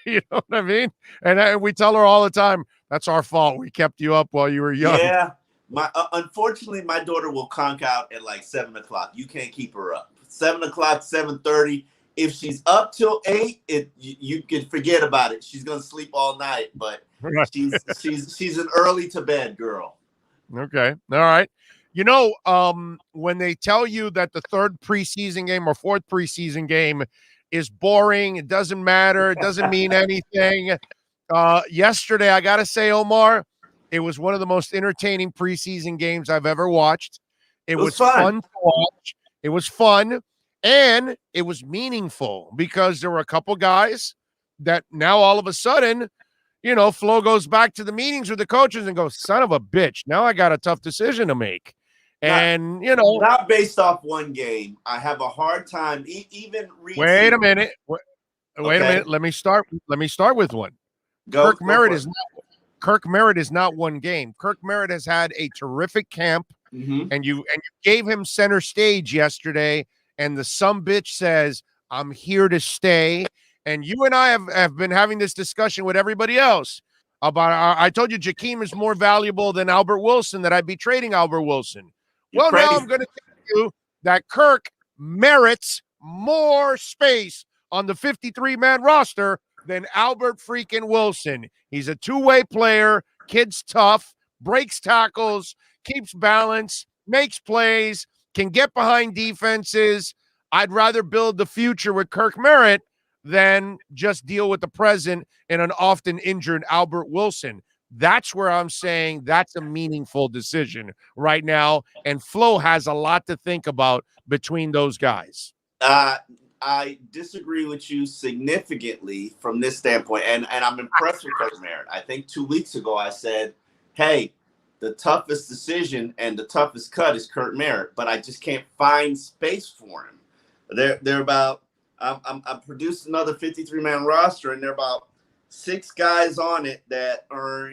you know what I mean? And we tell her all the time, that's our fault. We kept you up while you were young. Yeah. Unfortunately, my daughter will conk out at like 7 o'clock. You can't keep her up. 7 o'clock, 7:30. If she's up till 8, you can forget about it. She's gonna sleep all night, but she's an early to bed girl. Okay, all right. When they tell you that the third preseason game or fourth preseason game is boring, it doesn't matter, it doesn't mean anything. Yesterday, I gotta say, Omar, it was one of the most entertaining preseason games I've ever watched. It was fun to watch. It was fun. And it was meaningful because there were a couple guys that now all of a sudden, Flo goes back to the meetings with the coaches and goes, son of a bitch, now I got a tough decision to make. And, Not based off one game. I have a hard time even reading. Wait a minute. Wait a minute. Let me start with one. Kirk Merritt is not one game. Kirk Merritt has had a terrific camp, and you gave him center stage yesterday. And the sumbitch says, I'm here to stay. And you and I have been having this discussion with everybody else about, I told you Jakeem is more valuable than Albert Wilson, that I'd be trading Albert Wilson. Now I'm going to tell you that Kirk merits more space on the 53-man roster than Albert freaking Wilson. He's a two-way player, kid's tough, breaks tackles, keeps balance. makes plays, can get behind defenses. I'd rather build the future with Kirk Merritt than just deal with the present and an often injured Albert Wilson. That's where I'm saying that's a meaningful decision right now. And Flo has a lot to think about between those guys. I disagree with you significantly from this standpoint, and I'm impressed with Kirk Merritt. I think 2 weeks ago I said, hey, the toughest decision and the toughest cut is Kirk Merritt, but I just can't find space for him. They're about I produced another 53-man roster, and there are about 6 guys on it that are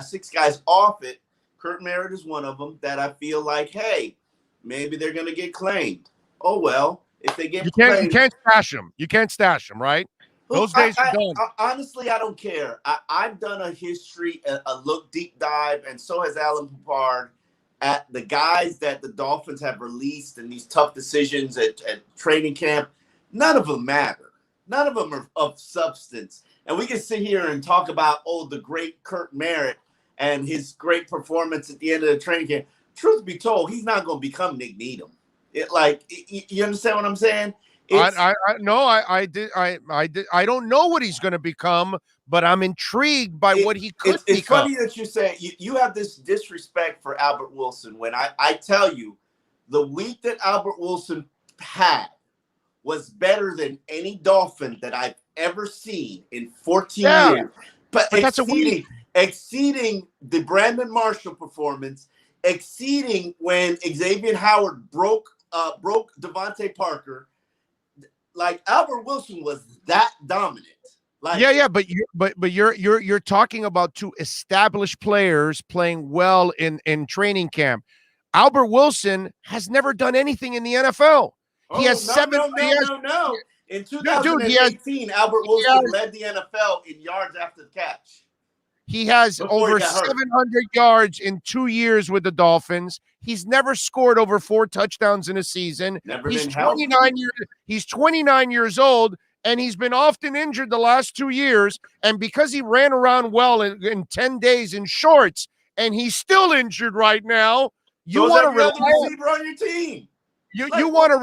6 guys off it. Kirk Merritt is one of them that I feel like, hey, maybe they're going to get claimed. Oh well, if they get claimed, you can't stash them. You can't stash them, right? Those days are done. Honestly, I don't care. I've done a history, a look deep dive, and so has Alan Papard, at the guys that the Dolphins have released in these tough decisions at training camp. None of them matter. None of them are of substance. And we can sit here and talk about, the great Kirk Merritt and his great performance at the end of the training camp. Truth be told, he's not going to become Nick Needham. You understand what I'm saying? I don't know what he's going to become, but I'm intrigued by what he could become. It's funny that you say you have this disrespect for Albert Wilson when I tell you the week that Albert Wilson had was better than any Dolphin that I've ever seen in 14 years. But that's exceeding the Brandon Marshall performance, exceeding when Xavier Howard broke Devontae Parker. Like, Albert Wilson was that dominant. Like, but you're talking about 2 established players playing well in training camp. Albert Wilson has never done anything in the NFL. He has seven. No. In 2018, Albert Wilson led the NFL in yards after the catch. He has over 700 yards in 2 years with the Dolphins. He's never scored over 4 touchdowns in a season. He's 29 years old, and he's been often injured the last 2 years. And because he ran around well in 10 days in shorts, and he's still injured right now, you want to rely on your team. You want to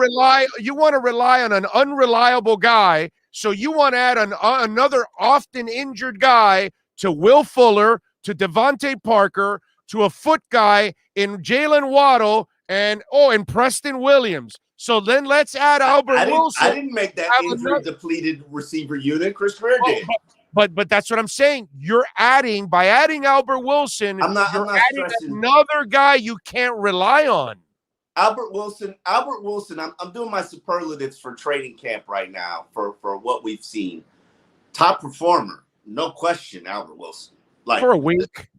rely on an unreliable guy. So you want to add another often injured guy to Will Fuller, to Devontae Parker, to a foot guy in Jalen Waddle, and Preston Williams. So then let's add Albert Wilson. I didn't make that injury-depleted receiver unit. Chris Merritt did. But that's what I'm saying. By adding Albert Wilson, you're adding another guy you can't rely on. Albert Wilson, I'm doing my superlatives for training camp right now for what we've seen. Top performer, no question, Albert Wilson. Like, for a week.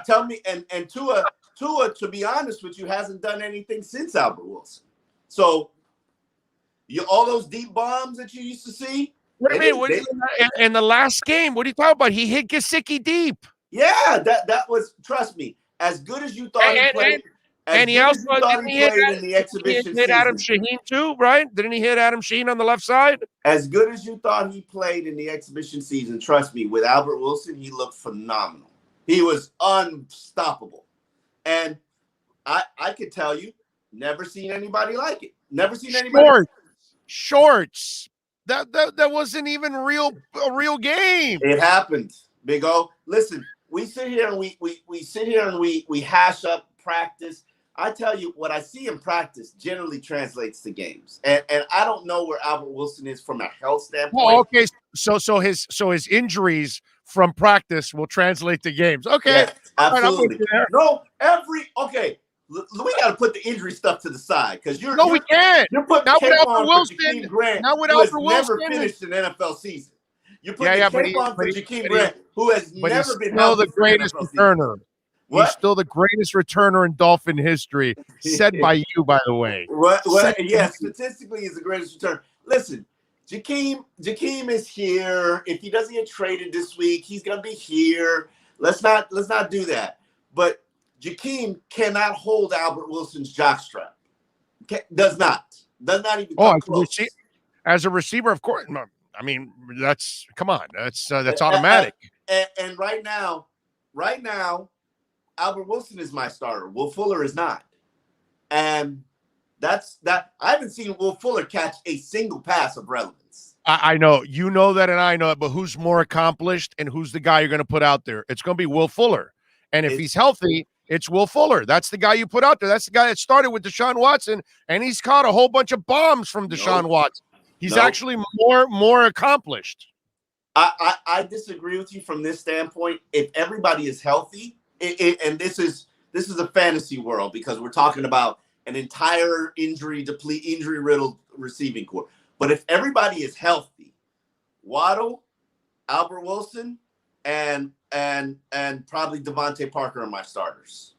Tell me, and Tua, to be honest with you, hasn't done anything since Albert Wilson. So, all those deep bombs that you used to see. What do you mean? In the last game, what are you talking about? He hit Gesicki deep. Yeah, that was, trust me, as good as you thought he played. And he also played in the exhibition hit Adam Shaheen too, right? Didn't he hit Adam Shaheen on the left side? As good as you thought he played in the exhibition season, trust me, with Albert Wilson, he looked phenomenal. He was unstoppable. And I could tell you, never seen anybody like it. Never seen anybody. Shorts. That wasn't even a real game. It happened, Big O. Listen, we sit here and we hash up practice. I tell you, what I see in practice generally translates to games, and I don't know where Albert Wilson is from a health standpoint. Oh, okay. So his injuries from practice will translate to games. Okay, yes, absolutely. No, we got to put the injury stuff to the side because we can't. You're putting now tape on for Jakeem Grant, who has never finished an NFL season. You're putting tape on for Jakeem Grant, who has never been the greatest returner. What? He's still the greatest returner in Dolphin history, said by you, by the way. Yeah, statistically, he's the greatest returner. Listen, Jakeem is here. If he doesn't get traded this week, he's gonna be here. Let's not do that. But Jakeem cannot hold Albert Wilson's jockstrap. Does not even come close. As a receiver, of course. I mean, that's automatic. And right now, Albert Wilson is my starter. Will Fuller is not. And that's that. I haven't seen Will Fuller catch a single pass of relevance. I know. You know that, and I know it, but who's more accomplished and who's the guy you're going to put out there? It's going to be Will Fuller. And if he's healthy, it's Will Fuller. That's the guy you put out there. That's the guy that started with Deshaun Watson, and he's caught a whole bunch of bombs from Deshaun Watson. He's actually more accomplished. I disagree with you from this standpoint. If everybody is healthy, and this is a fantasy world because we're talking about an entire injury-riddled receiving corps. But if everybody is healthy, Waddle, Albert Wilson, and probably Devontae Parker are my starters.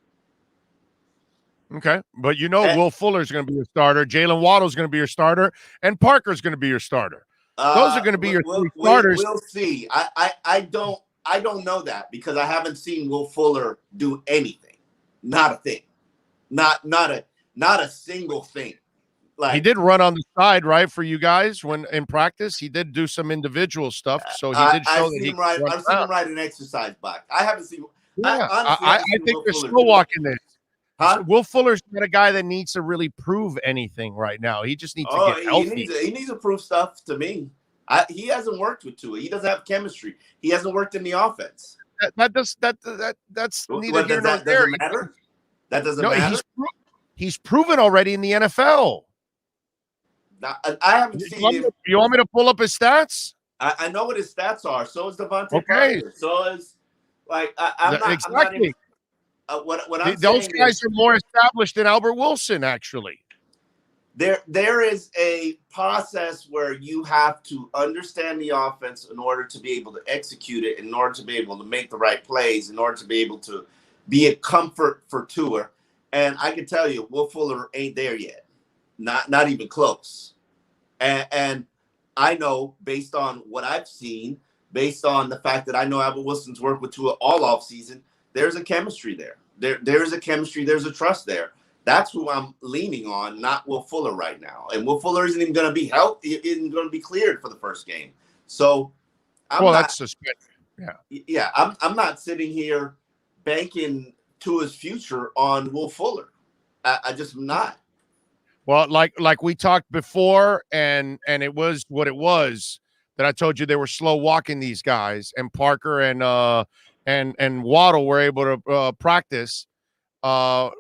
Okay, but Will Fuller's going to be your starter, Jalen Waddle's going to be your starter, and Parker's going to be your starter. Those are going to be your three starters. We'll see. I don't know that because I haven't seen Will Fuller do anything. Not a thing. Not a single thing. Like, he did run on the side, right, for you guys when in practice. He did do some individual stuff, so he did show that he could run. I've seen him ride an exercise bike. I haven't seen. Yeah, I think they're slow walking this. Huh? Will Fuller's not a guy that needs to really prove anything right now. He just needs to get healthy. He needs to prove stuff to me. He hasn't worked with Tua. He doesn't have chemistry. He hasn't worked in the offense. That's neither here nor there. Doesn't matter. That doesn't matter. He's proven already in the NFL. Now, I haven't seen him. You want me to pull up his stats? I know what his stats are. So is Devontae Parker. So is I'm not exactly. What I'm those guys are more established than Albert Wilson, actually. There is a process where you have to understand the offense in order to be able to execute it, in order to be able to make the right plays, in order to be able to be a comfort for Tua. And I can tell you, Will Fuller ain't there yet. Not even close. And I know based on what I've seen, based on the fact that I know Albert Wilson's worked with Tua all off season, there's a chemistry there. There's a chemistry. There's a trust there. That's who I'm leaning on, not Will Fuller right now. And Will Fuller isn't even going to be healthy. Isn't going to be cleared for the first game. So, that's suspicious. Yeah. I'm not sitting here banking Tua's future on Will Fuller. I just am not. Well, like we talked before, and it was what it was that I told you they were slow walking these guys, and Parker and Waddle were able to practice. Preston?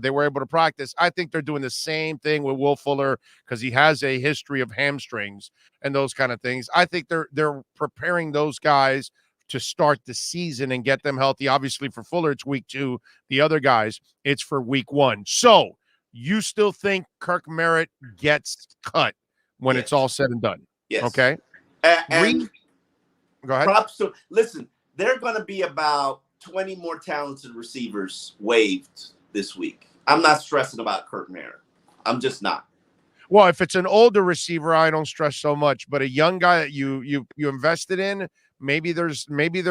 They were able to practice. I think they're doing the same thing with Will Fuller because he has a history of hamstrings and those kind of things. I think they're preparing those guys to start the season and get them healthy. Obviously, for Fuller, it's week 2. The other guys, it's for week 1. So you still think Kirk Merritt gets cut when it's all said and done? Yes. Okay. And go ahead. Listen, there are going to be about 20 more talented receivers waived this week. I'm not stressing about Kirk Merritt. I'm just not. Well, if it's an older receiver, I don't stress so much. But a young guy that you invested in, maybe there's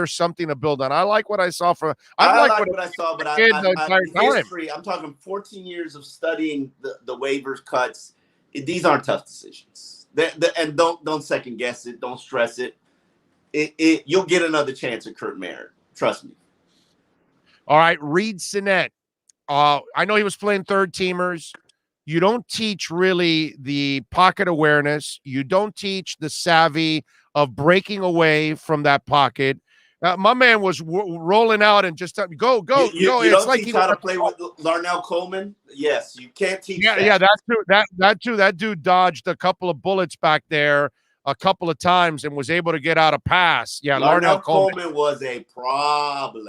something to build on. I like what I saw from. I like what I saw, but history. I'm talking 14 years of studying the waivers cuts. These aren't tough decisions. And don't second guess it. Don't stress it. You'll get another chance at Kirk Merritt. Trust me. All right, Reed Cenet. I know he was playing third teamers. You don't teach really the pocket awareness. You don't teach the savvy of breaking away from that pocket. My man was rolling out and just go. You it's don't like teach how to play with Larnell Coleman. Yes, you can't teach. Yeah, that too. That dude dodged a couple of bullets back there a couple of times and was able to get out a pass. Yeah, Larnell Coleman was a problem.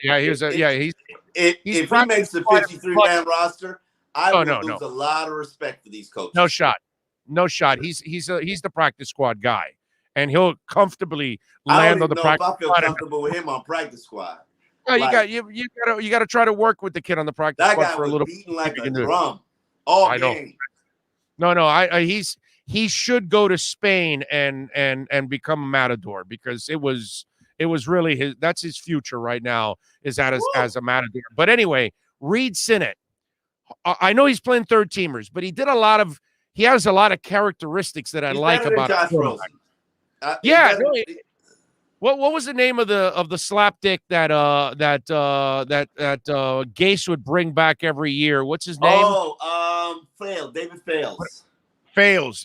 Yeah, he was. If he makes the 53-man roster, I would lose a lot of respect for these coaches. No shot. He's the practice squad guy, and he'll comfortably land on the practice squad. I feel comfortable with him on practice squad. Yeah, you got to try to work with the kid on the practice squad for a little. That guy was beating like a drum all game. No. He should go to Spain and become a matador because it was really that's his future right now is as a matador. But anyway, Reed Cenet. I know he's playing third teamers, but he has a lot of characteristics that I like about Josh him. Rosen. What was the name of the slapdick that Gase would bring back every year? What's his name? David Fales.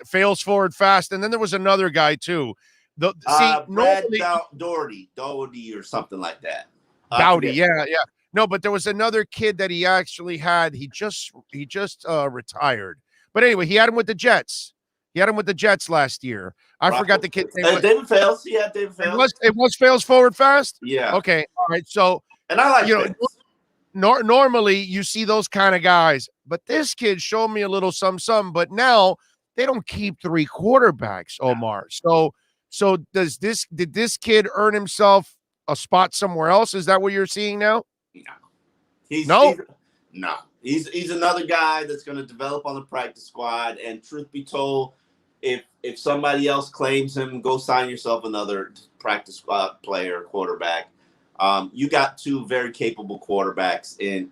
Fails forward fast, and then there was another guy too. Brad normally Doherty or something like that. Dowdy, yeah. No, but there was another kid that he actually had. He just retired. But anyway, he had him with the Jets. He had him with the Jets last year. I forgot the kid's name. David Fales. Yeah, David Fales. It was Fales forward fast? Yeah. Okay. All right. So, and I like normally you see those kind of guys, but this kid showed me a little some, but now they don't keep 3 quarterbacks, Omar. So did this kid earn himself a spot somewhere else? Is that what you're seeing now? No. He's another guy that's going to develop on the practice squad. And truth be told, if somebody else claims him, go sign yourself another practice squad player, quarterback. You got 2 very capable quarterbacks in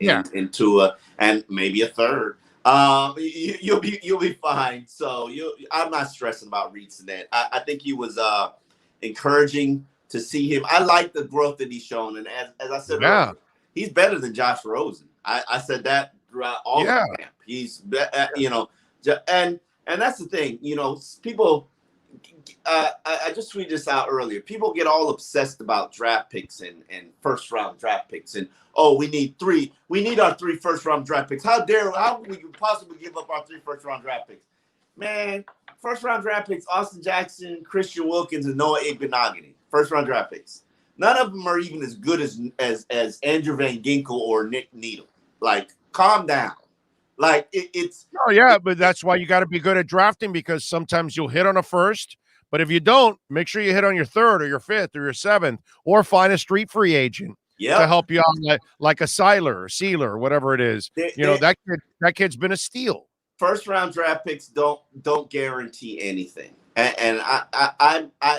Tua, and maybe a third. You'll be fine. So I'm not stressing about Reed Cenet. I think he was encouraging to see him. I like the growth that he's shown, and as I said earlier, he's better than Josh Rosen. I said that throughout all the camp. He's and that's the thing. People. I just tweeted this out earlier. People get all obsessed about draft picks and first round draft picks, and we need 3. We need our 3 first round draft picks. How we could possibly give up our 3 first round draft picks? Man, first round draft picks: Austin Jackson, Christian Wilkins, and Noah Igbenogany. First round draft picks. None of them are even as good as Andrew Van Ginkel or Nick Needle. Like, calm down. Like but that's why you got to be good at drafting, because sometimes you'll hit on a first, but if you don't, make sure you hit on your 3rd or your 5th or your 7th, or find a street free agent to help you out, like a Seiler or Sealer or whatever it is. That kid's been a steal. First round draft picks don't guarantee anything, and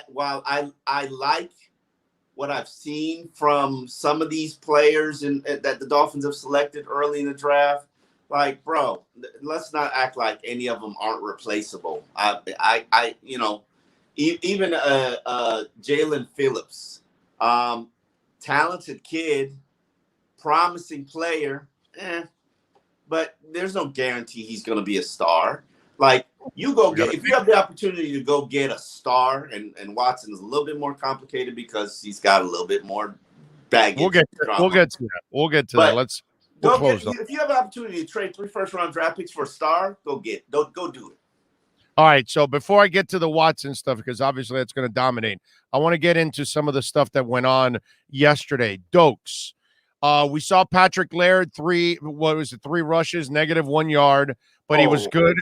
while I like what I've seen from some of these players that the Dolphins have selected early in the draft. Like, bro, let's not act like any of them aren't replaceable. Even Jalen Phillips, talented kid, promising player, but there's no guarantee he's going to be a star. Like, if you have the opportunity to go get a star, and Watson is a little bit more complicated because he's got a little bit more baggage. We'll get to that. If you have an opportunity to trade 3 first round draft picks for a star, go do it. All right. So before I get to the Watson stuff, because obviously that's going to dominate, I want to get into some of the stuff that went on yesterday. Dokes. We saw Patrick Laird 3 rushes, -1 yard, but he was good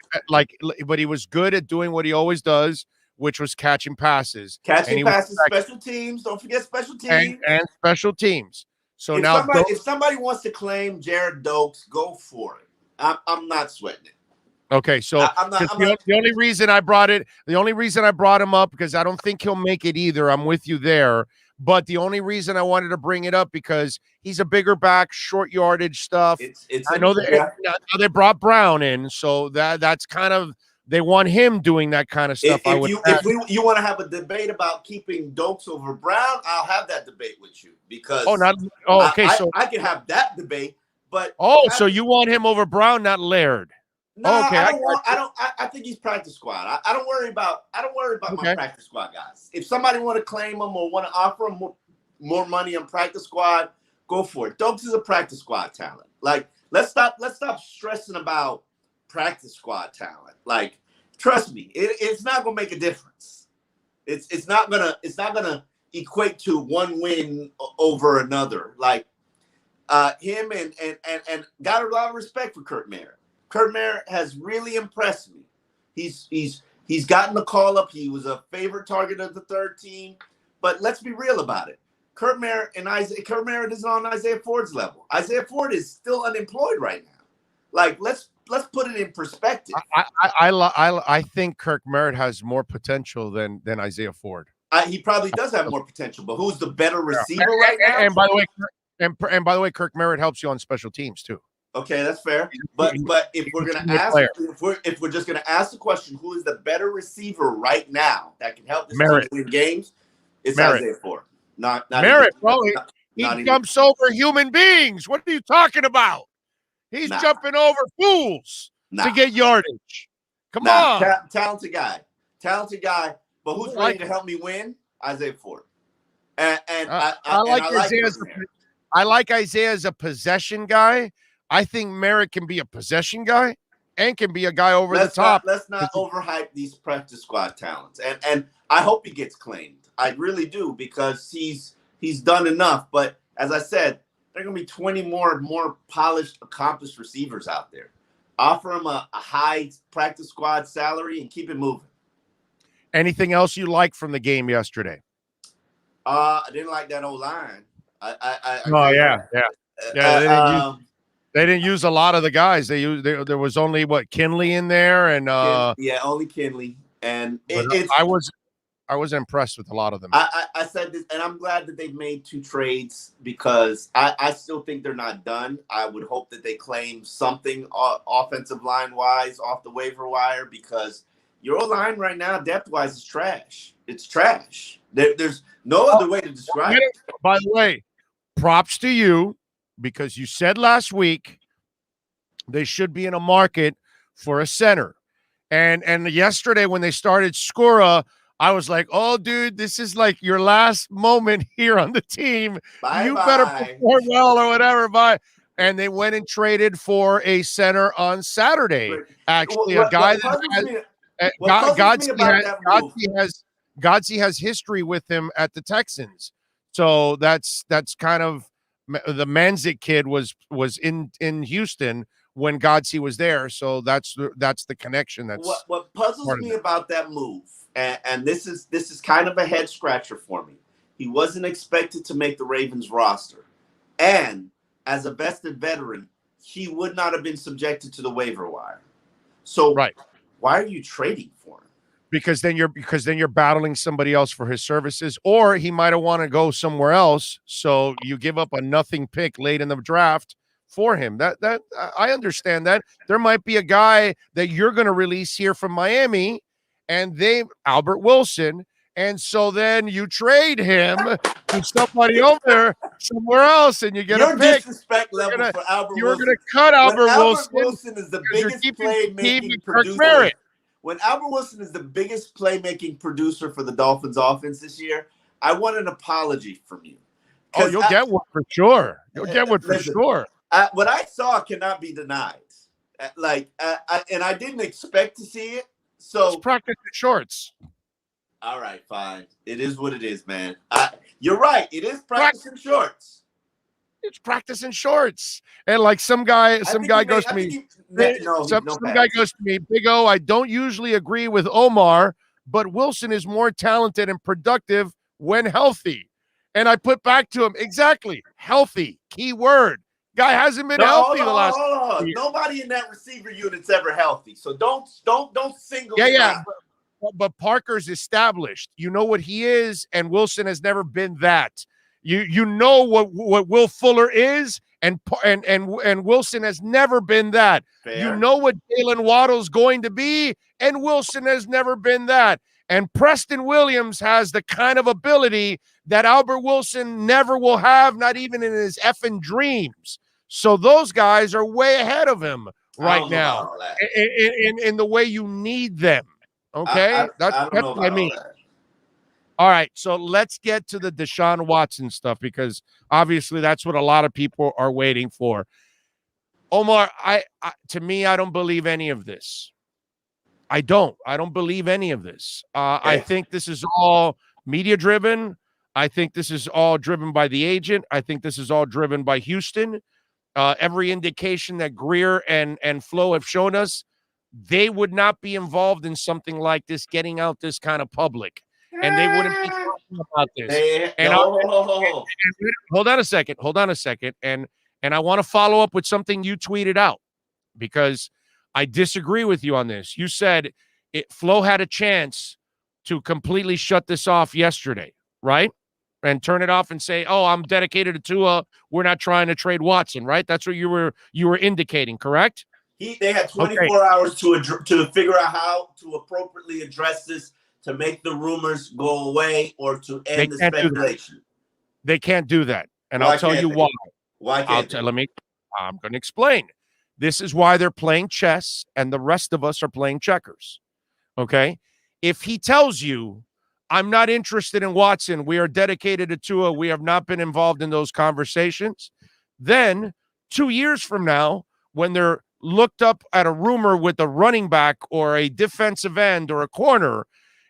but he was good at doing what he always does, which was catching passes. Special teams. Don't forget special teams. And special teams. So if somebody wants to claim Jared Dokes, go for it. I'm not sweating it. Okay, so the only reason I brought him up, because I don't think he'll make it either. I'm with you there. But the only reason I wanted to bring it up, because he's a bigger back, short yardage stuff. I know that they brought Brown in, so that's kind of, they want him doing that kind of stuff. If you want to have a debate about keeping Dokes over Brown, I'll have that debate with you, because I can have that debate. But so you want him over Brown, not Laird? No, okay. I think he's practice squad. I don't worry about my practice squad guys. If somebody want to claim him or want to offer him more money on practice squad, go for it. Dokes is a practice squad talent. Like, let's stop stressing about practice squad talent. Like, trust me, it's not gonna make a difference. It's not gonna equate to one win over another. Like, him and got a lot of respect for Kirk Merritt. Kirk Merritt has really impressed me. He's gotten the call up. He was a favorite target of the 3rd team. But let's be real about it. Kirk Merritt isn't on Isaiah Ford's level. Isaiah Ford is still unemployed right now. Like, let's put it in perspective. I think Kirk Merritt has more potential than Isaiah Ford. He probably does have more potential, but who's the better receiver right now? And by the way, Kirk Merritt helps you on special teams too. Okay, that's fair. But if we're gonna ask, if we're just gonna ask the question, who is the better receiver right now that can help this team win games? It's Merritt. Isaiah Ford. Not Merritt, even, bro. He not even. jumps over human beings. What are you talking about? He's jumping over fools to get yardage. Come on. Talented guy. But who's ready to help me win? Isaiah Ford. I like Isaiah as a possession guy. I think Merritt can be a possession guy and can be a guy over the top. Let's not overhype these practice squad talents. And I hope he gets claimed. I really do, because he's done enough. But as I said, there are going to be 20 more polished, accomplished receivers out there. Offer him a high practice squad salary and keep it moving. Anything else you like from the game yesterday? I didn't like that O-line. They didn't use a lot of the guys. There was only Kinley in there, and only Kinley. And I was impressed with a lot of them. I said this, and I'm glad that they've made 2 trades, because I still think they're not done. I would hope that they claim something offensive line wise off the waiver wire, because your line right now, depth wise, is trash. It's trash. There's no other way to describe it. By the way, props to you, because you said last week they should be in a market for a center. And yesterday when they started Skura, I was like, oh, dude, this is like your last moment here on the team. You better perform well or whatever. Bye. And they went and traded for a center on Saturday. Actually, a guy that Godsey has history with him at the Texans. So that's kind of the Manzik kid was in Houston when Godsey was there. So that's the connection. That's what puzzles me about that move. And this is kind of a head scratcher for me. He wasn't expected to make the Ravens roster. And as a vested veteran, he would not have been subjected to the waiver wire. So why are you trading for him? Because then you're battling somebody else for his services, or he might have want to go somewhere else. So you give up a nothing pick late in the draft for him. That I understand that. There might be a guy that you're going to release here from Miami, and Albert Wilson, and so then you trade him to somebody over there somewhere else, and you get a pick. Your disrespect level for Albert Wilson. You're going to cut Albert Wilson. Wilson is the biggest playmaking producer. Merritt. When Albert Wilson is the biggest playmaking producer for the Dolphins offense this year, I want an apology from you. Oh, you'll get one for sure. You'll get one for sure. What I saw cannot be denied. And I didn't expect to see it. So it's practice in shorts. All right, fine. It is what it is, man. You're right. It is practice in shorts. It's practice in shorts. And like some guy goes to me, Big O, I don't usually agree with Omar, but Wilson is more talented and productive when healthy. And I put back to him, exactly, healthy, key word. Guy hasn't been healthy the last year. Nobody in that receiver unit's ever healthy. So don't single him out. But Parker's established. You know what he is, and Wilson has never been that. You know what Will Fuller is, and Wilson has never been that. Fair. You know what Jalen Waddle's going to be, and Wilson has never been that. And Preston Williams has the kind of ability that Albert Wilson never will have, not even in his effing dreams. So those guys are way ahead of him right now in the way you need them. Okay? That's what I mean. All right, so let's get to the Deshaun Watson stuff, because obviously that's what a lot of people are waiting for. Omar, to me, I don't believe any of this. I don't believe any of this. I think this is all media-driven. I think this is all driven by the agent. I think this is all driven by Houston. Every indication that Greer and Flo have shown us, they would not be involved in something like this, getting out this kind of public. And they wouldn't be talking about this. Hold on a second. And I want to follow up with something you tweeted out, because I disagree with you on this. You said Flo had a chance to completely shut this off yesterday, right? And turn it off and say, "Oh, I'm dedicated to Tua. We're not trying to trade Watson," right? That's what you were indicating, correct? They had 24 hours to figure out how to appropriately address this, to make the rumors go away or to end the speculation? They can't do that. And Why I'll tell can't you they? why. Why can't they? I'm going to explain. This is why they're playing chess and the rest of us are playing checkers. Okay? If he tells you, I'm not interested in Watson, we are dedicated to Tua, we have not been involved in those conversations, then 2 years from now, when they're looked up at a rumor with a running back or a defensive end or a corner,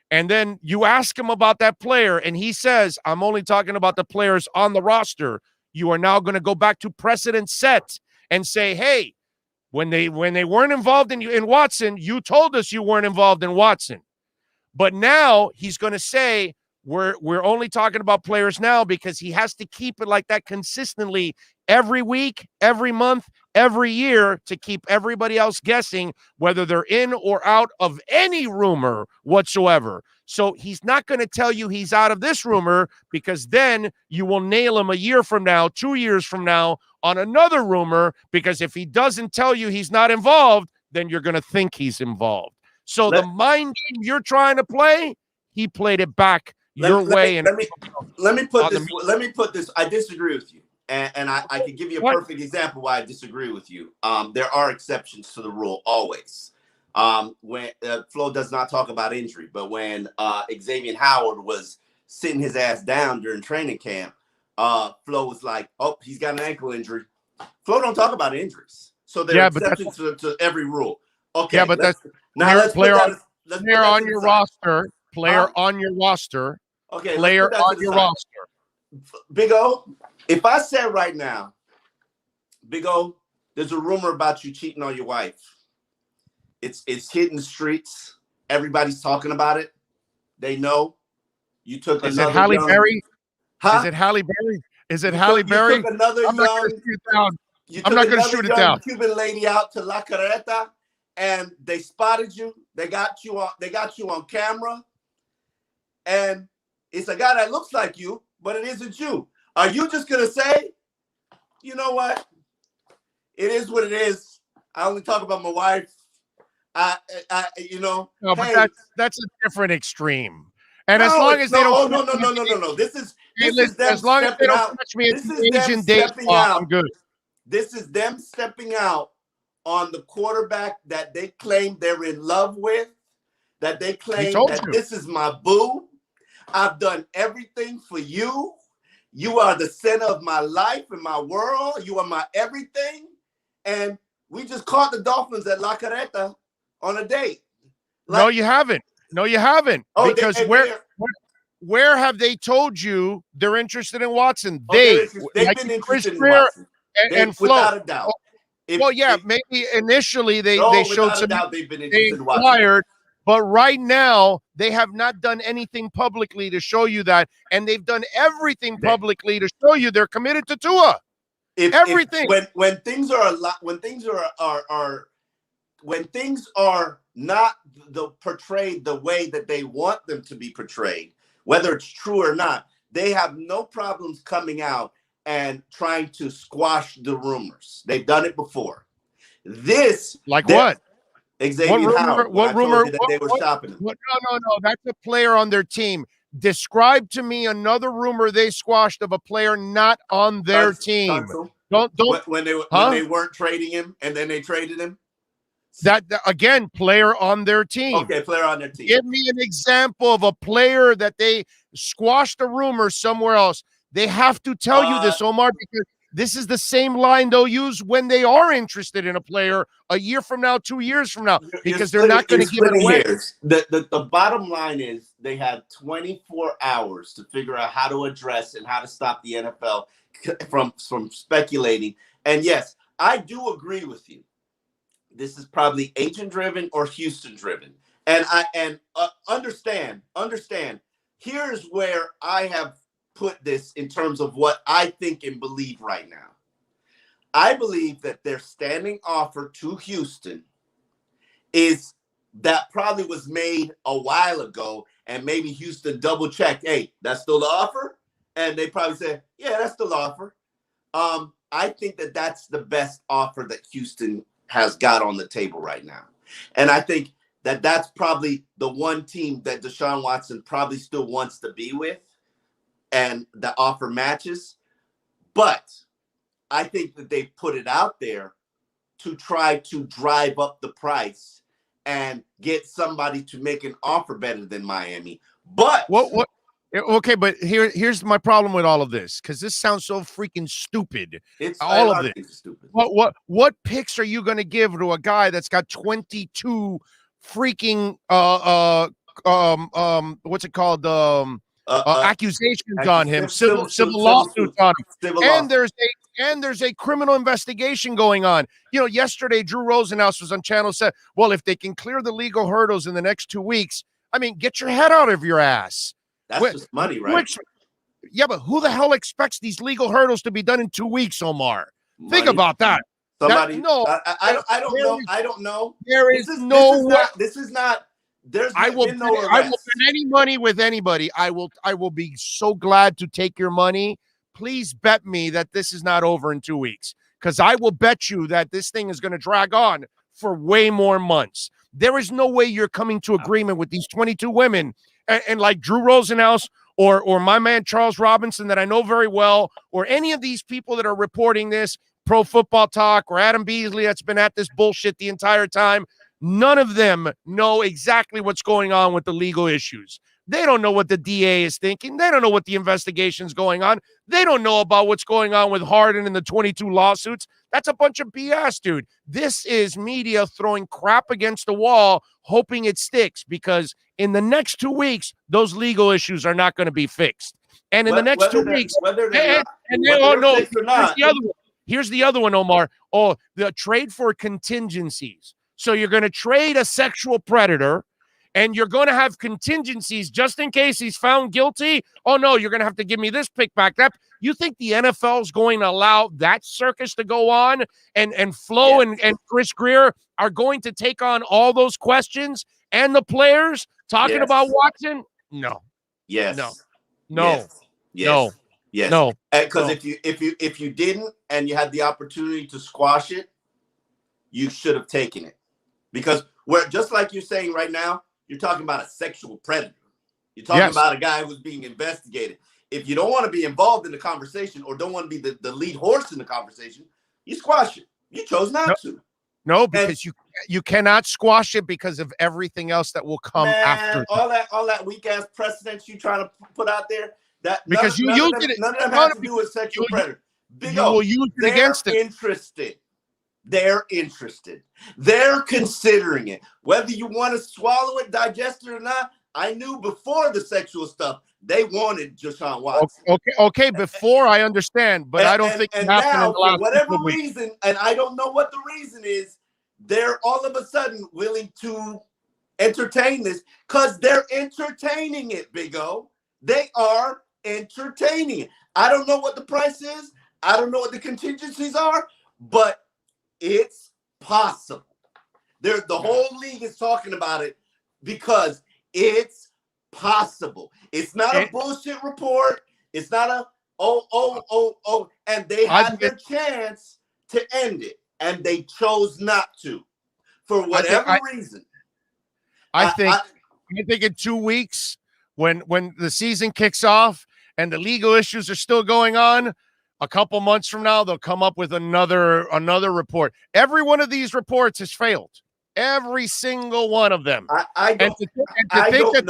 and then you ask him about that player and he says, I'm only talking about the players on the roster, you are now going to go back to precedent set and say, hey, when they weren't involved in Watson, you told us you weren't involved in Watson. But now he's going to say, we're only talking about players now, because he has to keep it like that consistently every week, every month, every year, to keep everybody else guessing whether they're in or out of any rumor whatsoever. So he's not going to tell you he's out of this rumor, because then you will nail him a year from now, 2 years from now on another rumor, because if he doesn't tell you he's not involved, then you're going to think he's involved. So the mind game you're trying to play, he played it back your way. Let me put this. I disagree with you, and I can give you a perfect example why I disagree with you. There are exceptions to the rule always. When Flo does not talk about injury, but when Xavier Howard was sitting his ass down during training camp, Flo was like, "Oh, he's got an ankle injury." Flo don't talk about injuries, so there are exceptions to every rule. Okay, but that's player on your roster. Player on your roster. Okay, player on your roster. Big O, if I said right now, Big O, there's a rumor about you cheating on your wife. It's hitting the streets. Everybody's talking about it. They know you took another. Is it Halle Berry? Huh? Is it Halle Berry? Is it Halle Berry? You took another I'm not going to shoot it down. I'm not going to shoot it down. Cuban lady out to La Carreta, and they spotted you. They got you on camera, and it's a guy that looks like you, but it isn't you. Are you just gonna say, you know what? It is what it is. I only talk about my wife. No, but that's a different extreme. And as long as they don't, no. This is them as long as they don't touch me at Asian days, I'm good. This is them stepping out on the quarterback that they claim they're in love with, that they claim that this is my boo. I've done everything for you. You are the center of my life and my world. You are my everything. And we just caught the Dolphins at La Carreta on a date. No, you haven't. Oh, because where have they told you they're interested in Watson? They've been interested in Watson. And Flo. Without a doubt. Maybe initially they showed some. They've been interested in Watson. But right now, they have not done anything publicly to show you that, and they've done everything publicly to show you they're committed to Tua. Everything. When things are not portrayed the way that they want them to be portrayed, whether it's true or not, they have no problems coming out and trying to squash the rumors. They've done it before. What? Xavier Howard. What rumor? That they were shopping him. No. That's a player on their team. Describe to me another rumor they squashed of a player not on their team. Don't. When they weren't trading him and then they traded him. That again, player on their team. Okay, player on their team. Give me an example of a player that they squashed a rumor somewhere else. They have to tell you this, Omar, because this is the same line they'll use when they are interested in a player a year from now, 2 years from now, because they're not going to give it away. The bottom line is they had 24 hours to figure out how to address and how to stop the NFL from speculating. And yes, I do agree with you. This is probably agent-driven or Houston-driven. And understand. Here's where I have put this in terms of what I think and believe right now. I believe that their standing offer to Houston is that probably was made a while ago, and maybe Houston double checked, hey, that's still the offer? And they probably said, yeah, that's still the offer. I think that that's the best offer that Houston has got on the table right now. And I think that's probably the one team that Deshaun Watson probably still wants to be with, and the offer matches. But I think that they put it out there to try to drive up the price and get somebody to make an offer better than Miami. But what? Okay, but here's my problem with all of this, because this sounds so freaking stupid. it's all of this. Stupid. What picks are you going to give to a guy that's got 22 freaking what's it called, accusations on him, civil lawsuits on him, and there's a criminal investigation going on. Yesterday Drew Rosenhaus was on channel, said, well, if they can clear the legal hurdles in the next 2 weeks, I mean, get your head out of your ass. That's just money, right? Yeah, but who the hell expects these legal hurdles to be done in 2 weeks, Omar? Think about that. I don't know. There is no way. This is not. I will bet any money with anybody. I will be so glad to take your money. Please bet me that this is not over in 2 weeks, because I will bet you that this thing is going to drag on for way more months. There is no way you're coming to agreement with these 22 women and like Drew Rosenhaus or my man Charles Robinson that I know very well, or any of these people that are reporting this, Pro Football Talk or Adam Beasley that's been at this bullshit the entire time. None of them know exactly what's going on with the legal issues. They don't know what the DA is thinking. They don't know what the investigation's going on. They don't know about what's going on with Harden and the 22 lawsuits. That's a bunch of BS, dude. This is media throwing crap against the wall, hoping it sticks, because in the next 2 weeks, those legal issues are not going to be fixed. And in the next 2 weeks, here's the other one, Omar. Oh, the trade for contingencies. So you're going to trade a sexual predator, and you're going to have contingencies just in case he's found guilty. Oh, no, you're going to have to give me this pick back. That you think the NFL is going to allow that circus to go on, and Flo and Chris Greer are going to take on all those questions and the players talking about Watson? No. Yes. No. Yes. No. Yes. No. Because if you didn't and you had the opportunity to squash it, you should have taken it. Because just like you're saying right now, you're talking about a sexual predator. You're talking about a guy who's being investigated. If you don't want to be involved in the conversation or don't want to be the lead horse in the conversation, you squash it. You chose not to. No, because you cannot squash it because of everything else that will come after. All that weak ass precedents you trying to put out there. Because none of them have to do with sexual predator. Big O, will use it against it. They're interested. They're considering it. Whether you want to swallow it, digest it or not, I knew before the sexual stuff, they wanted Deshaun Watson. Okay, before I understand, but I don't think and now, for whatever reason, and I don't know what the reason is, they're all of a sudden willing to entertain this because they're entertaining it, Big O. They are entertaining it. I don't know what the price is. I don't know what the contingencies are, but it's possible. The whole league is talking about it because it's possible. It's not a bullshit report. It's not a and they had their chance to end it, and they chose not to for whatever reason. I think in 2 weeks, when the season kicks off and the legal issues are still going on, a couple months from now, they'll come up with another report. Every one of these reports has failed. Every single one of them. I don't think that these things are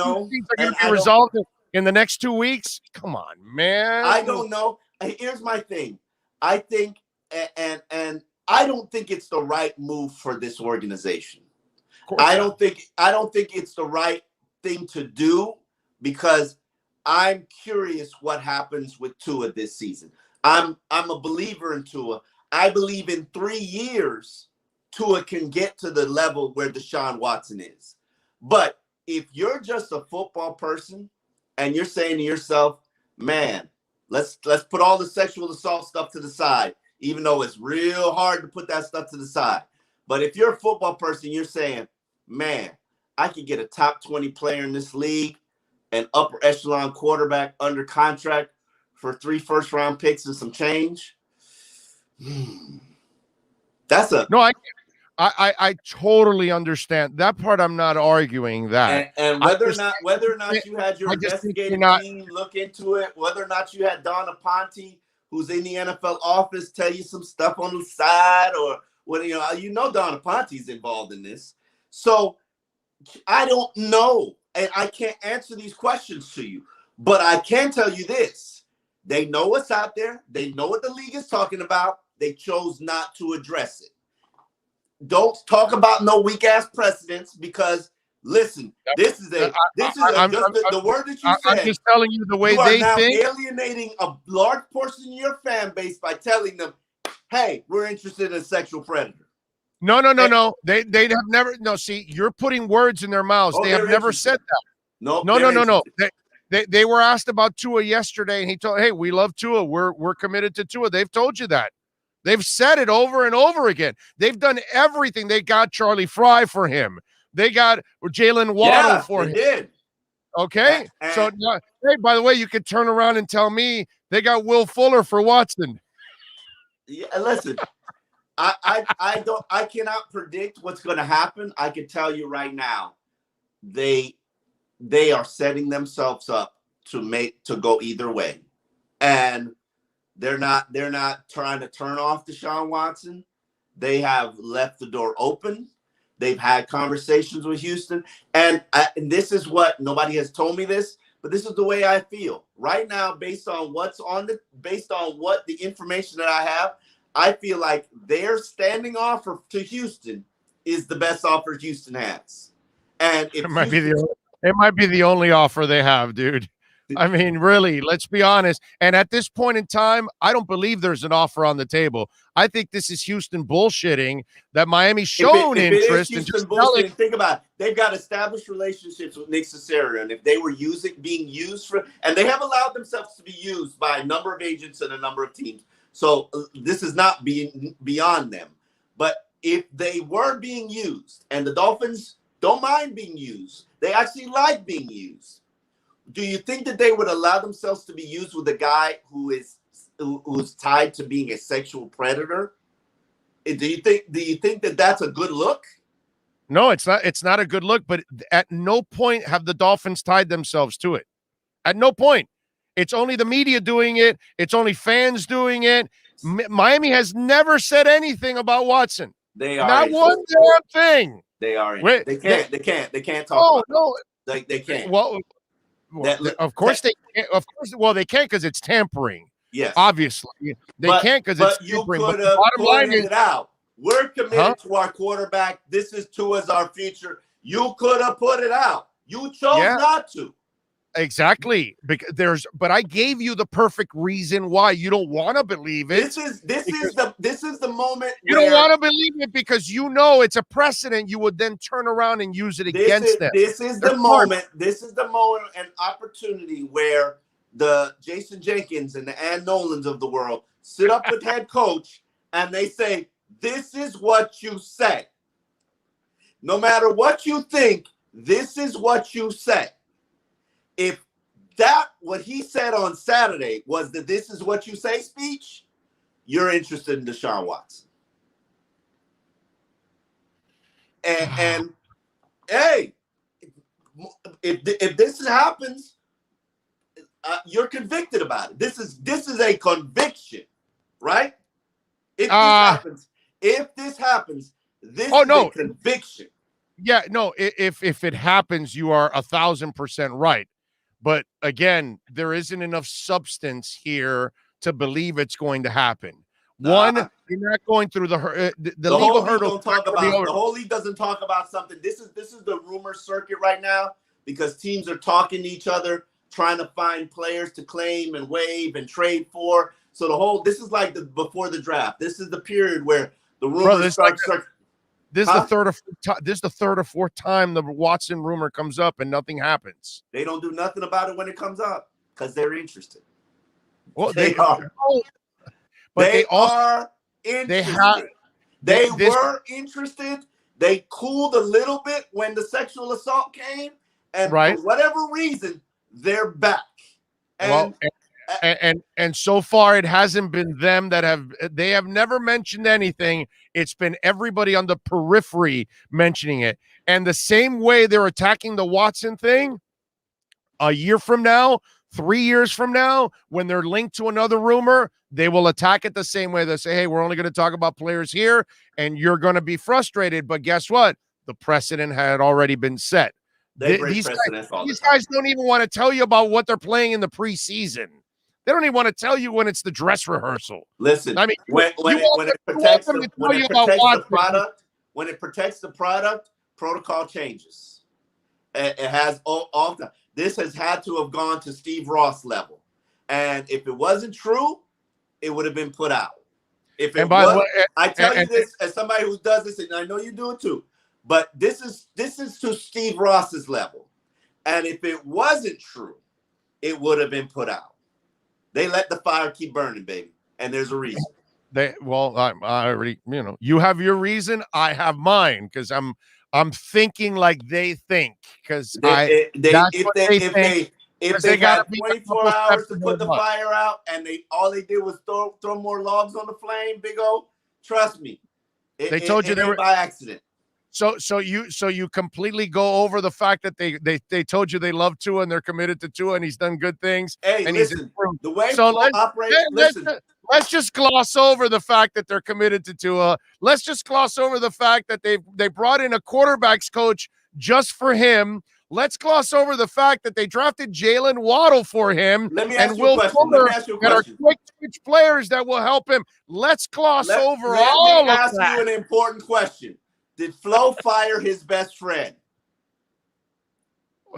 going to be resolved in the next 2 weeks? Come on, man. I don't know. Here's my thing. I think, and I don't think it's the right move for this organization. I don't think it's the right thing to do, because I'm curious what happens with Tua this season. I'm a believer in Tua. I believe in 3 years, Tua can get to the level where Deshaun Watson is. But if you're just a football person and you're saying to yourself, man, let's put all the sexual assault stuff to the side, even though it's real hard to put that stuff to the side. But if you're a football person, you're saying, man, I could get a top 20 player in this league, an upper echelon quarterback under contract for 3 first-round picks and some change. That's a I totally understand that part. I'm not arguing that. And whether or not you had your investigative team look into it, whether or not you had Donna Ponte, who's in the NFL office, tell you some stuff on the side, or Donna Ponte's involved in this. So I don't know, and I can't answer these questions to you, but I can tell you this: they know what's out there. They know what the league is talking about. They chose not to address it. Don't talk about no weak ass precedents, because listen, this is the word that you said. I'm just telling you the way they think. You are now alienating a large portion of your fan base by telling them, "Hey, we're interested in a sexual predator." No. They have never. No, see, you're putting words in their mouths. They have never said that. No. They were asked about Tua yesterday, and he told, "Hey, we love Tua. We're committed to Tua." They've told you that. They've said it over and over again. They've done everything. They got Charlie Fry for him. They got Jalen Waddle for him. Did. Okay. So, hey, by the way, you could turn around and tell me they got Will Fuller for Watson. Yeah, listen, I cannot predict what's going to happen. I can tell you right now, they are setting themselves up to go either way, and they're not trying to turn off Deshaun Watson. They have left the door open. They've had conversations with Houston, and this is what nobody has told me this, but this is the way I feel right now, based on what the information that I have. I feel like their standing offer to Houston is the best offer Houston has, and it might be the only offer they have, dude. I mean, really, let's be honest. And at this point in time, I don't believe there's an offer on the table. I think this is Houston bullshitting that Miami's shown interest. And just bullshitting, think about it. They've got established relationships with Nick Caserio, and if they were being used for, and they have allowed themselves to be used by a number of agents and a number of teams. So this is not being beyond them. But if they were being used, and the Dolphins don't mind being used, they actually like being used. Do you think that they would allow themselves to be used with a guy who's tied to being a sexual predator? Do you think that that's a good look? No, it's not. It's not a good look. But at no point have the Dolphins tied themselves to it. At no point. It's only the media doing it. It's only fans doing it. Miami has never said anything about Watson. They are not one damn thing. They are. They can't talk. They can't. Well. Of course they can't. Of course, well, they can't because it's tampering. Yes, obviously they can't because it's tampering. But you could have pointed it out. We're committed to our quarterback. This is Tua's our future. You could have put it out. You chose not to. Exactly. But I gave you the perfect reason why you don't want to believe it. This is the moment you don't want to believe it because you know it's a precedent. You would then turn around and use it against them. This is the moment. This is the moment and opportunity where the Jason Jenkins and the Ann Nolans of the world sit up with head coach and they say, "This is what you say. No matter what you think, this is what you say." If what he said on Saturday was that "this is what you say" speech, you're interested in Deshaun Watson. And hey, if this happens, you're convicted about it. This is a conviction, right? If this happens, this is a conviction. Yeah, no. If it happens, you are 1,000% right. But again, there isn't enough substance here to believe it's going to happen. One, you're not going through the legal hurdle. The whole league doesn't talk about something. This is the rumor circuit right now because teams are talking to each other, trying to find players to claim and waive and trade for. So this is like before the draft. This is the period where the rumors start circulating. This is the third or fourth time the Watson rumor comes up and nothing happens. They don't do nothing about it when it comes up because they're interested. Well, they are. But they are interested. They were interested. They cooled a little bit when the sexual assault came, and for whatever reason, they're back. And And so far it hasn't been them that they have never mentioned anything. It's been everybody on the periphery mentioning it. And the same way they're attacking the Watson thing, a year from now, 3 years from now, when they're linked to another rumor, they will attack it the same way. They say, hey, we're only going to talk about players here, and you're going to be frustrated. But guess what? The precedent had already been set. These guys don't even want to tell you about what they're playing in the preseason. They don't even want to tell you when it's the dress rehearsal. Listen, I mean, when it protects the product, protocol changes. It has all the. This has had to have gone to Steve Ross level, and if it wasn't true, it would have been put out. If it was, I tell you this as somebody who does this, and I know you do it too. But this is to Steve Ross's level, and if it wasn't true, it would have been put out. They let the fire keep burning, baby, and there's a reason. I already, you have your reason, I have mine, because I'm thinking like they think, because if they got 24 hours to put the fire out, and all they did was throw more logs on the flame, Big O, trust me, they told you they were by accident. So you completely go over the fact that they told you they love Tua and they're committed to Tua and he's done good things. Hey, and listen, the way let's just gloss over the fact that they're committed to Tua. Let's just gloss over the fact that they brought in a quarterbacks coach just for him. Let's gloss over the fact that they drafted Jalen Waddle for him. Let me ask you a question. That are quick switch players that will help him. Let's gloss over all of that. Let me ask you an important question. Did Flo fire his best friend?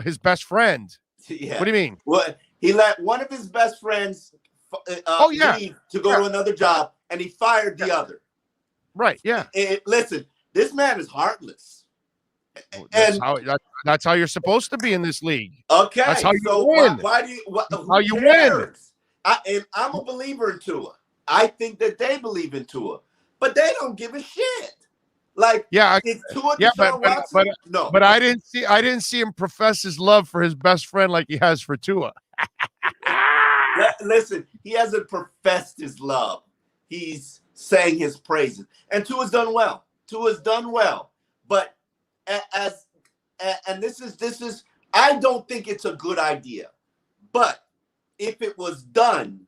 His best friend? Yeah. What do you mean? Well, he let one of his best friends leave to go to another job, and he fired the other. Right, yeah. Listen, this man is heartless. That's how you're supposed to be in this league. Okay, that's how you win. Why do you? How you win? I'm a believer in Tua. I think that they believe in Tua, but they don't give a shit. But I didn't see him profess his love for his best friend like he has for Tua. Listen, he hasn't professed his love. He's saying his praises, and Tua's done well. But this is I don't think it's a good idea. But if it was done,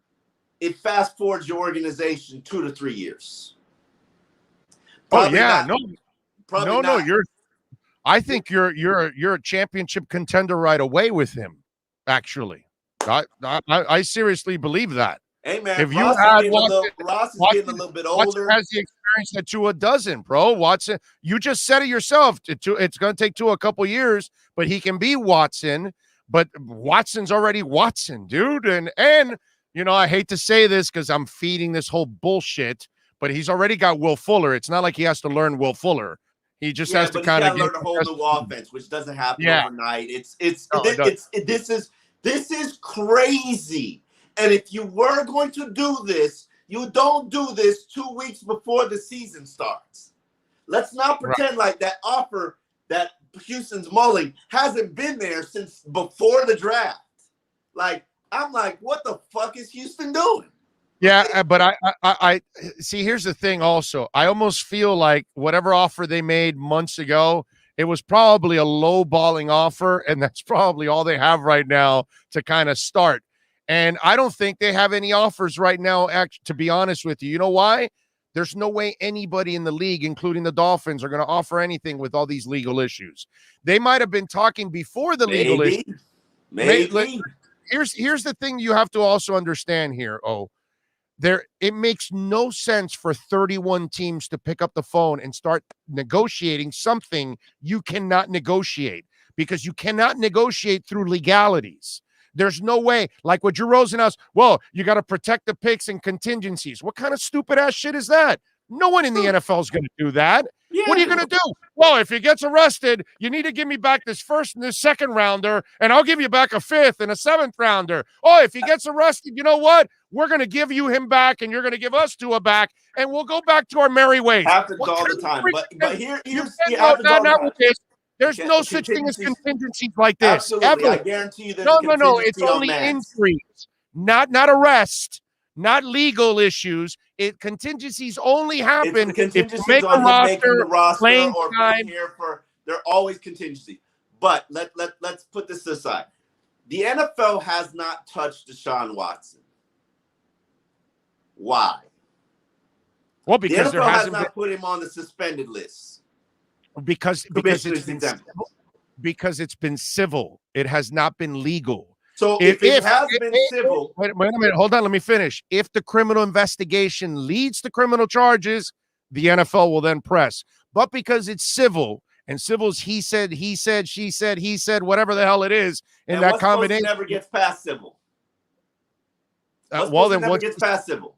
it fast forwards your organization 2 to 3 years. Probably not. I think you're a championship contender right away with him. Actually, I seriously believe that. Hey man, if Ross is getting a little bit older. Watson has the experience that Tua doesn't, bro. Watson, you just said it yourself. It's going to take Tua a couple years, but he can be Watson. But Watson's already Watson, dude. And I hate to say this because I'm feeding this whole bullshit. But he's already got Will Fuller. It's not like he has to learn Will Fuller. He just has to kind of learn a whole new offense, which doesn't happen overnight. This is crazy. And if you were going to do this, you don't do this 2 weeks before the season starts. Let's not pretend like that offer that Houston's mulling hasn't been there since before the draft. I'm like, what the fuck is Houston doing? Yeah, but I see. Here's the thing. Also, I almost feel like whatever offer they made months ago, it was probably a low-balling offer, and that's probably all they have right now to kind of start. And I don't think they have any offers right now. To be honest with you, you know why? There's no way anybody in the league, including the Dolphins, are going to offer anything with all these legal issues. They might have been talking before the legal issues. Maybe. Here's the thing you have to also understand here. It makes no sense for 31 teams to pick up the phone and start negotiating something you cannot negotiate, because you cannot negotiate through legalities. There's no way. Like with Drew Rosenhaus, you got to protect the picks and contingencies. What kind of stupid ass shit is that? No one in the NFL is going to do that. Yeah. What are you going to do? Well, if he gets arrested, you need to give me back this first and this second rounder, and I'll give you back a fifth and a seventh rounder. Oh, if he gets arrested, you know what? We're going to give you him back, and you're going to give us Tua back, and we'll go back to our merry ways. Happens all the time. But here's there's no such thing as contingencies like this. Absolutely. Ever. I guarantee you there's No. It's only injuries. not arrest, not legal issues. Contingencies only happen It's the if you contingencies make a on him making the roster playing or time. being here for. They're always contingencies. But let's put this aside. The NFL has not touched Deshaun Watson. Why? Well, because the there NFL has hasn't not put him on the suspended list. because it's been civil. It has not been legal. So if it has been civil, wait a minute, hold on, let me finish. If the criminal investigation leads to criminal charges, the NFL will then press. But because it's civil, and civil's he said, she said, he said, whatever the hell it is, in and that what's combination never gets past civil. Gets past civil.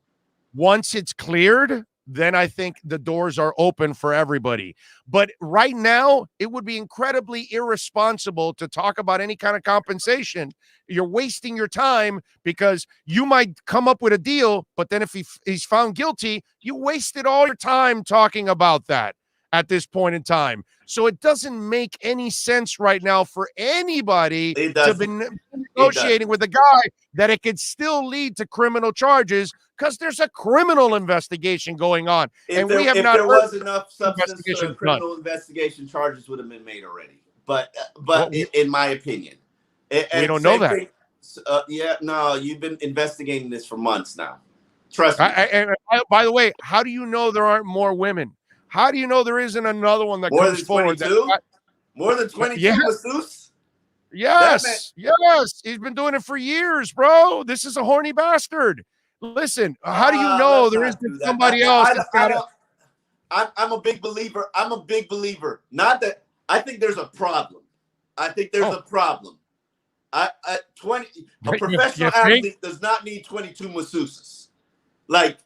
Once it's cleared, then I think the doors are open for everybody. But right now, it would be incredibly irresponsible to talk about any kind of compensation. You're wasting your time because you might come up with a deal, but then if he's found guilty, you wasted all your time talking about that at this point in time. So it doesn't make any sense right now for anybody to be negotiating with a guy that it could still lead to criminal charges because there's a criminal investigation going on. If there was enough substance for a criminal investigation, charges would have been made already. But in my opinion, we don't know that. You've been investigating this for months now. Trust me. By the way, how do you know there aren't more women? How do you know there isn't another one that comes forward? More than 22 masseuse? Yes. He's been doing it for years, bro. This is a horny bastard. Listen, how do you know there isn't somebody else? I'm a big believer. Not that I think there's a problem. A professional athlete does not need 22 masseuses. Like,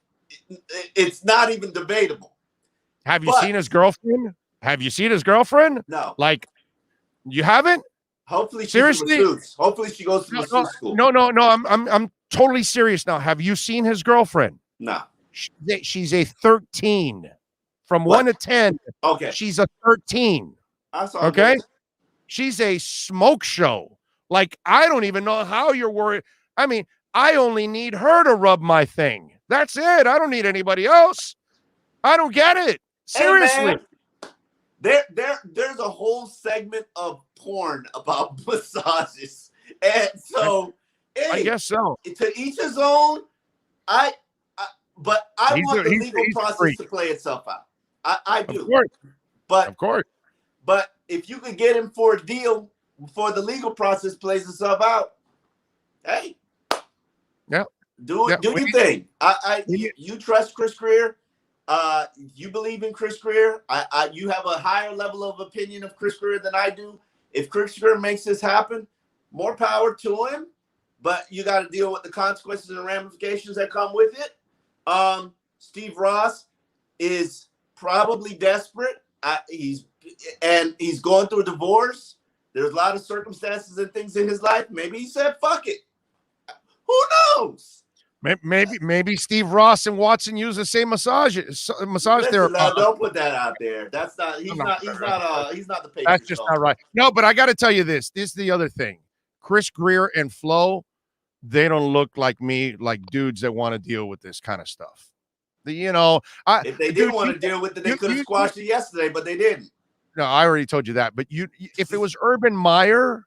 it's not even debatable. Have you seen his girlfriend? No. Like, you haven't? Hopefully, seriously. Hopefully, she goes to masseuse school. No. I'm totally serious now. Have you seen his girlfriend? No. She's a 13. From 1 to 10. Okay. She's a 13. Okay. She's a smoke show. Like, I don't even know how you're worried. I mean, I only need her to rub my thing. That's it. I don't need anybody else. I don't get it. Seriously. Hey, there's a whole segment of porn about massages. And so I guess so. To each his own. But I want the legal process to play itself out. I do. Of course. But if you could get him for a deal before the legal process plays itself out, hey. Yeah. Do your thing. You trust Chris Greer. You believe in Chris Greer. You have a higher level of opinion of Chris Greer than I do. If Chris Greer makes this happen, more power to him. But you got to deal with the consequences and ramifications that come with it. Steve Ross is probably desperate. He's going through a divorce. There's a lot of circumstances and things in his life. Maybe he said, "Fuck it." Who knows? Maybe Steve Ross and Watson use the same massage therapy. Don't put that out there. That's not. He's not the Patriots. That's just not right. No, but I got to tell you this. This is the other thing. Chris Greer and Flo, they don't look like me, like dudes that want to deal with this kind of stuff. If they did want to deal with it, they could have squashed it yesterday, but they didn't. No, I already told you that. But if it was Urban Meyer,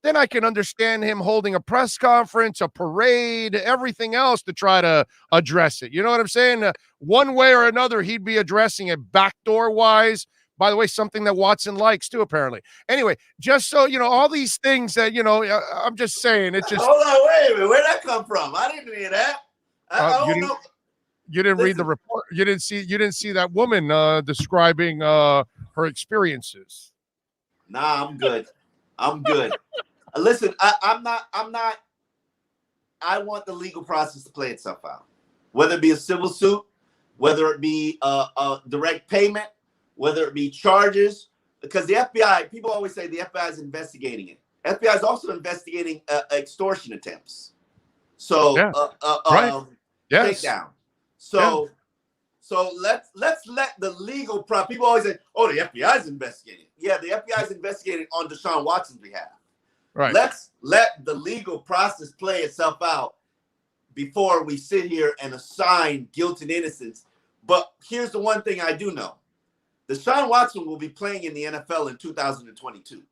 then I can understand him holding a press conference, a parade, everything else to try to address it. You know what I'm saying? One way or another, he'd be addressing it backdoor-wise. By the way, something that Watson likes too, apparently. Anyway, just so you know, all these things that, I'm just saying. It's just. Hold on, wait a minute. Where'd that come from? I didn't hear that. I don't know. You didn't read the report. You didn't see that woman describing her experiences. Nah, I'm good. Listen, I'm not. I want the legal process to play itself out. Whether it be a civil suit, whether it be a direct payment, whether it be charges, because the FBI, people always say the FBI is investigating it. FBI is also investigating extortion attempts. So, right. Yes. Takedown. So let's let the legal process. People always say, "Oh, the FBI is investigating." Yeah, the FBI is investigating on Deshaun Watson's behalf. Right. Let's let the legal process play itself out, before we sit here and assign guilt and innocence. But here's the one thing I do know. Deshaun Watson will be playing in the NFL in 2022.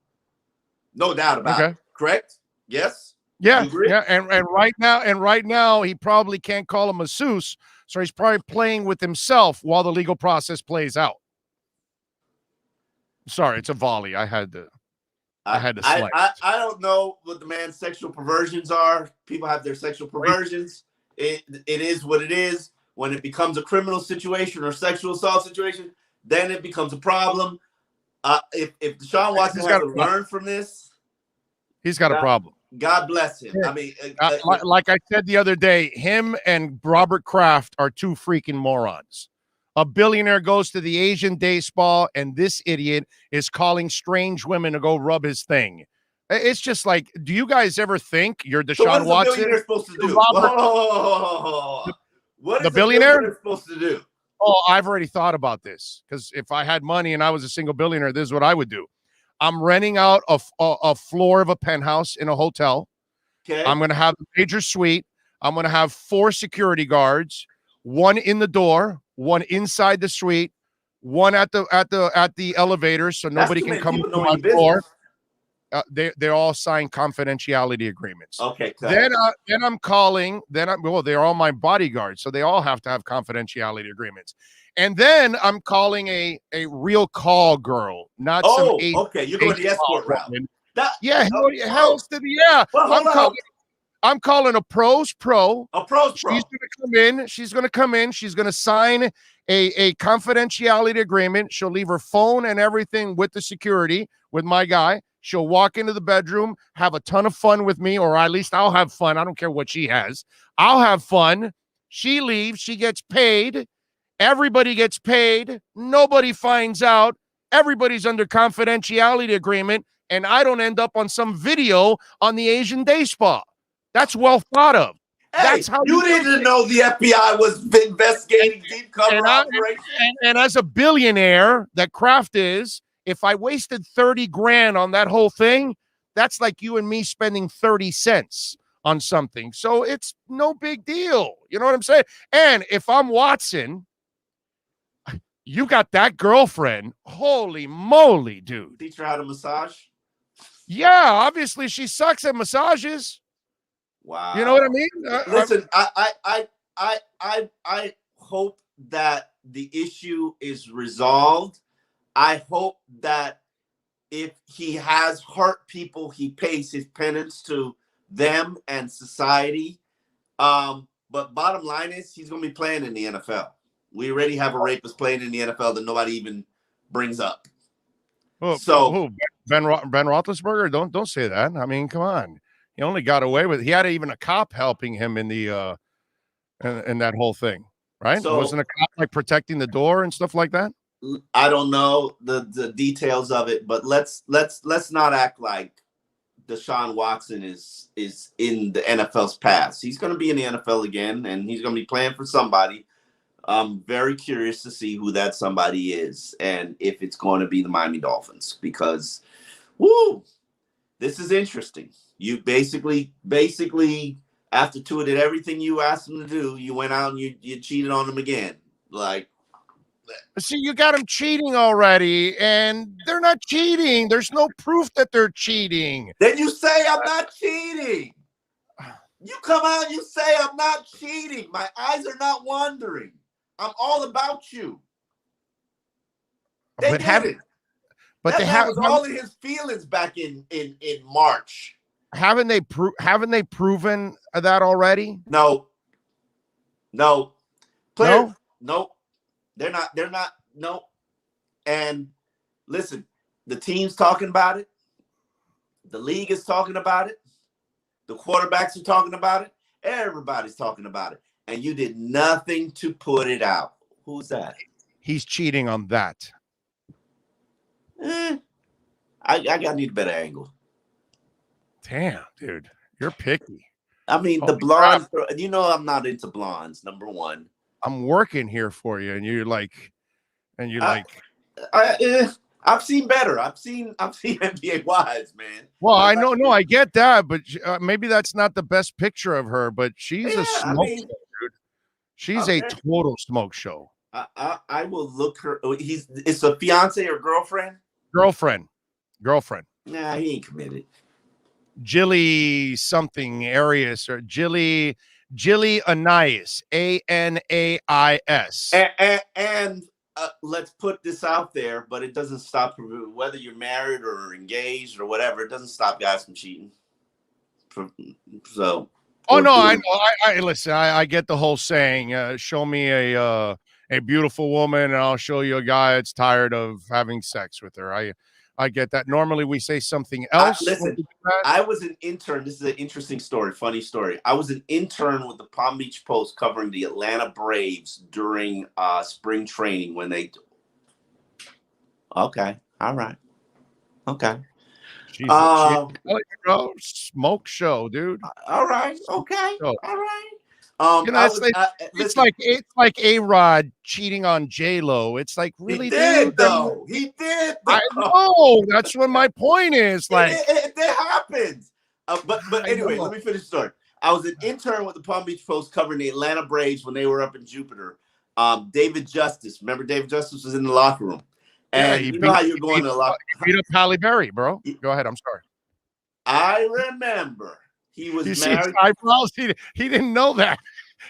No doubt about it. Correct? Yes? Yeah. Yeah. And right now he probably can't call a masseuse, so he's probably playing with himself while the legal process plays out. Sorry, it's a volley. I had to select. I don't know what the man's sexual perversions are. People have their sexual perversions. It is what it is. When it becomes a criminal situation or sexual assault situation, then it becomes a problem. If Deshaun Watson has to learn from this, he's got a problem. God bless him. I mean, like I said the other day, him and Robert Kraft are two freaking morons. A billionaire goes to the Asian day spa, and this idiot is calling strange women to go rub his thing. It's just like, do you guys ever think you're Deshaun Watson? What is a billionaire supposed to do? What is the billionaire supposed to do? Oh, I've already thought about this, because if I had money and I was a single billionaire, this is what I would do. I'm renting out a floor of a penthouse in a hotel. Okay. I'm going to have a major suite. I'm going to have 4 security guards, 1 in the door, 1 inside the suite, 1 at the elevator, so nobody can come to my floor. They all sign confidentiality agreements. Okay. Then I'm calling. They're all my bodyguards, so they all have to have confidentiality agreements. And then I'm calling a real call girl, not some. Okay. You're going the escort route. I'm calling a pros pro. A pros pro. She's gonna come in. She's gonna sign a confidentiality agreement. She'll leave her phone and everything with the security, with my guy. She'll walk into the bedroom, have a ton of fun with me, or at least I'll have fun. I don't care what she has. I'll have fun. She leaves. She gets paid. Everybody gets paid. Nobody finds out. Everybody's under confidentiality agreement, and I don't end up on some video on the Asian day spa. That's well thought of. Hey, that's how you didn't know the FBI was investigating deep cover operation. And as a billionaire that Kraft is, if I wasted 30 grand on that whole thing, that's like you and me spending 30 cents on something. So it's no big deal. You know what I'm saying? And if I'm Watson, you got that girlfriend. Holy moly, dude. Teach her how to massage? Yeah, obviously she sucks at massages. Wow. You know what I mean? Listen, I hope that the issue is resolved. I hope that if he has hurt people, he pays his penance to them and society. But bottom line is, he's going to be playing in the NFL. We already have a rapist playing in the NFL that nobody even brings up. Ben Roethlisberger? Don't say that. I mean, come on. He only got away with it. He had even a cop helping him in the in that whole thing, right? So, wasn't a cop like protecting the door and stuff like that? I don't know the details of it, but let's not act like Deshaun Watson is in the NFL's past. He's going to be in the NFL again, and he's going to be playing for somebody. I'm very curious to see who that somebody is, and if it's going to be the Miami Dolphins, because, this is interesting. You basically after Tua did everything you asked him to do, you went out and you cheated on him again. Like, see, you got them cheating already, and they're not cheating. There's no proof that they're cheating. Then you say I'm not cheating. You come out and you say I'm not cheating. My eyes are not wandering. I'm all about you. They did it. But that was all of his feelings back in March. Haven't they proven that already? No. Players, no. They're not. No. And listen, the team's talking about it. The league is talking about it. The quarterbacks are talking about it. Everybody's talking about it. And you did nothing to put it out. Who's that? He's cheating on that. I need a better angle. Damn, dude. You're picky. I mean, the blondes, you know, I'm not into blondes, number one. I'm working here for you, and I I've seen better. I've seen NBA wives, man. Well, I know, no, I get that, but maybe that's not the best picture of her. But she's a smoke show, dude. She's a total smoke show. I will look her. It's a fiance or girlfriend. Girlfriend. Nah, he ain't committed. Jilly something Arias or Jilly Anais, Anais. And let's put this out there, but it doesn't stop whether you're married or engaged or whatever. It doesn't stop guys from cheating. So. Oh no, I know. I listen. I get the whole saying. Show me a beautiful woman, and I'll show you a guy that's tired of having sex with her. I get that. Normally, we say something else. Listen, I was an intern. This is an interesting story, funny story. I was an intern with the Palm Beach Post covering the Atlanta Braves during spring training when they. Okay, all right, okay. She's smoke show, dude. All right, okay, all right. It's like A-Rod cheating on J-Lo. It's like, really, he did, dude? Though. He did. I know. That's what my point is. Like, it happens. But anyway, let me finish the story. I was an intern with the Palm Beach Post covering the Atlanta Braves when they were up in Jupiter. David Justice, remember David Justice was in the locker room, and you know how you're going to the locker. He beat up Halle Berry, bro. Go ahead. I'm sorry. I remember. He was married. His eyebrows? He didn't know that.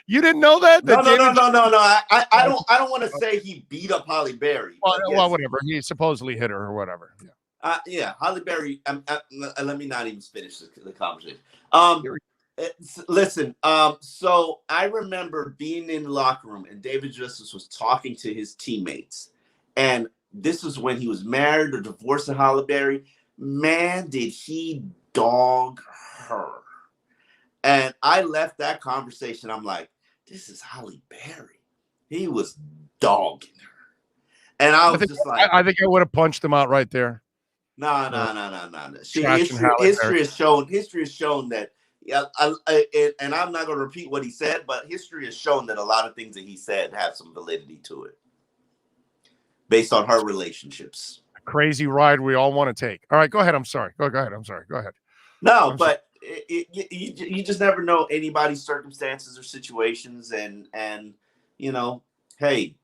You didn't know that? No. I don't want to say he beat up Halle Berry. Well, whatever. He supposedly hit her or whatever. Yeah. Halle Berry. Let me not even finish the conversation. Listen. So I remember being in the locker room and David Justice was talking to his teammates, and this was when he was married or divorced to Halle Berry. Man, did he dog her. And I left that conversation. I'm like, this is Halle Berry. He was dogging her. And I was just like, I think I would have punched him out right there. No. History has shown that, and I'm not going to repeat what he said, but history has shown that a lot of things that he said have some validity to it based on her relationships. A crazy ride we all want to take. All right, go ahead. I'm sorry. Go ahead. Go ahead. No, but you just never know anybody's circumstances or situations, and you know, hey,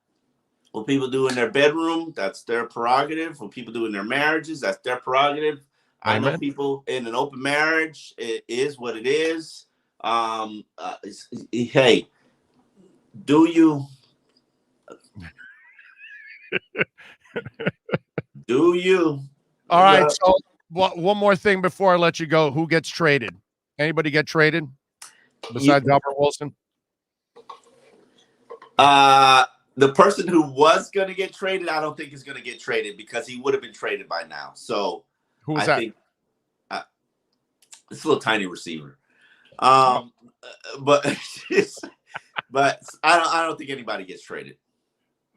what people do in their bedroom, that's their prerogative. What people do in their marriages, that's their prerogative. Amen. I know people in an open marriage, it is what it is. Hey, do you? Do you? All right, so one more thing before I let you go. Who gets traded? Anybody get traded besides Albert Wilson? The person who was going to get traded, I don't think is going to get traded because he would have been traded by now. So who was that? Think, it's a little tiny receiver. But I don't think anybody gets traded.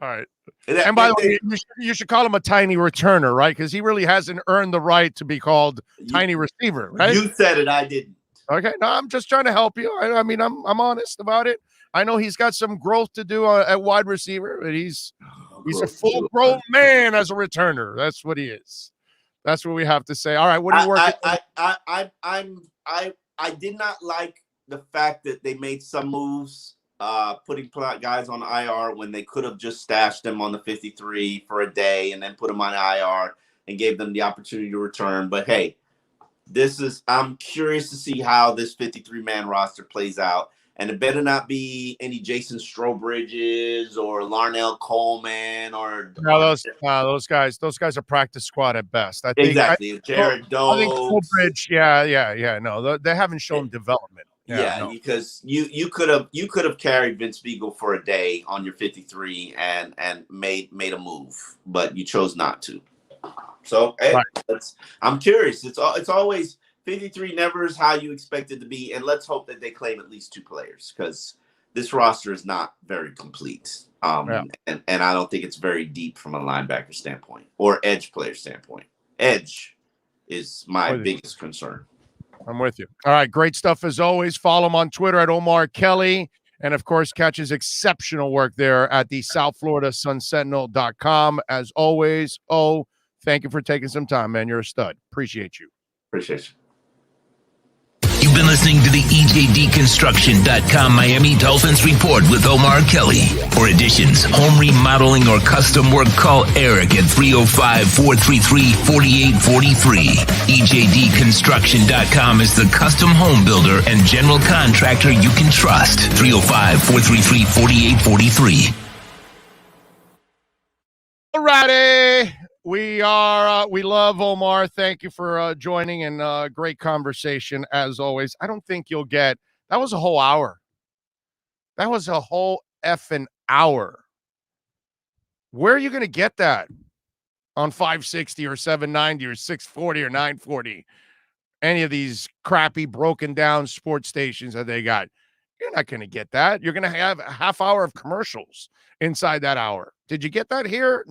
All right. And by the way, you should call him a tiny returner, right? Because he really hasn't earned the right to be called tiny receiver, right? You said it, I didn't. Okay, no, I'm just trying to help you. I mean, I'm honest about it. I know he's got some growth to do at wide receiver, but he's a full-grown man as a returner. That's what he is. That's what we have to say. All right, what are you working? I did not like the fact that they made some moves, putting guys on IR when they could have just stashed them on the 53 for a day and then put them on IR and gave them the opportunity to return. But hey, I'm curious to see how this 53-man roster plays out. And it better not be any Jason Strobridges or Larnell Coleman or those guys are practice squad at best. I think exactly. Jared Doe. I think Strobridge, yeah. No, they haven't shown development. Because you could have carried Vince Beagle for a day on your 53 and made a move, but you chose not to. So hey, I'm curious. It's always 53 never is how you expect it to be, and let's hope that they claim at least 2 players because this roster is not very complete. And I don't think it's very deep from a linebacker standpoint or edge player standpoint. Edge is my biggest concern. I'm with you. All right, great stuff as always. Follow him on Twitter at Omar Kelly, and of course, catch his exceptional work there at the South Florida Sun Sentinel.com. As always, Thank you for taking some time, man. You're a stud. Appreciate you. Appreciate you. You've been listening to the EJDconstruction.com Miami Dolphins Report with Omar Kelly. For additions, home remodeling, or custom work, call Eric at 305-433-4843. EJDconstruction.com is the custom home builder and general contractor you can trust. 305-433-4843. Alrighty. We love Omar. Thank you for joining, and great conversation as always. I don't think you'll get, that was a whole hour. That was a whole effing hour. Where are you going to get that? On 560 or 790 or 640 or 940? Any of these crappy broken down sports stations that they got. You're not going to get that. You're going to have a half hour of commercials inside that hour. Did you get that here?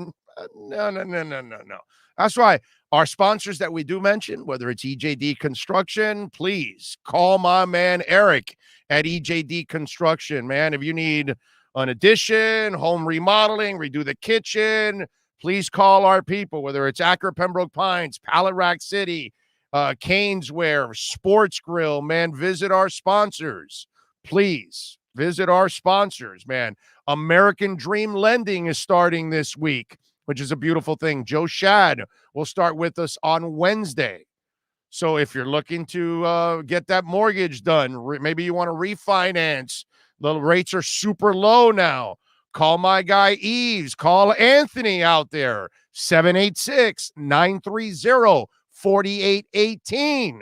No. That's why our sponsors that we do mention, whether it's EJD Construction, please call my man Eric at EJD Construction. Man, if you need an addition, home remodeling, redo the kitchen, please call our people, whether it's Acra, Pembroke Pines, Pallet Rack City, Caneswear, Sports Grill. Man, visit our sponsors. Please visit our sponsors, man. American Dream Lending is starting this week, which is a beautiful thing. Joe Shad will start with us on Wednesday. So if you're looking to get that mortgage done, maybe you want to refinance, the rates are super low now. Call my guy Eves. Call Anthony out there, 786-930-4818.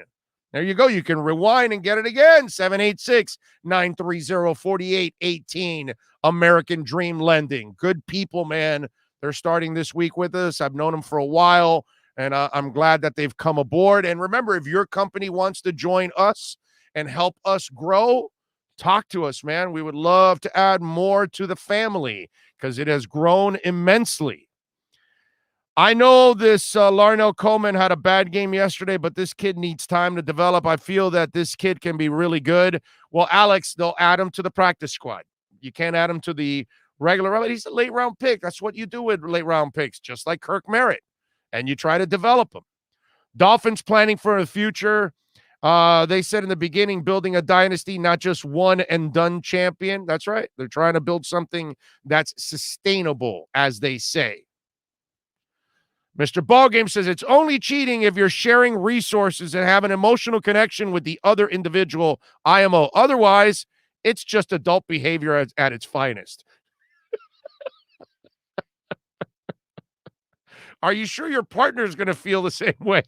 There you go. You can rewind and get it again, 786-930-4818. American Dream Lending. Good people, man. They're starting this week with us. I've known them for a while, and I'm glad that they've come aboard. And remember, if your company wants to join us and help us grow, talk to us, man. We would love to add more to the family because it has grown immensely. I know this Larnell Coleman had a bad game yesterday, but this kid needs time to develop. I feel that this kid can be really good. Well, Alex, they'll add him to the practice squad. You can't add him to the regular, but he's a late round pick. That's what you do with late round picks, just like Kirk Merritt, and you try to develop them. Dolphins planning for the future. They said in the beginning, building a dynasty, not just one and done champion. That's right. They're trying to build something that's sustainable, as they say. Mr. Ballgame says it's only cheating if you're sharing resources and have an emotional connection with the other individual IMO. Otherwise, it's just adult behavior at its finest. Are you sure your partner is going to feel the same way?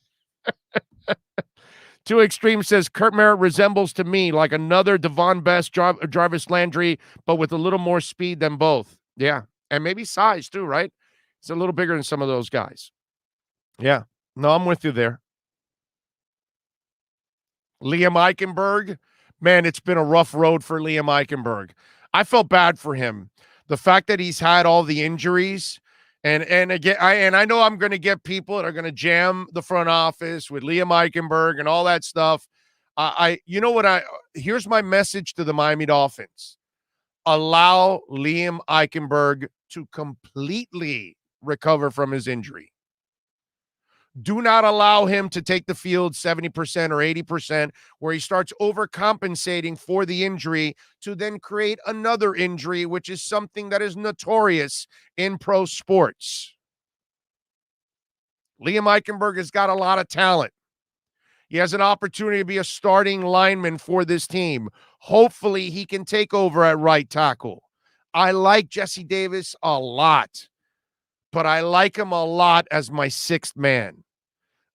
Too Extreme says Kirk Merritt resembles to me like another Devon Best, Jarvis Landry, but with a little more speed than both. Yeah, and maybe size too, right? It's a little bigger than some of those guys. Yeah, no, I'm with you there. Liam Eichenberg, man, it's been a rough road for Liam Eichenberg. I felt bad for him. The fact that he's had all the injuries. And again, I know I'm going to get people that are going to jam the front office with Liam Eichenberg and all that stuff. Here's my message to the Miami Dolphins. Allow Liam Eichenberg to completely recover from his injury. Do not allow him to take the field 70% or 80% where he starts overcompensating for the injury to then create another injury, which is something that is notorious in pro sports. Liam Eichenberg has got a lot of talent. He has an opportunity to be a starting lineman for this team. Hopefully he can take over at right tackle. I like Jesse Davis a lot, but I like him a lot as my sixth man.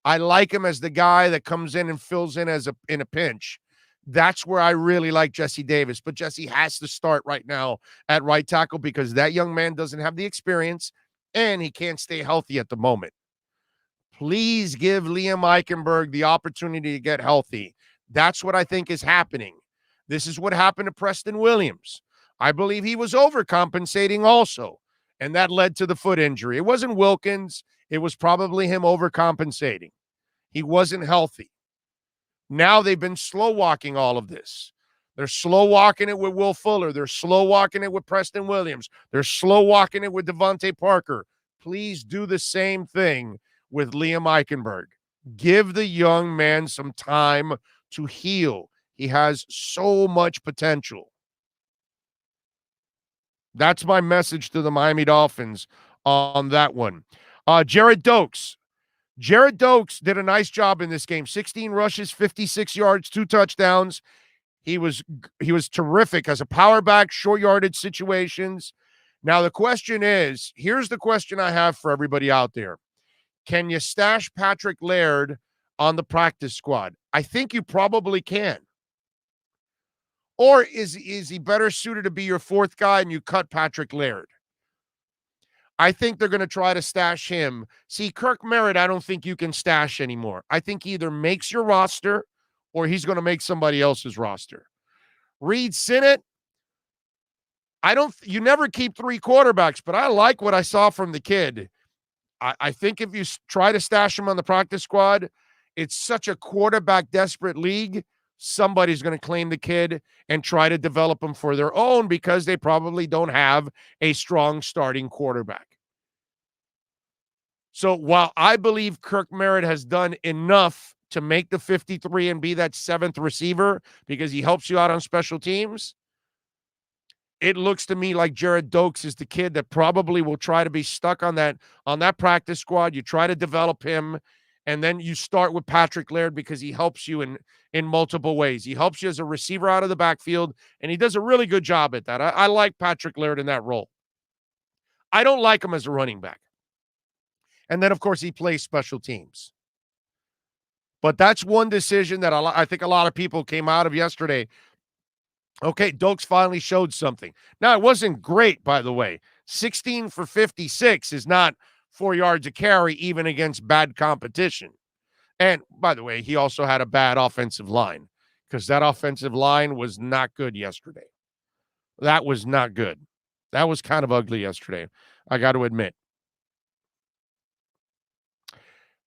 I like him as the guy that comes in and fills in in a pinch. That's where I really like Jesse Davis. But Jesse has to start right now at right tackle because that young man doesn't have the experience and he can't stay healthy at the moment. Please give Liam Eichenberg the opportunity to get healthy. That's what I think is happening. This is what happened to Preston Williams. I believe he was overcompensating also, and that led to the foot injury. It wasn't Wilkins. It was probably him overcompensating. He wasn't healthy. Now they've been slow walking all of this. They're slow walking it with Will Fuller. They're slow walking it with Preston Williams. They're slow walking it with Devontae Parker. Please do the same thing with Liam Eichenberg. Give the young man some time to heal. He has so much potential. That's my message to the Miami Dolphins on that one. Jared Dokes. Jared Dokes did a nice job in this game. 16 rushes, 56 yards, 2 touchdowns. He was terrific as a power back, short yardage situations. Now the question is, here's the question I have for everybody out there. Can you stash Patrick Laird on the practice squad? I think you probably can. Or is he better suited to be your fourth guy and you cut Patrick Laird? I think they're going to try to stash him. See, Kirk Merritt, I don't think you can stash anymore. I think he either makes your roster or he's going to make somebody else's roster. Reed Cenet, you never keep 3 quarterbacks, but I like what I saw from the kid. I think if you try to stash him on the practice squad, it's such a quarterback desperate league. Somebody's going to claim the kid and try to develop him for their own because they probably don't have a strong starting quarterback. So while I believe Kirk Merritt has done enough to make the 53 and be that 7th receiver because he helps you out on special teams, it looks to me like Jared Dokes is the kid that probably will try to be stuck on that practice squad. You try to develop him, and then you start with Patrick Laird because he helps you in multiple ways. He helps you as a receiver out of the backfield, and he does a really good job at that. I like Patrick Laird in that role. I don't like him as a running back. And then, of course, he plays special teams. But that's one decision that I think a lot of people came out of yesterday. Okay, Dokes finally showed something. Now, it wasn't great, by the way. 16 for 56 is not 4 yards a carry, even against bad competition. And, by the way, he also had a bad offensive line because that offensive line was not good yesterday. That was not good. That was kind of ugly yesterday, I got to admit.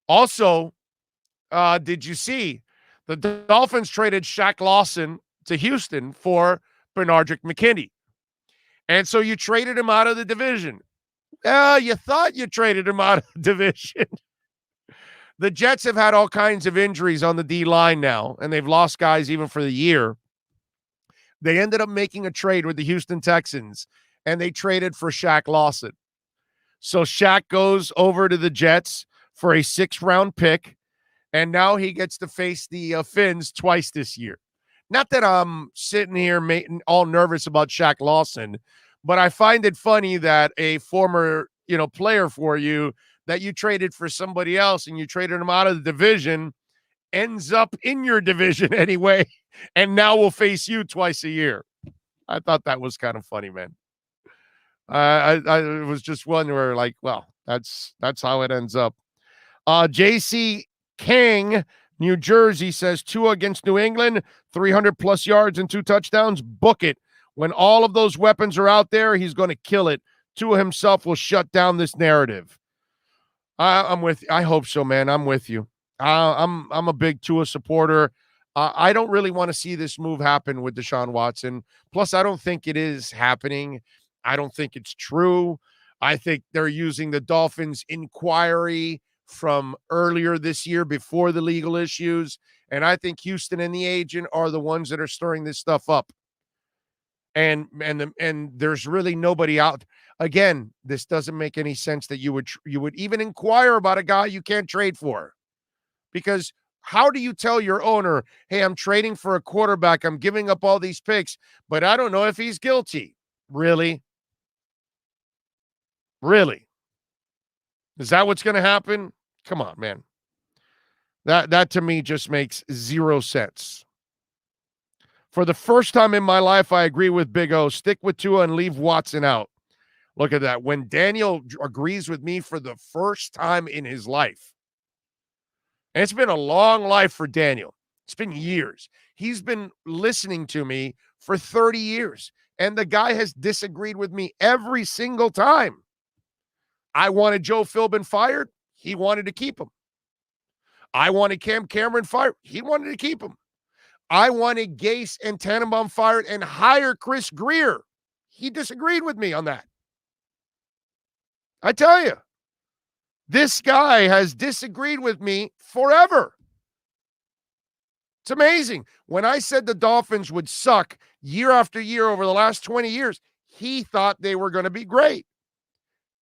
Also, did you see the Dolphins traded Shaq Lawson to Houston for Bernardrick McKinney? And so you traded him out of the division. You thought you traded him out of the division. The Jets have had all kinds of injuries on the D-line now, and they've lost guys even for the year. They ended up making a trade with the Houston Texans, and they traded for Shaq Lawson. So Shaq goes over to the Jets for a 6th-round pick, and now he gets to face the Finns twice this year. Not that I'm sitting here all nervous about Shaq Lawson, but I find it funny that a former, player for you that you traded for somebody else and you traded him out of the division ends up in your division anyway, and now will face you twice a year. I thought that was kind of funny, man. I was just wondering, like, well, that's how it ends up. JC King, New Jersey, says Tua against New England, 300-plus yards and 2 touchdowns. Book it. When all of those weapons are out there, he's going to kill it. Tua himself will shut down this narrative. I'm with you. I hope so, man. I'm with you. I'm a big Tua supporter. I don't really want to see this move happen with Deshaun Watson. Plus, I don't think it is happening. I don't think it's true. I think they're using the Dolphins' inquiry from earlier this year before the legal issues. And I think Houston and the agent are the ones that are stirring this stuff up. And there's really nobody out. Again, this doesn't make any sense that you would even inquire about a guy you can't trade for. Because how do you tell your owner, hey, I'm trading for a quarterback, I'm giving up all these picks, but I don't know if he's guilty? Really? Really? Is that what's going to happen? Come on, man. That to me just makes 0 sense. For the first time in my life, I agree with Big O. Stick with Tua and leave Watson out. Look at that. When Daniel agrees with me for the first time in his life, and it's been a long life for Daniel. It's been years. He's been listening to me for 30 years, and the guy has disagreed with me every single time. I wanted Joe Philbin fired. He wanted to keep him. I wanted Cam Cameron fired. He wanted to keep him. I wanted Gase and Tannenbaum fired and hire Chris Greer. He disagreed with me on that. I tell you, This guy has disagreed with me forever. It's amazing. When I said the Dolphins would suck year after year over the last 20 years, he thought they were going to be great.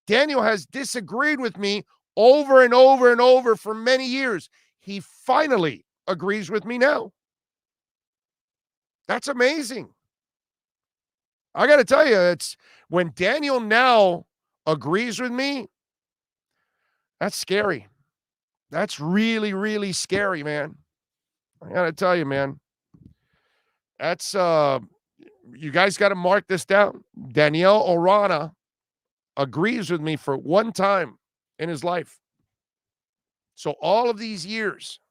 Daniel has disagreed with me over and over and over for many years. He finally agrees with me now. That's amazing. I got to tell you, it's when Daniel now agrees with me, that's scary. That's really, really scary, man. I got to tell you, man. That's, you guys got to mark this down. Danielle Orana agrees with me for one time in his life. So all of these years,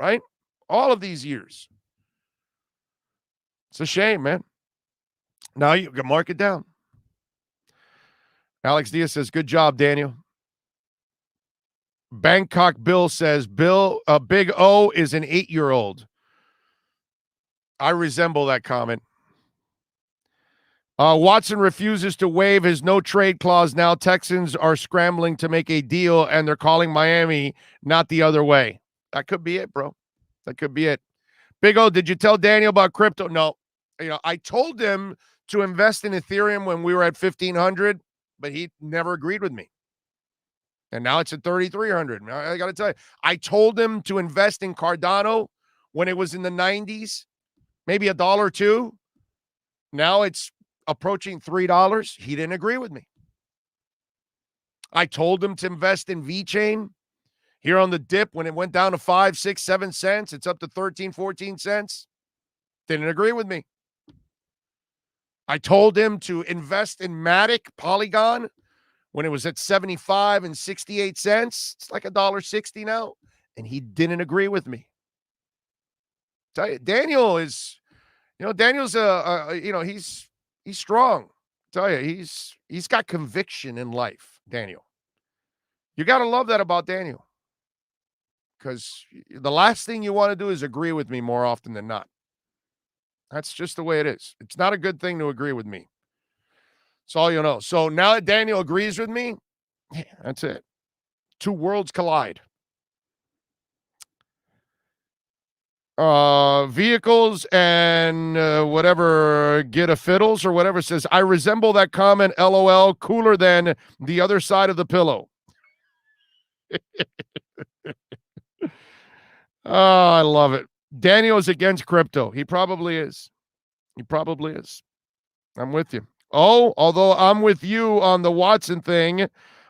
right? All of these years. It's a shame, man. Now you can mark it down. Alex Diaz says, good job, Daniel. Bangkok Bill says, Big O is an 8-year-old. I resemble that comment. Watson refuses to waive his no-trade clause. Now Texans are scrambling to make a deal, and they're calling Miami, not the other way. That could be it, bro. That could be it. Big O, did you tell Daniel about crypto? No. I told him to invest in Ethereum when we were at 1,500, but he never agreed with me. And now it's at 3,300. I got to tell you, I told him to invest in Cardano when it was in the 90s, maybe $1 or $2. Now it's approaching $3. He didn't agree with me. I told him to invest in VeChain here on the dip when it went down to 5, 6, 7 cents. It's up to 13, 14 cents. Didn't agree with me. I told him to invest in Matic Polygon when it was at 75 and 68 cents. It's like $1.60 now. And he didn't agree with me. Tell you, Daniel is, Daniel's he's strong. Tell you, he's got conviction in life, Daniel. You got to love that about Daniel. Because the last thing you want to do is agree with me more often than not. That's just the way it is. It's not a good thing to agree with me. That's all you know. So now that Daniel agrees with me, yeah, that's it. Two worlds collide. Vehicles and whatever, get a fiddles or whatever says, I resemble that comment, LOL, cooler than the other side of the pillow. Oh, I love it. Daniel is against crypto. He probably is. He probably is. I'm with you. Oh, although I'm with you on the Watson thing,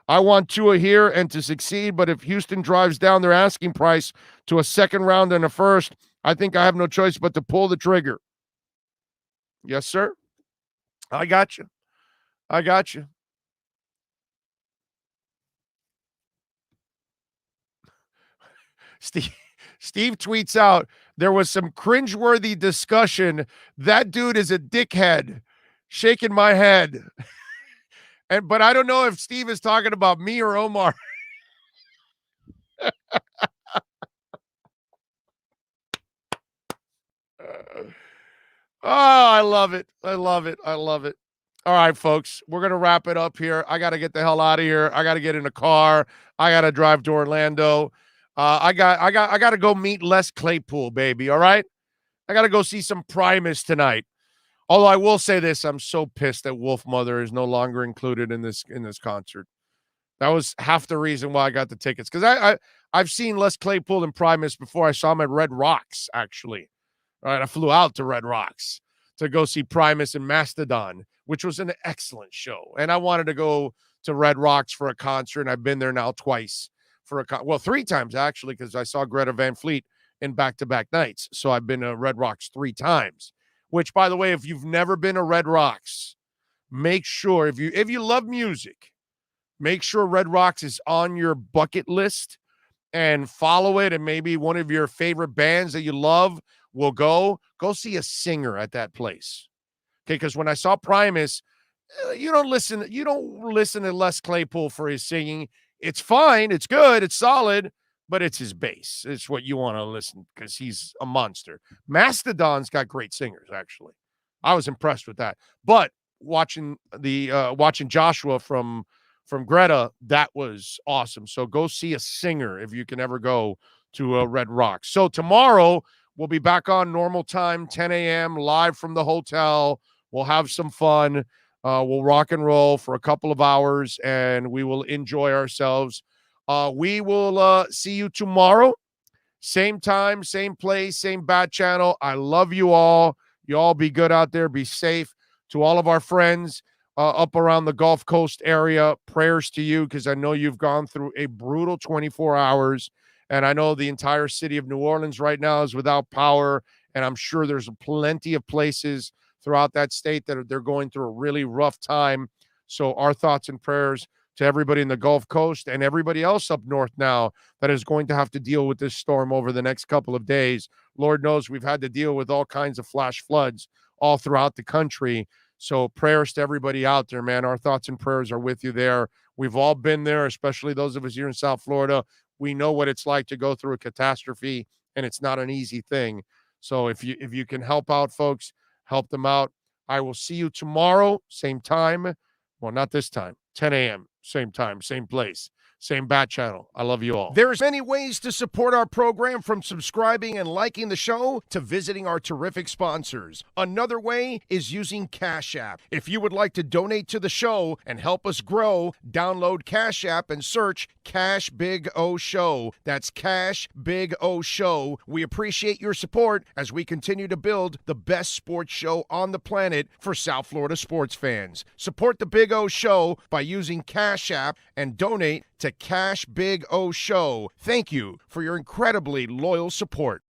I want Tua here and to succeed, but if Houston drives down their asking price to a second round and a first, I think I have no choice but to pull the trigger. Yes, sir. I got you. I got you. Steve tweets out, there was some cringeworthy discussion. That dude is a dickhead. Shaking my head. But I don't know if Steve is talking about me or Omar. I love it. I love it. I love it. All right, folks, we're going to wrap it up here. I got to get the hell out of here. I got to get in a car. I got to drive to Orlando. I got to go meet Les Claypool, baby. All right. I got to go see some Primus tonight. Although I will say this, I'm so pissed that Wolfmother is no longer included in this concert. That was half the reason why I got the tickets. Because I've seen Les Claypool and Primus before. I saw him at Red Rocks, actually. All right, I flew out to Red Rocks to go see Primus and Mastodon, which was an excellent show. And I wanted to go to Red Rocks for a concert, and I've been there now twice for three times, actually, because I saw Greta Van Fleet in back-to-back nights. So I've been to Red Rocks 3 times, which, by the way, if you've never been to Red Rocks, make sure, if you love music, make sure Red Rocks is on your bucket list and follow it. And maybe one of your favorite bands that you love will go see a singer at that place. Okay. Because when I saw Primus, you don't listen to Les Claypool for his singing. It's fine. It's good. It's solid, but it's his bass. It's what you want to listen because he's a monster. Mastodon's got great singers, actually. I was impressed with that. But watching Joshua from from Greta, that was awesome. So go see a singer if you can ever go to Red Rocks. So tomorrow we'll be back on normal time, 10 a.m., live from the hotel. We'll have some fun. We'll rock and roll for a couple of hours, and we will enjoy ourselves. We will see you tomorrow. Same time, same place, same bat channel. I love you all. You all be good out there. Be safe. To all of our friends up around the Gulf Coast area, prayers to you, because I know you've gone through a brutal 24 hours. And I know the entire city of New Orleans right now is without power. And I'm sure there's plenty of places throughout that state that they're going through a really rough time. So our thoughts and prayers to everybody in the Gulf Coast and everybody else up north now that is going to have to deal with this storm over the next couple of days. Lord knows we've had to deal with all kinds of flash floods all throughout the country. So prayers to everybody out there, man. Our thoughts and prayers are with you there. We've all been there, especially those of us here in South Florida. We know what it's like to go through a catastrophe, and it's not an easy thing. So if you can help out, folks, help them out. I will see you tomorrow, same time. Well, not this time, 10 a.m., same time, same place, same bat channel. I love you all. There's many ways to support our program, from subscribing and liking the show to visiting our terrific sponsors. Another way is using Cash App. If you would like to donate to the show and help us grow, download Cash App and search Cash Big O Show. That's Cash Big O Show. We appreciate your support as we continue to build the best sports show on the planet for South Florida sports fans. Support the Big O Show by using Cash App and donate to Cash Big O Show. Thank you for your incredibly loyal support.